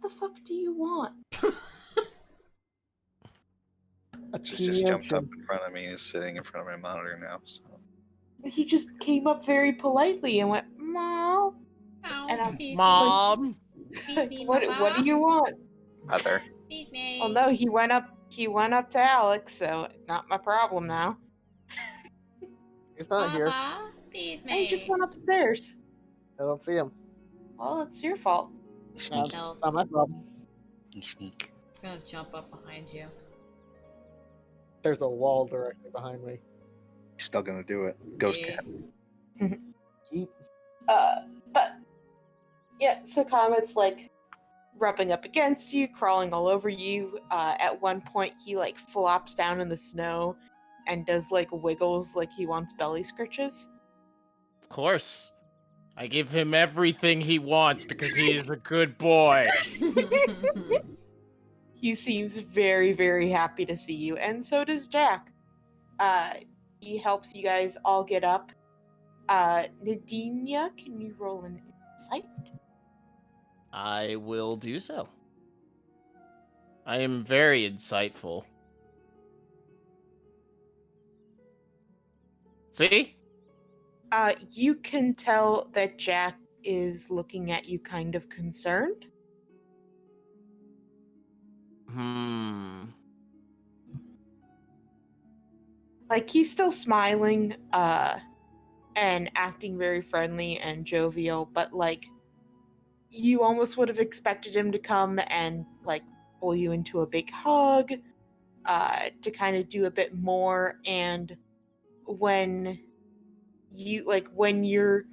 the fuck do you want? A She teeny just jumped up urchin. in front of me and is sitting in front of my monitor now. So. He just came up very politely and went, "Mom," and I'm Mom. like, what do you want? Mother. Well, no, he went up to Alex, so not my problem now. He's not here. Feed And he just went upstairs. I don't see him. Well, it's your fault. Sneaky. Elf. Not my problem. You sneak. It's gonna jump up behind you. There's a wall directly behind me. He's still gonna do it. Ghost Yeah. cat. Yeet. But yeah, so Comet's like rubbing up against you, crawling all over you. At one point, he like flops down in the snow and does like wiggles like he wants belly scratches. Of course. I give him everything he wants because he is a good boy. He seems very, very happy to see you, and so does Jack. He helps you guys all get up. Nadinia, can you roll an insight? I will do so. I am very insightful. See? You can tell that Jack is looking at you kind of concerned. Like, he's still smiling, and acting very friendly and jovial, but, like, you almost would have expected him to come and, like, pull you into a big hug, to kind of do a bit more, and when you're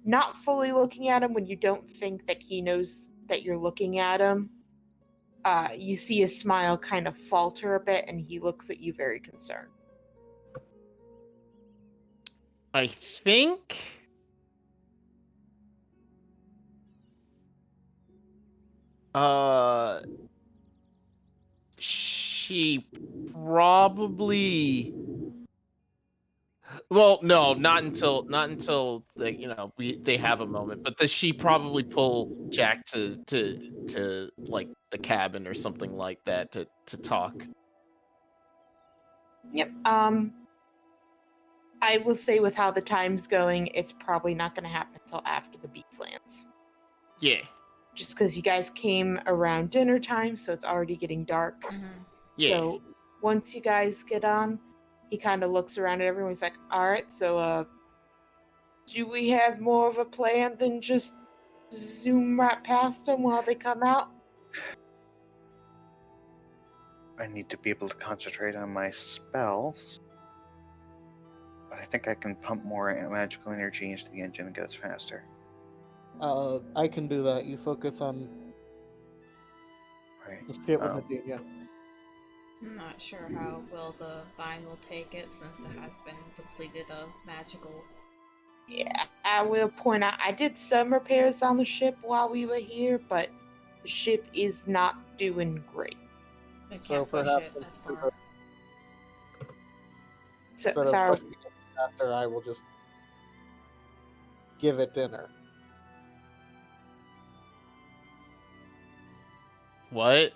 not fully looking at him, when you don't think that he knows that you're looking at him, you see his smile kind of falter a bit, and he looks at you very concerned. I think she probably, well, no, not until they have a moment, but does she probably pull Jack to like the cabin or something like that to talk? Yep. I will say with how the time's going, it's probably not going to happen until after the beach lands. Yeah. Just because you guys came around dinner time, so it's already getting dark. Yeah. So once you guys get on, he kind of looks around at everyone. He's like, "All right, so do we have more of a plan than just zoom right past them while they come out?" I need to be able to concentrate on my spells. But I think I can pump more magical energy into the engine and get us faster. I can do that. You focus on Right. the shit with Nadinia. I'm not sure how well the vine will take it since it has been depleted of magical. Yeah, I will point out, I did some repairs on the ship while we were here, but the ship is not doing great. I can't So push perhaps it as far. So, Instead sorry. of pushing it faster, I will just give it dinner. What?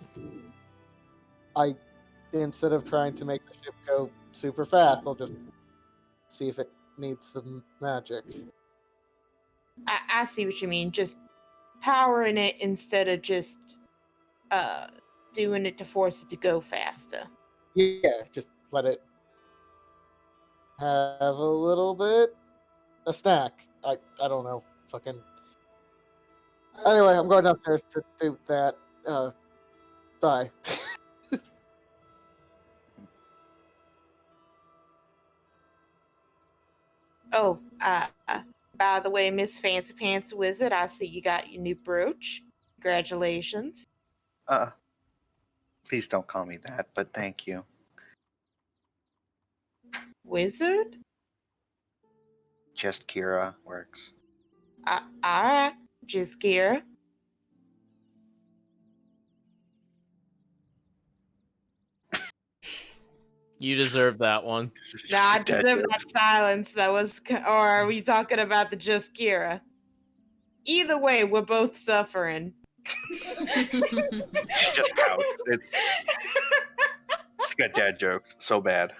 I instead of trying to make the ship go super fast, I'll just see if it needs some magic. I see what you mean. Just powering it instead of just doing it to force it to go faster. Yeah, just let it have a little bit. A snack. I don't know. Fucking. Anyway, I'm going downstairs to do that. Bye. Oh, by the way, Miss Fancy Pants Wizard, I see you got your new brooch. Congratulations. Please don't call me that, but thank you. Wizard? Just Kira works. Alright, just Kira. You deserve that one. Nah, I Dad deserve jokes. that silence. That was, or are we talking about the just Kira? Either way, we're both suffering. She just pouts. She got dad jokes so bad.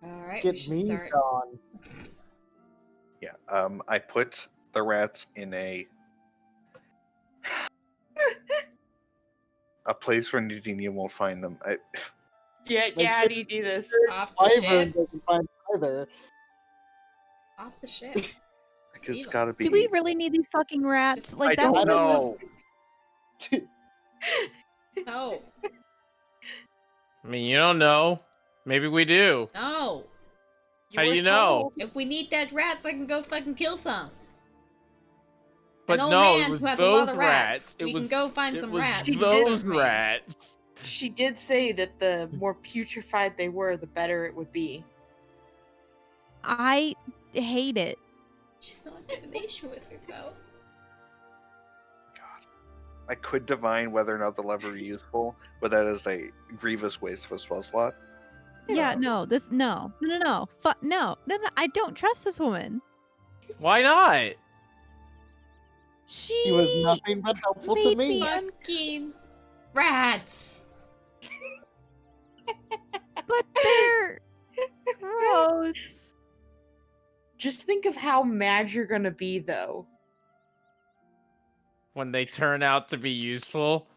Alright, we Get should me start. gone. Yeah. I put the rats in a place where Nadinia won't find them. Yeah, how do you do this? Off the Wyvern ship. doesn't find either. Off the ship. It's gotta be. Do we really need these fucking rats? Like I that don't woman know. was No, I mean, you don't know. Maybe we do. no. How do were you know? told. If we need dead rats, I can go fucking kill some. But An old no, man it was who has a lot those of rats. We can go find It some was rats. She did those Trust me. rats. She did say that the more putrefied they were, the better it would be. I hate it. She's not a divination wizard, though. I could divine whether or not the lever is useful, but that is a grievous waste of a spell slot. Yeah, no, this no. No. No. I don't trust this woman. Why not? She He was nothing but helpful to made me. me Fucking rats! but they're gross. Just think of how mad you're gonna be, though. When they turn out to be useful.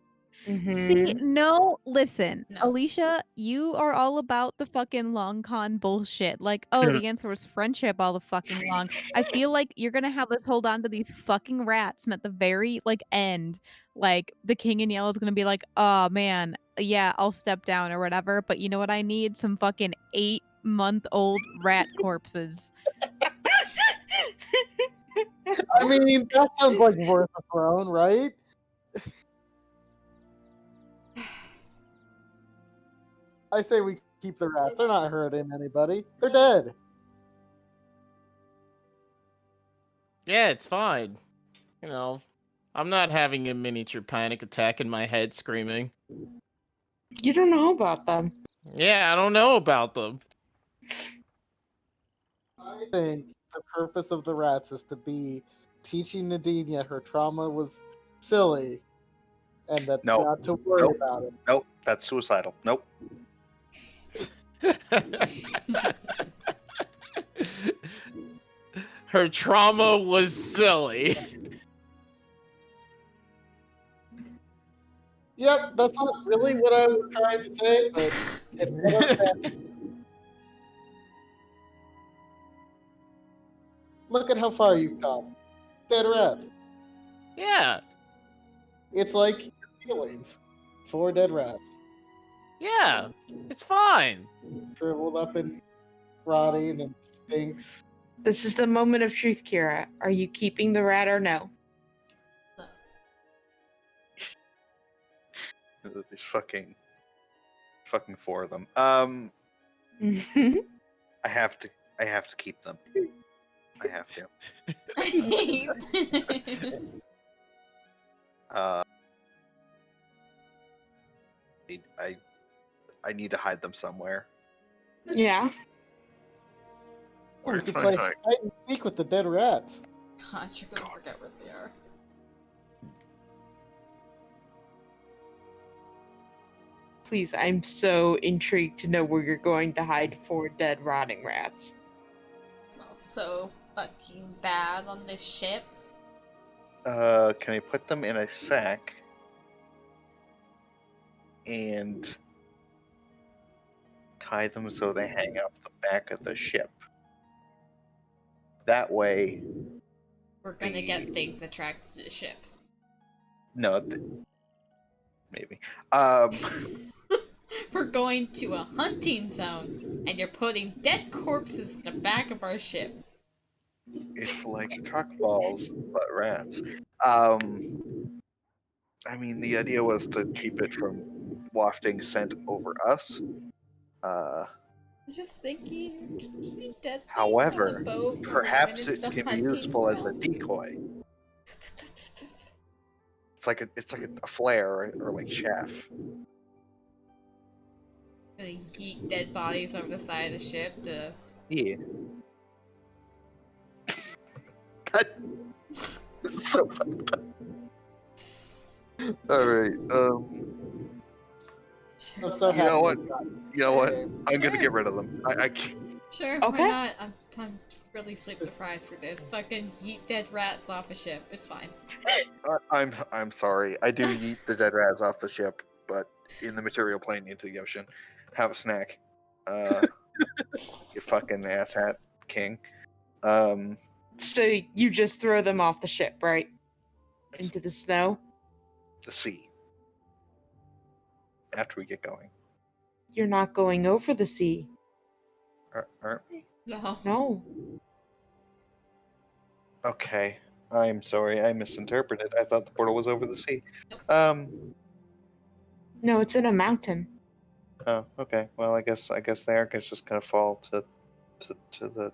See, no, listen, No. Alicia, you are all about the fucking long con bullshit. Like, oh, the answer was friendship all the fucking long. I feel like you're gonna have us hold on to these fucking rats, and at the very end, like the king in yellow is gonna be like, oh man, yeah, I'll step down or whatever. But you know what? I need some fucking 8-month-old rat corpses. I mean, that sounds like worth a throne, right? I say we keep the rats. They're not hurting anybody. They're dead. Yeah, it's fine. You know, I'm not having a miniature panic attack in my head screaming. You don't know about them. Yeah, I don't know about them. I think the purpose of the rats is to be teaching Nadinia her trauma was silly and that No. not to worry Nope. about it. Nope, that's suicidal. Nope. Her trauma was silly. Yep, that's not really what I was trying to say, but it's okay. Look at how far you've come. Dead rats. Yeah, It's like your feelings. 4 dead rats. yeah, it's fine. Shriveled up and rotting and stinks. This is the moment of truth, Kira. Are you keeping the rat or no? These fucking 4 of them. Mhm. I have to keep them. I have to. I need to hide them somewhere. Yeah. Or you could play hide and seek with the dead rats. God, you're gonna forget where they are. Please, I'm so intrigued to know where you're going to hide 4 dead rotting rats. Smells so fucking bad on this ship. Can I put them in a sack and tie them so they hang off the back of the ship? That way, We're gonna get things attracted to the ship. no, maybe. We're going to a hunting zone, and you're putting dead corpses in the back of our ship. It's like truck balls, but rats. I mean, the idea was to keep it from wafting scent over us. I was just thinking, just keeping dead things However, on the boat when perhaps we're it going can into be hunting useful as a zone. decoy. It's like a flare or like chaff. Gonna yeet dead bodies over the side of the ship to. Yeah. That this is so fucked up. Alright, I'm so You know happy what? we got you know what? this. I'm gonna Sure. get rid of them. I can't. Sure, Okay. why not? I'm really sleep deprived for this. Fucking yeet dead rats off a ship. It's fine. I'm sorry. I do yeet the dead rats off the ship, but in the material plane into the ocean. Have a snack. You fucking asshat king. So you just throw them off the ship, right? Into the snow? The sea. After we get going. You're not going over the sea. Aren't we? No. No. Okay. I'm sorry. I misinterpreted. I thought the portal was over the sea. No, it's in a mountain. Oh, okay. Well, I guess the Arcus just gonna fall to the.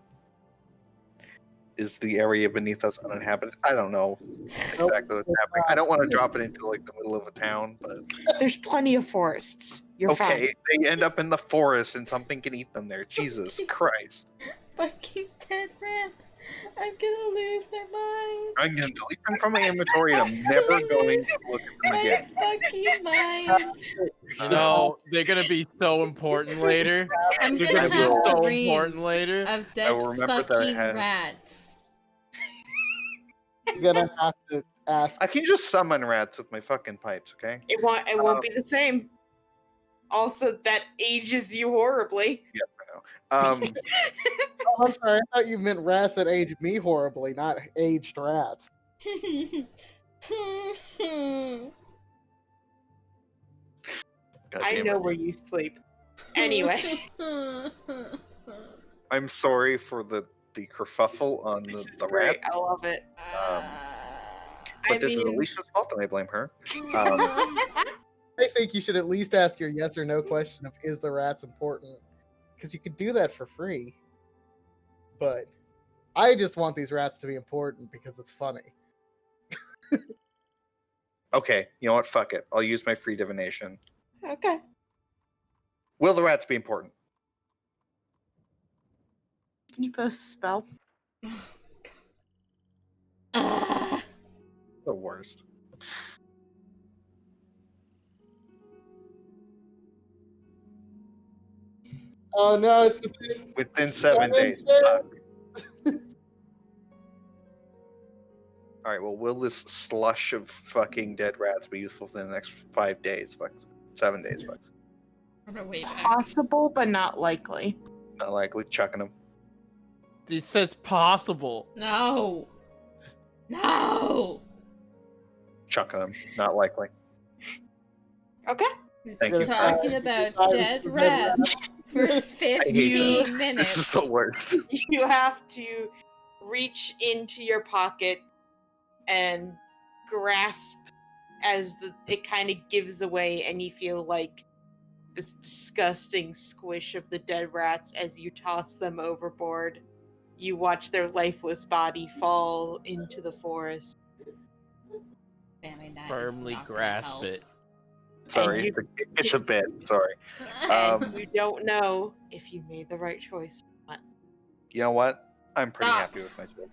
Is the area beneath us uninhabited? I don't know exactly what's happening. I don't want to drop it into like the middle of a town, but There's plenty of forests. You're okay. fine. They end up in the forest and something can eat them there. Jesus Christ! Fucking dead rats. I'm gonna lose my mind. I'm gonna delete them from my inventory and I'm never going to look at them My again. fucking mind. You know, they're gonna be so important later. I'm They're gonna gonna be have so dreams important later. of I dead will remember that I fucking had- rats. You're gonna have to ask. I can just summon rats with my fucking pipes, okay? It won't be the same. Also, that ages you horribly. Um, Oh, I'm sorry. I thought you meant rats that age me horribly, not aged rats. God I damn know it. where you sleep. Anyway, I'm sorry for the kerfuffle on this is the great. rats, I love it. but I this is mean- Alicia's fault and I blame her. I think you should at least ask your yes or no question of is the rats important? Because you could do that for free. But I just want these rats to be important because it's funny. Okay, you know what? Fuck it. I'll use my free divination. Okay. Will the rats be important? Can you post a spell? Ah. The worst. Oh no, it's Within 7 days. Fuck. Alright, well, will this slush of fucking dead rats be useful within the next 5 days? Fuck. 7 days, fuck. I'm gonna wait back. Possible, but not likely. Not likely. Chucking them. It says possible. No. No. Chucking them. Not likely. Okay. Thank We're you. talking about dead rats for you. 15 This minutes. is the worst. You have to reach into your pocket and grasp as it kind of gives away, and you feel like this disgusting squish of the dead rats as you toss them overboard. You watch their lifeless body fall into the forest. Damn, that is Firmly not gonna grasp help. it. Sorry. you- It's a bit. Sorry. And you don't know if you made the right choice. You know what? I'm pretty Stop. happy with my choice.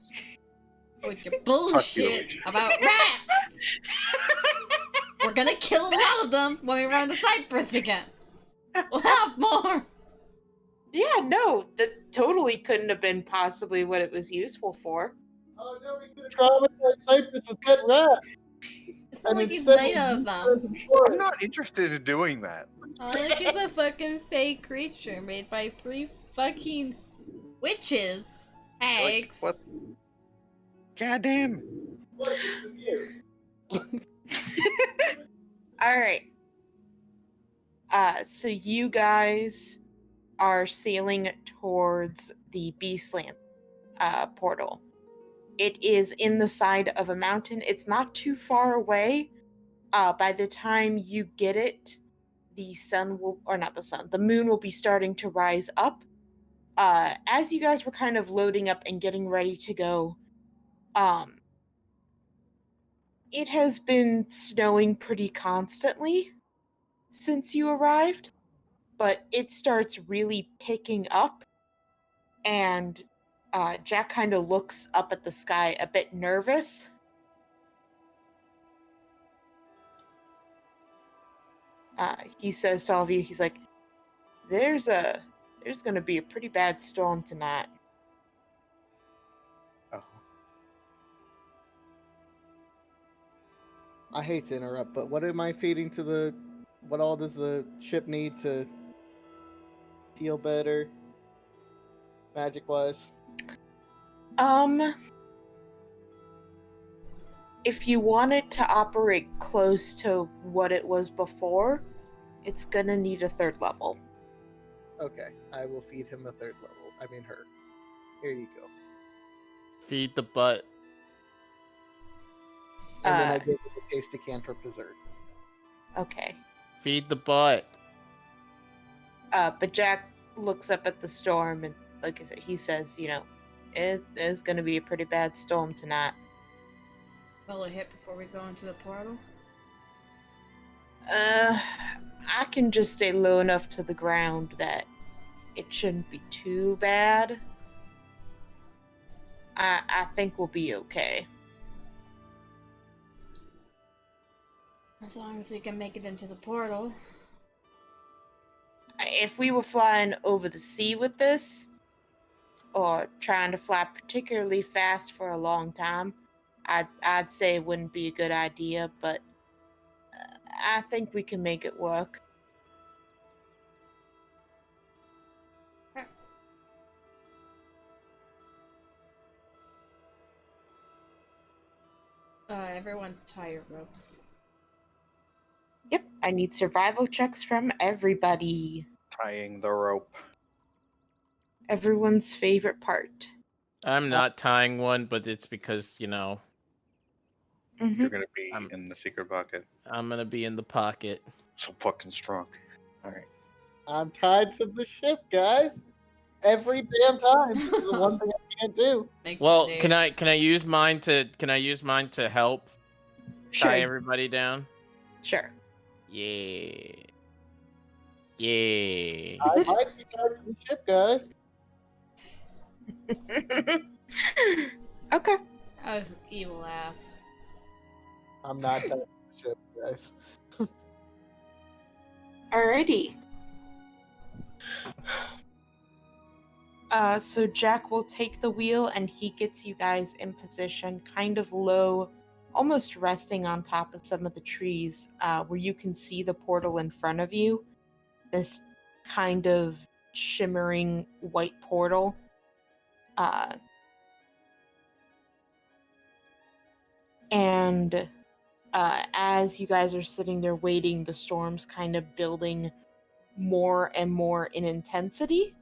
With your bullshit about rats. We're gonna kill a lot of them when we run to Cyprus again. We'll have more. Yeah, no, that totally couldn't have been possibly what it was useful for. Oh no, we could have traumatized Cypress with that rat. It's not And like he's instead made we of used them. her as a forest. I'm not interested in doing that. All like is a fucking fake creature made by 3 fucking witches. Like, Hags. what? Goddamn. Look, this is you. All right. So you guys are sailing towards the Beastland portal. It is in the side of a mountain. It's not too far away. By the time you get it, the sun will, or not the sun, the moon will be starting to rise up. As you guys were kind of loading up and getting ready to go, it has been snowing pretty constantly since you arrived, but it starts really picking up, and Jack kind of looks up at the sky a bit nervous. He says to all of you, he's like, there's gonna be a pretty bad storm tonight. Oh. I hate to interrupt, but what am I feeding to the? What all does the ship need to feel better, magic-wise? If you want it to operate close to what it was before, it's gonna need a 3rd level. Okay, I will feed him a 3rd level. I mean her. Here you go. Feed the butt. And then I Uh, give him a tasty cantrip dessert. Okay. Feed the butt. But Jack looks up at the storm, and like I said, he says, it is gonna be a pretty bad storm tonight. Will it hit before we go into the portal? I can just stay low enough to the ground that it shouldn't be too bad. I think we'll be okay. As long as we can make it into the portal. If we were flying over the sea with this, or trying to fly particularly fast for a long time, I'd say it wouldn't be a good idea, but I think we can make it work. Everyone tie your ropes. Yep, I need survival checks from everybody. Tying the rope. Everyone's favorite part. I'm not tying one, but it's because, Mhm. You're gonna be I'm- in the secret bucket. I'm gonna be in the pocket. So fucking strong. Alright. I'm tied to the ship, guys. Every damn time. This is the one thing I can't do. Make Well, days. can I use mine to help Sure. tie everybody down? Sure. Yeah. Yeah. I might be tied to the ship, guys. Okay. That was an evil laugh. I'm not tied to the ship, guys. Alrighty. So Jack will take the wheel and he gets you guys in position, kind of low, almost resting on top of some of the trees, where you can see the portal in front of you. This kind of shimmering white portal. And as you guys are sitting there waiting, the storm's kind of building more and more in intensity,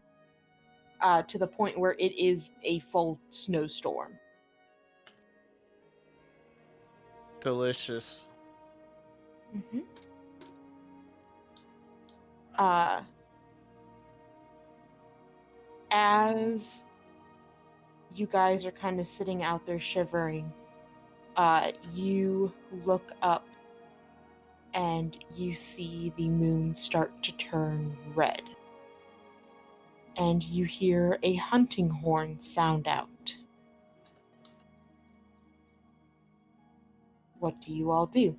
to the point where it is a full snowstorm. Delicious. Mm-hmm. As you guys are kind of sitting out there shivering, you look up and you see the moon start to turn red. And you hear a hunting horn sound out. What do you all do?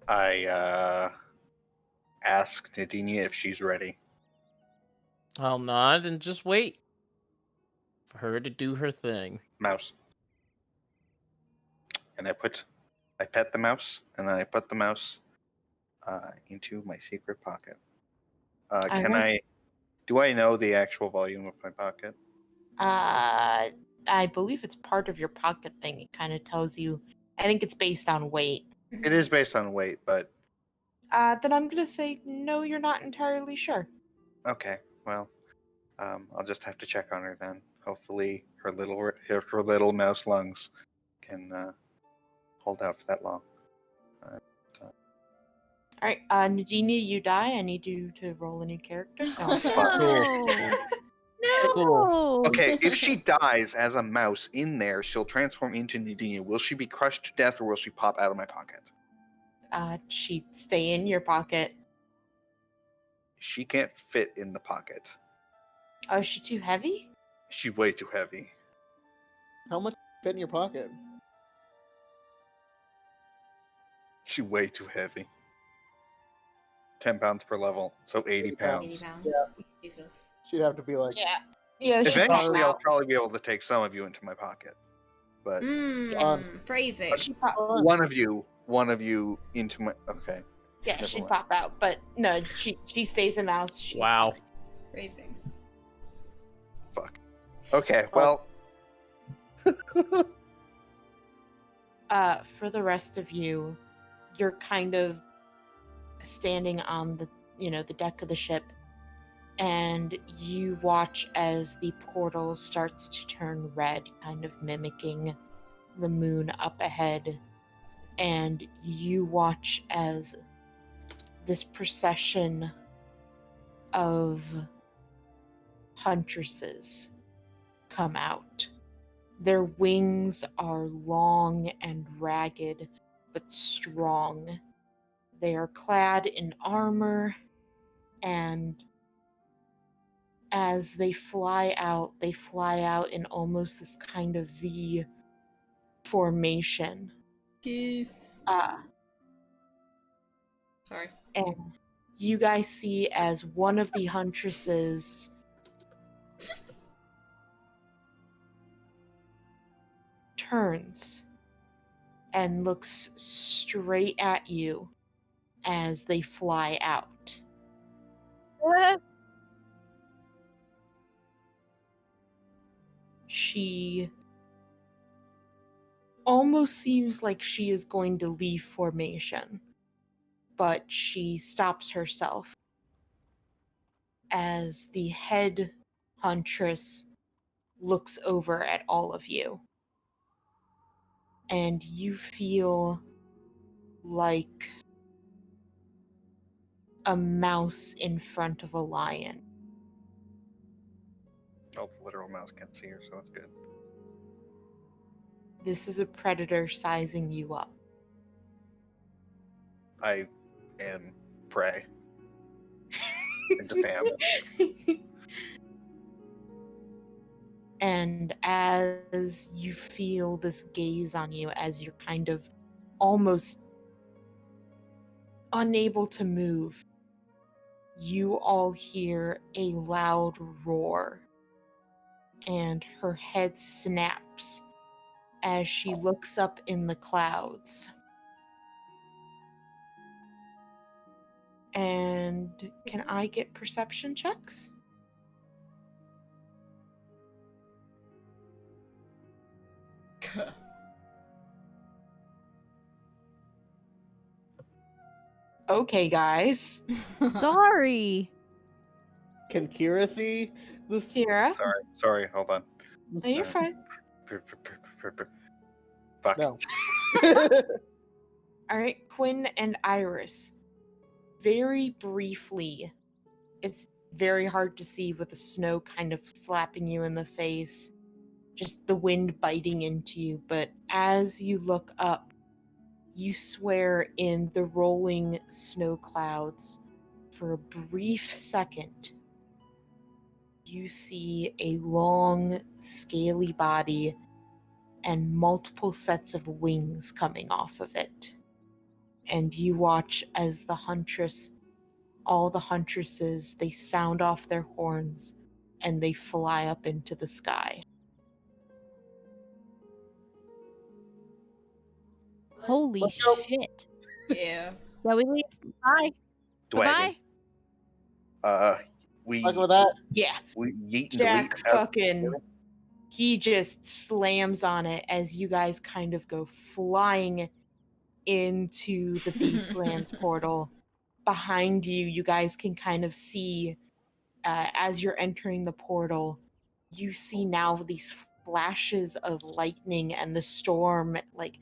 I ask Nadinia if she's ready. I'll nod and just wait for her to do her thing. Mouse. And I pet the mouse, and then I put the mouse into my secret pocket. Alright. Do I know the actual volume of my pocket? I believe it's part of your pocket thing. It kind of tells you. I think it's based on weight. It is based on weight, but Then I'm gonna say no. You're not entirely sure. okay. Well, I'll just have to check on her then. Hopefully, her little mouse lungs can hold out for that long. All right, Nadine, you die. I need you to roll a new character. No. Fuck. No. Cool. Okay, if she dies as a mouse in there, she'll transform into Nadinia. Will she be crushed to death, or will she pop out of my pocket? She'd stay in your pocket. She can't fit in the pocket. Oh, is she too heavy? She's way too heavy. How much fit in your pocket? She's way too heavy. 10 pounds per level, so 80 pounds. 80 pounds. Yeah. Jesus. She'd have to be like, Yeah. Yeah. She'd pop Eventually, I'll out. probably be able to take some of you into my pocket, but Phrasing. She'd pop. one of you into my. Okay. Yeah, Never she'd mind. pop out. But no, she stays a mouse. She's Wow. fine. Phrasing. Fuck. Okay. Well. For the rest of you, you're kind of standing on the deck of the ship, and you watch as the portal starts to turn red, kind of mimicking the moon up ahead, and you watch as this procession of huntresses come out. Their wings are long and ragged, but strong. They are clad in armor, and as they fly out in almost this kind of V formation. Geese. Sorry. And you guys see as one of the huntresses turns and looks straight at you as they fly out. She almost seems like she is going to leave formation, but she stops herself as the head huntress looks over at all of you. And you feel like a mouse in front of a lion. Oh, the literal mouse can't see her, so that's good. This is a predator sizing you up. I am prey. Into fam. And as you feel this gaze on you, as you're kind of almost unable to move, you all hear a loud roar, and her head snaps as she looks up in the clouds. And can I get perception checks? Okay, guys. Sorry. can Kira see this? Kira, Sorry, hold on. no, you're fine. Fuck. No. All right, Quinn and Iris. Very briefly, it's very hard to see with the snow kind of slapping you in the face, just the wind biting into you. But as you look up, you swear in the rolling snow clouds for a brief second, you see a long, scaly body and multiple sets of wings coming off of it. And you watch as the huntress all the huntresses, they sound off their horns and they fly up into the sky. Holy Let's go. shit. Yeah. Yeah, we leave. Bye. Dwagon. Bye. We Talk about that. Yeah, we yeet and Jack delete. fucking, he just slams on it as you guys kind of go flying into the Beastlands portal. Behind you, you guys can kind of see, as you're entering the portal, you see now these flashes of lightning and the storm like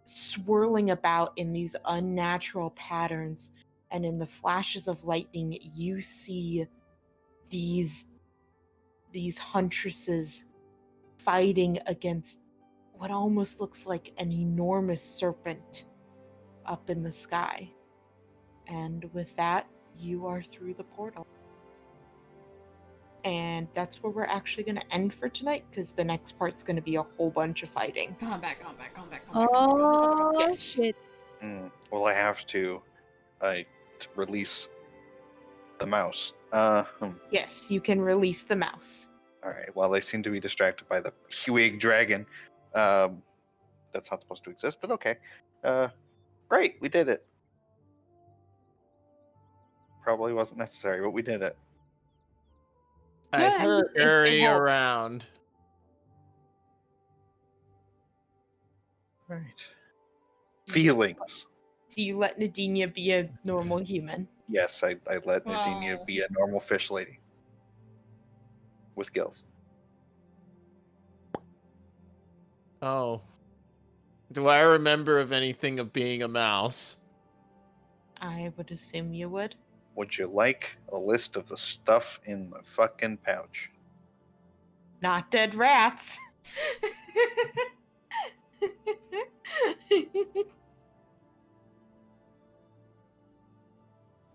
swirling about in these unnatural patterns. And in the flashes of lightning, you see these huntresses fighting against what almost looks like an enormous serpent up in the sky. And with that, you are through the portal. And that's where we're actually going to end for tonight, because the next part's going to be a whole bunch of fighting. Come on back. Oh, Yes. shit. Well, I have to release the mouse. Yes, you can release the mouse. All right. While they seem to be distracted by the Hewig dragon, that's not supposed to exist, but okay. Great, we did it. Probably wasn't necessary, but we did it. I Yeah, scurry it helped. around. Right. Feelings. So you let Nadinia be a normal human. Yes, I let Wow. Nadinia be a normal fish lady with gills. Oh. Do I remember of anything of being a mouse? I would assume you would. Would you like a list of the stuff in the fucking pouch? Not dead rats.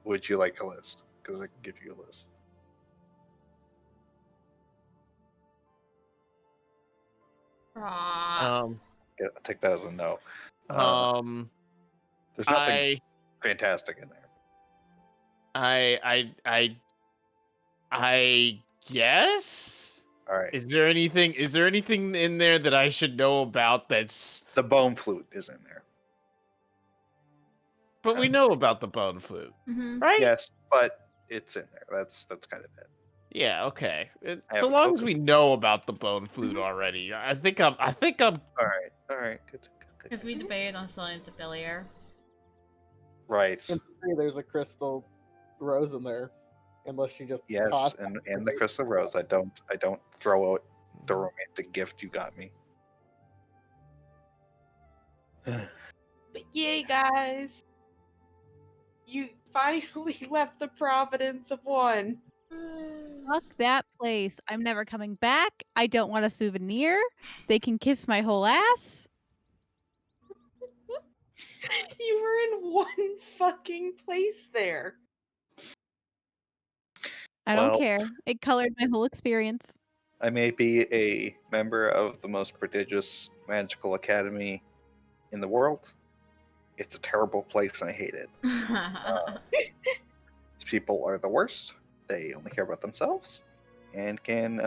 Would you like a list? Because I can give you a list. Ross. Yeah, I'll take that as a no. There's nothing I fantastic in there. I guess. All right. Is there anything in there that I should know about that's The bone flute is in there. but we know about the bone flute, Mm-hmm. right? Yes, but it's in there. That's kind of it. Yeah, okay. I So have long as focus. we know about the bone flute already, I think I'm All right. Good. Because we debated on selling it to Billier. Right. In theory, there's a crystal rose in there, unless you just Yes, toss and it. the crystal rose. I don't throw out the romantic gift you got me. But yay, guys! You finally left the Providence of One. Fuck that place. I'm never coming back. I don't want a souvenir. They can kiss my whole ass. You were in one fucking place there. I don't Well- care. It colored my whole experience. I may be a member of the most prodigious magical academy in the world. It's a terrible place and I hate it. These people are the worst. They only care about themselves and can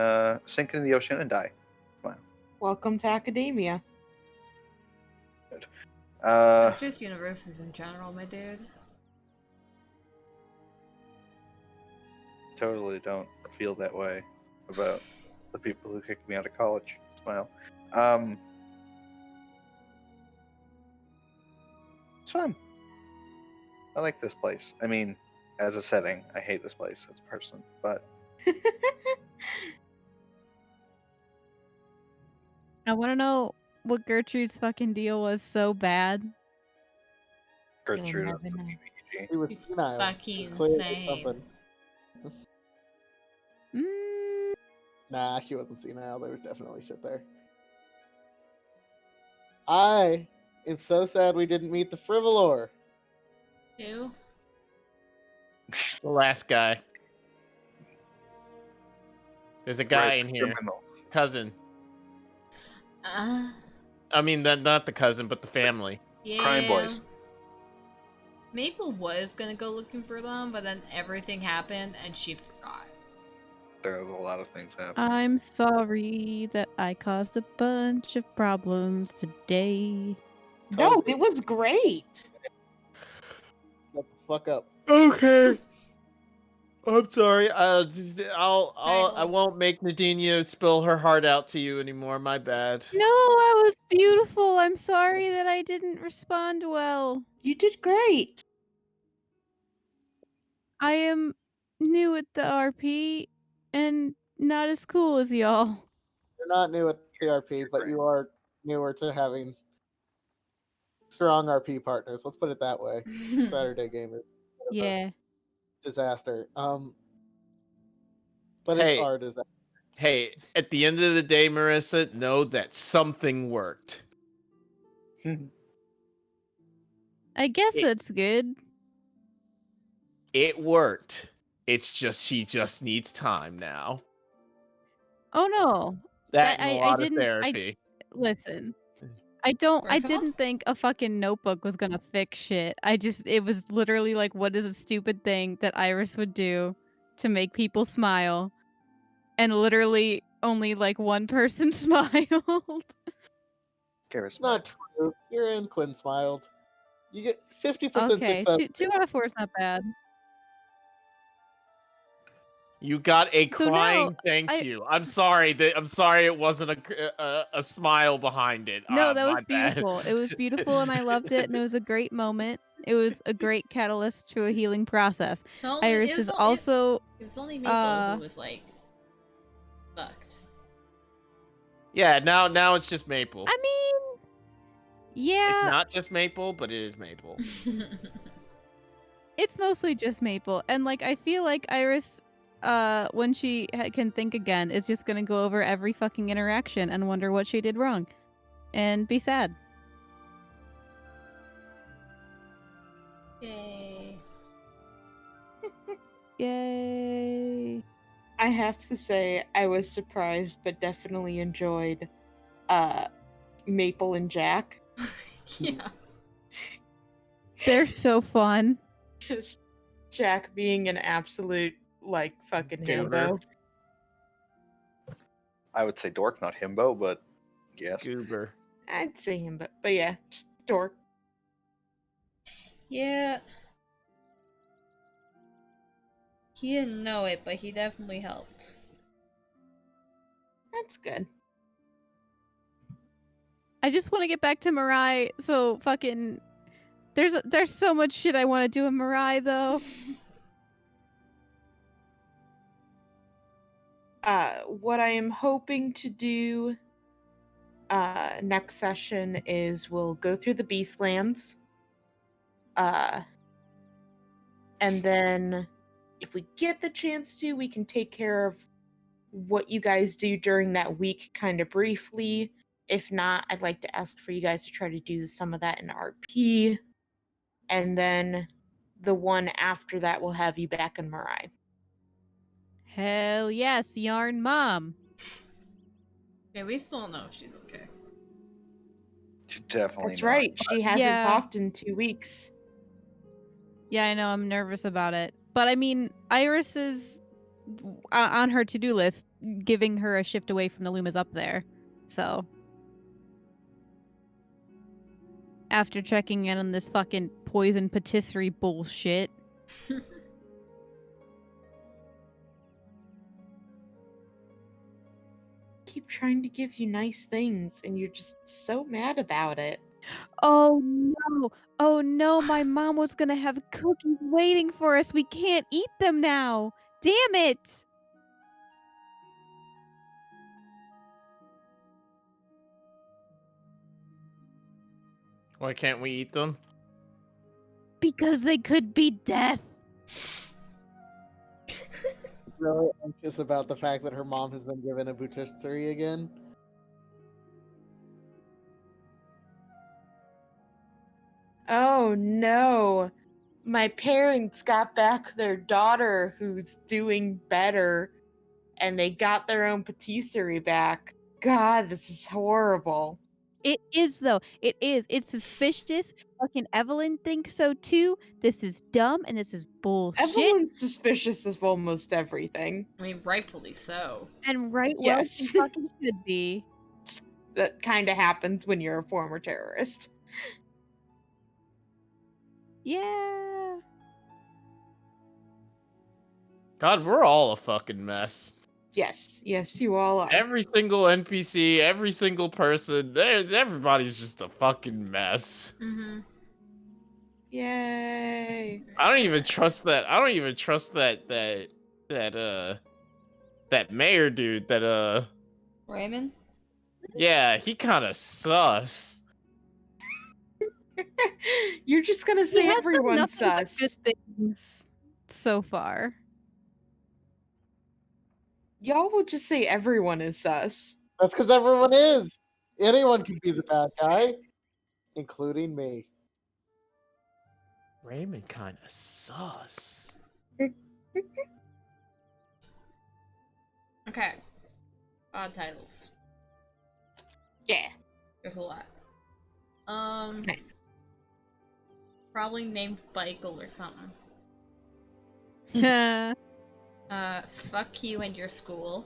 sink into the ocean and die. Welcome to academia. It's just universities in general, my dude. Totally don't feel that way about the people who kicked me out of college. Smile. It's fun. I like this place. I mean, as a setting, I hate this place as a person, but I want to know what Gertrude's fucking deal was so bad. Gertrude never is the know. PvG. He was It's senile. fucking It's clearly insane. something. Mm, Nah, she wasn't senile. There was definitely shit there. I am so sad we didn't meet the Frivolor. Ew. the last guy. There's a guy in here. Criminals. Cousin. Uh, I mean, not the cousin, but the family. yeah. Crime boys. Maple was gonna go looking for them, but then everything happened and she forgot. There was a lot of things happening. I'm sorry that I caused a bunch of problems today. No, Cozy. it was great. Shut the fuck up. Okay. I'm sorry. I Bagels. won't make Nadinia spill her heart out to you anymore. My bad. No, I was beautiful. I'm sorry that I didn't respond well. You did great. I am new at the RP and not as cool as y'all. You're not new at TRP, but you are newer to having strong RP partners. Let's put it that way. Saturday game is Yeah. disaster. But Hey. it's our disaster. Hey, at the end of the day, Marissa, know that something worked. I guess It- that's good. It worked. It's just she just needs time now. Oh no. That and I a lot of didn't- therapy. Listen. I First of all- didn't think a fucking notebook was gonna fix shit. It was literally like, what is a stupid thing that Iris would do to make people smile? And literally only like one person smiled. It's not true. Kira and Quinn smiled. You get 50% Okay, success. 2 out of 4 is not bad. You got a So now, crying thank I- you. I'm sorry it wasn't a smile behind it. No, that my was bad. beautiful. It was beautiful and I loved it and it was a great moment. It was a great catalyst to a healing process. So only, Iris is also it was only Maple who was like fucked. Yeah, now it's just Maple. I mean, yeah, It's not just Maple, but it is Maple. it's mostly just Maple. And like I feel like Iris when she can think again is just going to go over every fucking interaction and wonder what she did wrong and be sad. Yay. Yay. I have to say, I was surprised, but definitely enjoyed Maple and Jack. Yeah. They're so fun. Just Jack being an absolute, like, fucking Goober. himbo. I would say dork, not himbo, but yes. Goober. I'd say himbo, but yeah, just dork. Yeah. He didn't know it, but he definitely helped. That's good. I just want to get back to Mirai. So fucking there's so much shit I want to do in Mirai though. What I am hoping to do next session is we'll go through the Beastlands. And then if we get the chance to, we can take care of what you guys do during that week kind of briefly. If not, I'd like to ask for you guys to try to do some of that in RP. And then the one after that will have you back in Mirai. Hell yes, Yarn Mom. Yeah, we still don't know if she's okay. She's definitely That's not. right. She hasn't Yeah. talked in 2 weeks. Yeah, I know. I'm nervous about it. But I mean, Iris is on her to-do list, giving her a shift away from the Luma's up there. So after checking in on this fucking poison patisserie bullshit. Keep trying to give you nice things, and you're just so mad about it. Oh no. Oh no, my mom was gonna have cookies waiting for us. We can't eat them now. Damn it. Why can't we eat them? Because they could be death. Really anxious about the fact that her mom has been given a patisserie again. Oh no. My parents got back their daughter who's doing better, and they got their own patisserie back. God, this is horrible. It is though. It is. It's suspicious. Fucking Evelyn thinks so too. This is dumb and this is bullshit. Evelyn's suspicious of almost everything. I mean, rightfully so. And right, well, Yes. she fucking should be. That kind of happens when you're a former terrorist. Yeah. God, we're all a fucking mess. Yes, yes, you all are. Every single NPC, every single person, everybody's just a fucking mess. Mm-hmm. Yay. I don't even trust that. I don't even trust that mayor dude. Raymond? Yeah, he kind of sus. You're just gonna He say has done everyone's nothing but sus. good things so far. Y'all will just say everyone is sus. That's because everyone is. Anyone can be the bad guy, including me. Raymond kind of sus. Okay. Odd titles. Yeah. There's a lot. Nice. Probably named Michael or something. Fuck you and your school.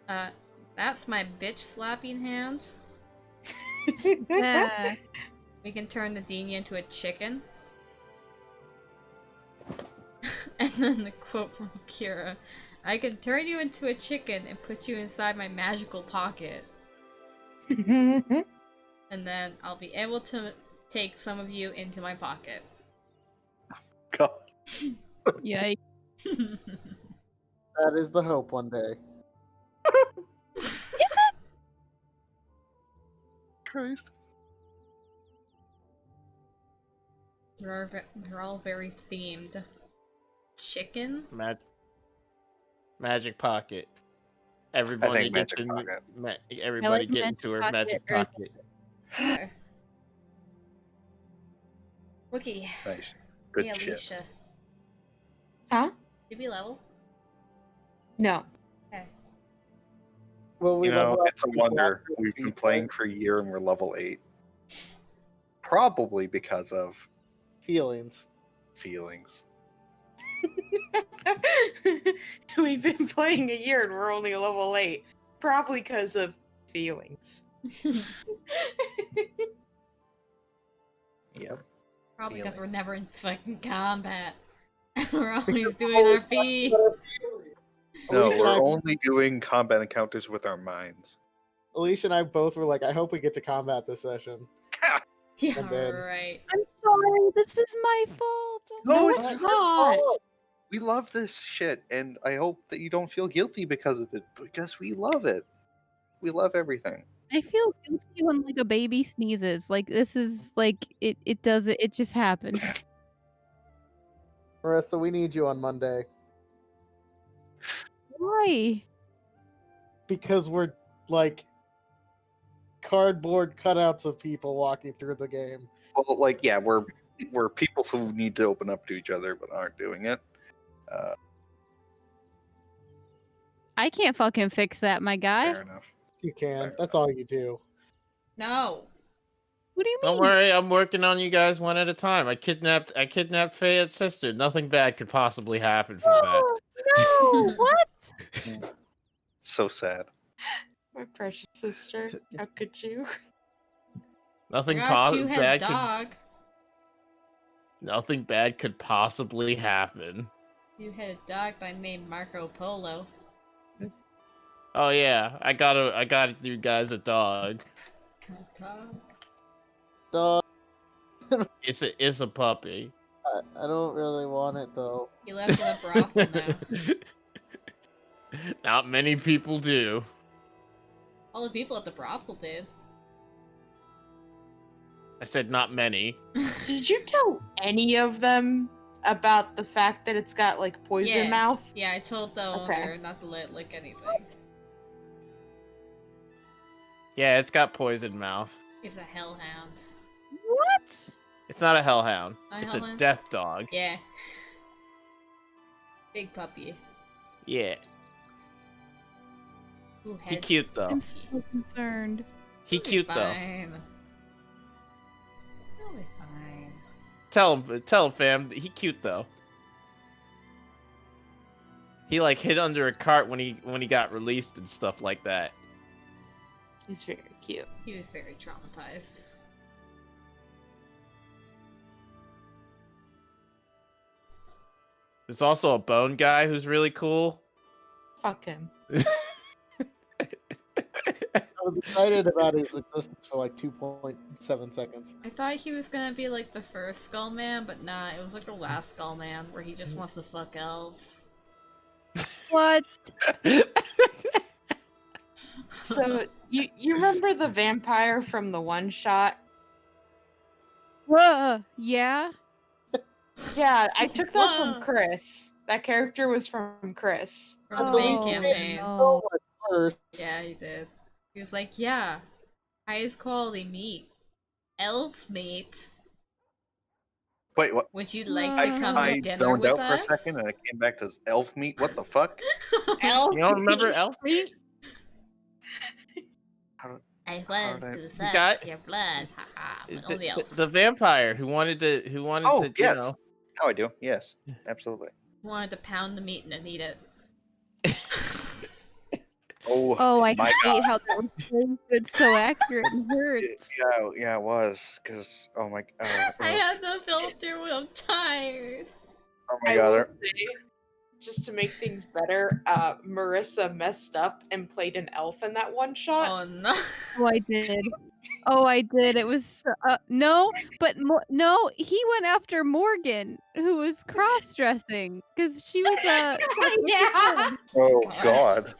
That's my bitch slapping hand. Yeah. We can turn the Denia into a chicken. And then the quote from Kira. I can turn you into a chicken and put you inside my magical pocket. And then I'll be able to take some of you into my pocket. God. Yikes. That is the hope one day. Is it? Christ. They're all very themed. Chicken? Magic pocket. Everybody get Magic in, Pocket. everybody get Magic into her Pocket magic or- pocket. Okay. Wookie. Nice. Good Hey, shit. Alicia. Huh? Did we level? No. Okay. Will we You know, level up it's a to wonder. black We've been people? playing for a year and we're level 8. Probably because of Feelings. feelings. We've been playing a year and we're only level 8. Probably because of feelings. Yep. Probably because Feeling. we're never in fucking combat. We're always doing our feet. No, Alicia and I- we're only doing combat encounters with our minds. Alicia and I both were like, I hope we get to combat this session. Yeah, And then- right. I'm sorry. This is my fault. No, it's it's not. not. We love this shit, and I hope that you don't feel guilty because of it, because we love it. We love everything. I feel guilty when like a baby sneezes. Like this is like it does it. It just happens. Marissa, we need you on Monday Why? because we're like cardboard cutouts of people walking through the game. Well, like, yeah, we're people who need to open up to each other but aren't doing it. I can't fucking fix that, my guy. Fair enough. You can. Fair That's all you do. No. What do you mean? Don't worry, I'm working on you guys one at a time. I kidnapped Fayette's sister. Nothing bad could possibly happen from that. Oh, no! What? So sad. My precious sister. How could you? Nothing Got bad two-head could dog. nothing bad could possibly happen. Two-headed dog that I named Marco Polo. Oh yeah, I got you guys a dog. Dog. Dog. It's a puppy. I don't really want it though. He lives in a brothel now. Not many people do. All the people at the brothel did. I said not many. Did you tell any of them about the fact that it's got like poison Yeah. mouth? Yeah, I told the Okay. owner not to let lick anything. Yeah, it's got poison mouth. He's a hellhound. What? It's not a hellhound. A It's a hellhound? death dog. Yeah. Big puppy. Yeah. Ooh, He heads. cute though. I'm so concerned. He He'll be cute though. fine. He'll be fine. Tell him, fam. He cute though. He like hid under a cart when he got released and stuff like that. He's very cute. He was very traumatized. There's also a bone guy who's really cool. Fuck him. I was excited about his existence for like 2.7 seconds. I thought he was gonna be like the first Skull Man, but nah, it was like the last Skull Man where he just wants to fuck elves. What? So you remember the vampire from the one shot? Yeah. Yeah, I took that Whoa. from Chris. That character was from Chris. From the main Oh, campaign. no. So much worse. Yeah, he did. He was like, yeah, highest quality meat. Elf meat. Wait, what? Would you like I- to come I to dinner zoned with out us? for a second and it came back to elf meat. What the fuck? Elf. You don't remember Elf Meat? I How want did I- to suck got- your blood, haha, but only elves. The vampire who wanted to Oh, you yes. know. Now I do. Yes, absolutely. Wanted to pound the meat and then eat it. Oh, Oh, I my hate how that was so good, so accurate and hurts. yeah, it was. Cause oh my, I had no filter when I'm tired. oh my I god. will say, just to make things better, Marissa messed up and played an elf in that one shot. Oh no. Oh, I did. Oh, I did. It was no, but no. He went after Morgan, who was cross-dressing, because she was Yeah. Oh God. god.